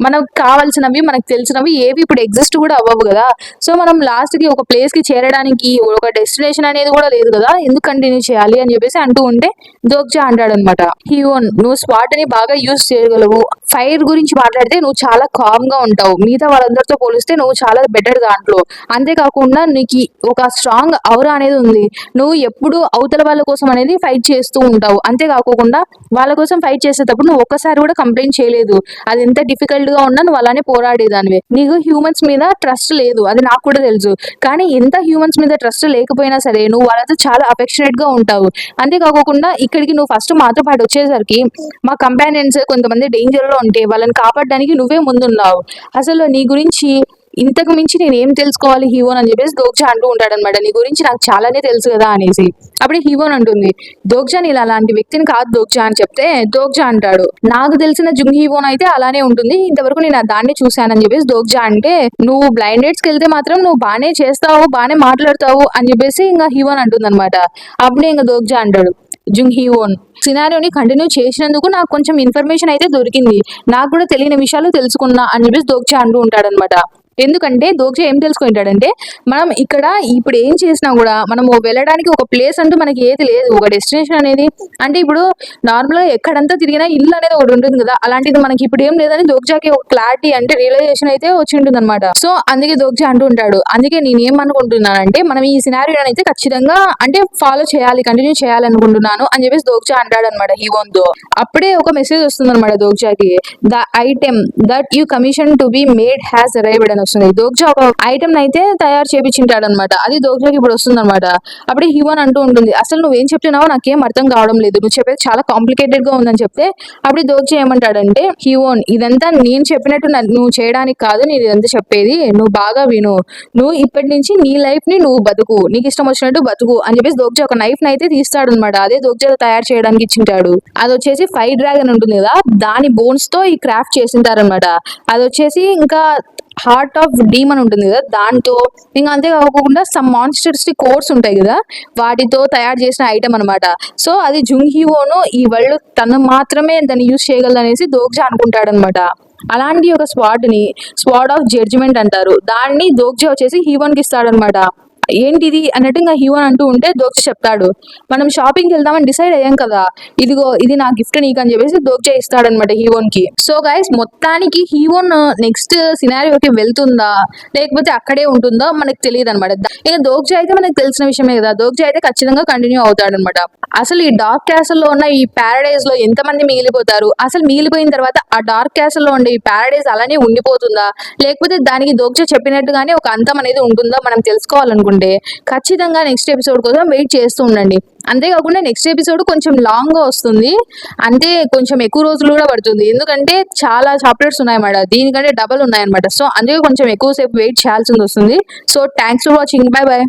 మనకు కావాల్సినవి మనకు తెలిసినవి ఏవి ఇప్పుడు ఎగ్జిస్ట్ కూడా అవ్వవు కదా. సో మనం లాస్ట్ కి ఒక ప్లేస్ కి చేరడానికి ఒక డెస్టినేషన్ అనేది కూడా లేదు కదా, ఎందుకు కంటిన్యూ చేయాలి అని చెప్పేసి అంటూ ఉంటే దోగ్జా అంటాడు అనమాట, హీరోన్ నువ్వు స్వాట్ ని బాగా యూజ్ చేయగలవు, ఫైర్ గురించి మాట్లాడితే నువ్వు చాలా కామ్ గా ఉంటావు, మిగతా వాళ్ళందరితో పోలిస్తే నువ్వు చాలా బెటర్ దాంట్లో, అంతేకాకుండా నీకు ఒక స్ట్రాంగ్ ఔరా అనేది ఉంది, నువ్వు ఎప్పుడు అవతల వాళ్ళ కోసం అనేది ఫైట్ చేస్తూ ఉంటావు, అంతేకాకుండా వాళ్ళ కోసం ఫైట్ చేసేటప్పుడు నువ్వు ఒక్కసారి కూడా కంప్లైంట్ చేయలేదు, అది ఎంత డిఫికల్ట్ గా ఉన్నా నువ్వు అలానే పోరాడేదానివే, నీకు హ్యూమన్స్ మీద ట్రస్ట్ లేదు అది నాకు కూడా తెలుసు, కానీ ఎంత హ్యూమన్స్ మీద ట్రస్ట్ లేకపోయినా సరే నువ్వు వాళ్ళతో చాలా అఫెక్షనేట్ గా ఉంటావు, అంతేకాకుండా ఇక్కడికి నువ్వు ఫస్ట్ మాతో పాటు వచ్చేసరికి మా కంపానియన్స్ కొంతమంది డేంజర్ లో ఉంటే వాళ్ళని కాపాడడానికి నువ్వే ముందున్నావు, అసలు నీ గురించి ఇంతకు మించి నేను ఏం తెలుసుకోవాలి హీరోన్ అని చెప్పేసి దోగ్జా అంటూ ఉంటాడు అనమాట, నీ గురించి నాకు చాలానే తెలుసు కదా అనేసి. అప్పుడే హీరోన్ అంటుంది, దోగ్జా నేను అలాంటి వ్యక్తిని కాదు దోగ్జా అని చెప్తే దోగ్జా అంటాడు, నాకు తెలిసిన జుంగ్ హీరోన్ అయితే అలానే ఉంటుంది, ఇంతవరకు నేను దాన్ని చూశానని చెప్పేసి దోగ్జా అంటే, నువ్వు బ్లైండ్ డేట్స్ కి వెళ్తే మాత్రం నువ్వు బానే చేస్తావు బానే మాట్లాడతావు అని చెప్పేసి ఇంకా హీరోన్ అంటుంది అనమాట. అప్పుడే ఇంకా దోగ్జా అంటాడు, జుంగ్ హీరోన్ సినారియోని కంటిన్యూ చేసినందుకు నాకు కొంచెం ఇన్ఫర్మేషన్ అయితే దొరికింది, నాకు కూడా తెలియని విషయాలు తెలుసుకున్నా అని చెప్పేసి దోగ్జా అంటూ ఉంటాడు అనమాట. ఎందుకంటే దోగ్జా ఏం తెలుసుకుంటాడంటే మనం ఇక్కడ ఇప్పుడు ఏం చేసినా కూడా మనము వెళ్ళడానికి ఒక ప్లేస్ అంటూ మనకి ఏది లేదు, ఒక డెస్టినేషన్ అనేది, అంటే ఇప్పుడు నార్మల్ గా ఎక్కడంతా తిరిగినా ఇల్లు అనేది ఒకటి ఉంటుంది కదా, అలాంటిది మనకి ఇప్పుడు ఏం లేదని దోగ్జాకి ఒక క్లారిటీ అంటే రియలైజేషన్ అయితే వచ్చి ఉంటుంది అనమాట. సో అందుకే దోగ్జా అంటూ ఉంటాడు, అందుకే నేను ఏమనుకుంటున్నానంటే మనం ఈ సినారియోని అయితే ఖచ్చితంగా అంటే ఫాలో చేయాలి, కంటిన్యూ చేయాలనుకుంటున్నాను అని చెప్పేసి దోగ్జా అంటాడు అనమాట హీరోన్తో. అప్పుడే ఒక మెసేజ్ వస్తుంది అనమాట దోగ్జాకి, the item that you commission to be made has arrived అని వస్తుంది. దోగ్జా ఒక ఐటమ్ అయితే తయారు చేపించింటాడు అనమాట, అది దోగ్జాకి ఇప్పుడు వస్తుంది అనమాట. అప్పుడే హీరోన్ అంటూ ఉంటుంది, అసలు నువ్వేం చెప్తున్నావో నాకేం అర్థం కావడం లేదు, నువ్వు చెప్పేది చాలా కాంప్లికేటెడ్ గా ఉందని చెప్తే అప్పుడు దోగ్జా ఏమంటాడంటే, హీరోన్ ఇదంతా నేను చెప్పినట్టు నువ్వు చేయడానికి కాదు, నేను ఇదంతా చెప్పేది నువ్వు బాగా విను, నువ్వు ఇప్పటి నుంచి నీ లైఫ్ ని నువ్వు బతుకు, నీకు ఇష్టం వచ్చినట్టు బతుకు అని చెప్పేసి దోగ్జా ఒక నైఫ్ ని అయితే తీస్తాడు అనమాట, అదే దోగ్జా తయారు చేయడానికి ఇచ్చింటాడు. అది వచ్చేసి ఫైర్ డ్రాగన్ ఉంటుంది కదా, దాని బోన్స్ తో ఈ క్రాఫ్ట్ చేసింటారనమాట. అది వచ్చేసి ఇంకా హార్ట్ ఆఫ్ డీమన్ ఉంటుంది కదా దాంతో, ఇంకా అంతేకాకుండా సమ్ మాన్స్టర్స్ కోర్స్ ఉంటాయి కదా వాటితో తయారు చేసిన ఐటమ్ అనమాట. సో అది జుంగ్ హీరోను ఈ వరల్డ్ తను మాత్రమే దాన్ని యూజ్ చేయగలదు అనేసి దోగ్జా అనుకుంటాడు అనమాట. అలాంటి ఒక స్వాడ్ ఆఫ్ జడ్జిమెంట్ అంటారు, దాన్ని దోగ్జా వచ్చేసి హీరోన్ కి ఇస్తాడనమాట. ఏంటిది అన్నట్టు ఇంకా హీరోన్ అంటూ ఉంటే దోగ్జా చెప్తాడు, మనం షాపింగ్కి వెళ్దామని డిసైడ్ అయ్యాం కదా, ఇదిగో ఇది నా గిఫ్ట్ నీకు అని చెప్పేసి దోగ్జా ఇస్తాడనమాట హీరోన్ కి. సో గైస్ మొత్తానికి హీరోన్ నెక్స్ట్ సినారియోకి వెళ్తుందా లేకపోతే అక్కడే ఉంటుందో మనకు తెలియదు అనమాట. ఇక దోగ్జా అయితే మనకు తెలిసిన విషయమే కదా, దోగ్జా అయితే ఖచ్చితంగా కంటిన్యూ అవుతాడనమాట. అసలు ఈ డార్క్ క్యాసల్ లో ఉన్న ఈ ప్యారడైజ్ లో ఎంతమంది మిగిలిపోతారు, అసలు మిగిలిపోయిన తర్వాత ఆ డార్క్ క్యాసల్ లో ఉండే ఈ ప్యారడైజ్ అలానే ఉండిపోతుందా లేకపోతే దానికి దోగ్జా చెప్పినట్టుగానే ఒక అంతం అనేది ఉంటుందా మనం తెలుసుకోవాలనుకుంటే ఖచ్చితంగా నెక్స్ట్ ఎపిసోడ్ కోసం వెయిట్ చేస్తూ ఉండండి. అంతేకాకుండా నెక్స్ట్ ఎపిసోడ్ కొంచెం లాంగ్ గా వస్తుంది, అంటే కొంచెం ఎక్కువ రోజులు కూడా పడుతుంది, ఎందుకంటే చాలా చాప్టర్స్ ఉన్నాయన్నమాట, దీనికంటే డబల్ ఉన్నాయన్నమాట. సో అందుకే కొంచెం ఎక్కువసేపు వెయిట్ చేయాల్సి వస్తుంది. So thanks for watching, by by.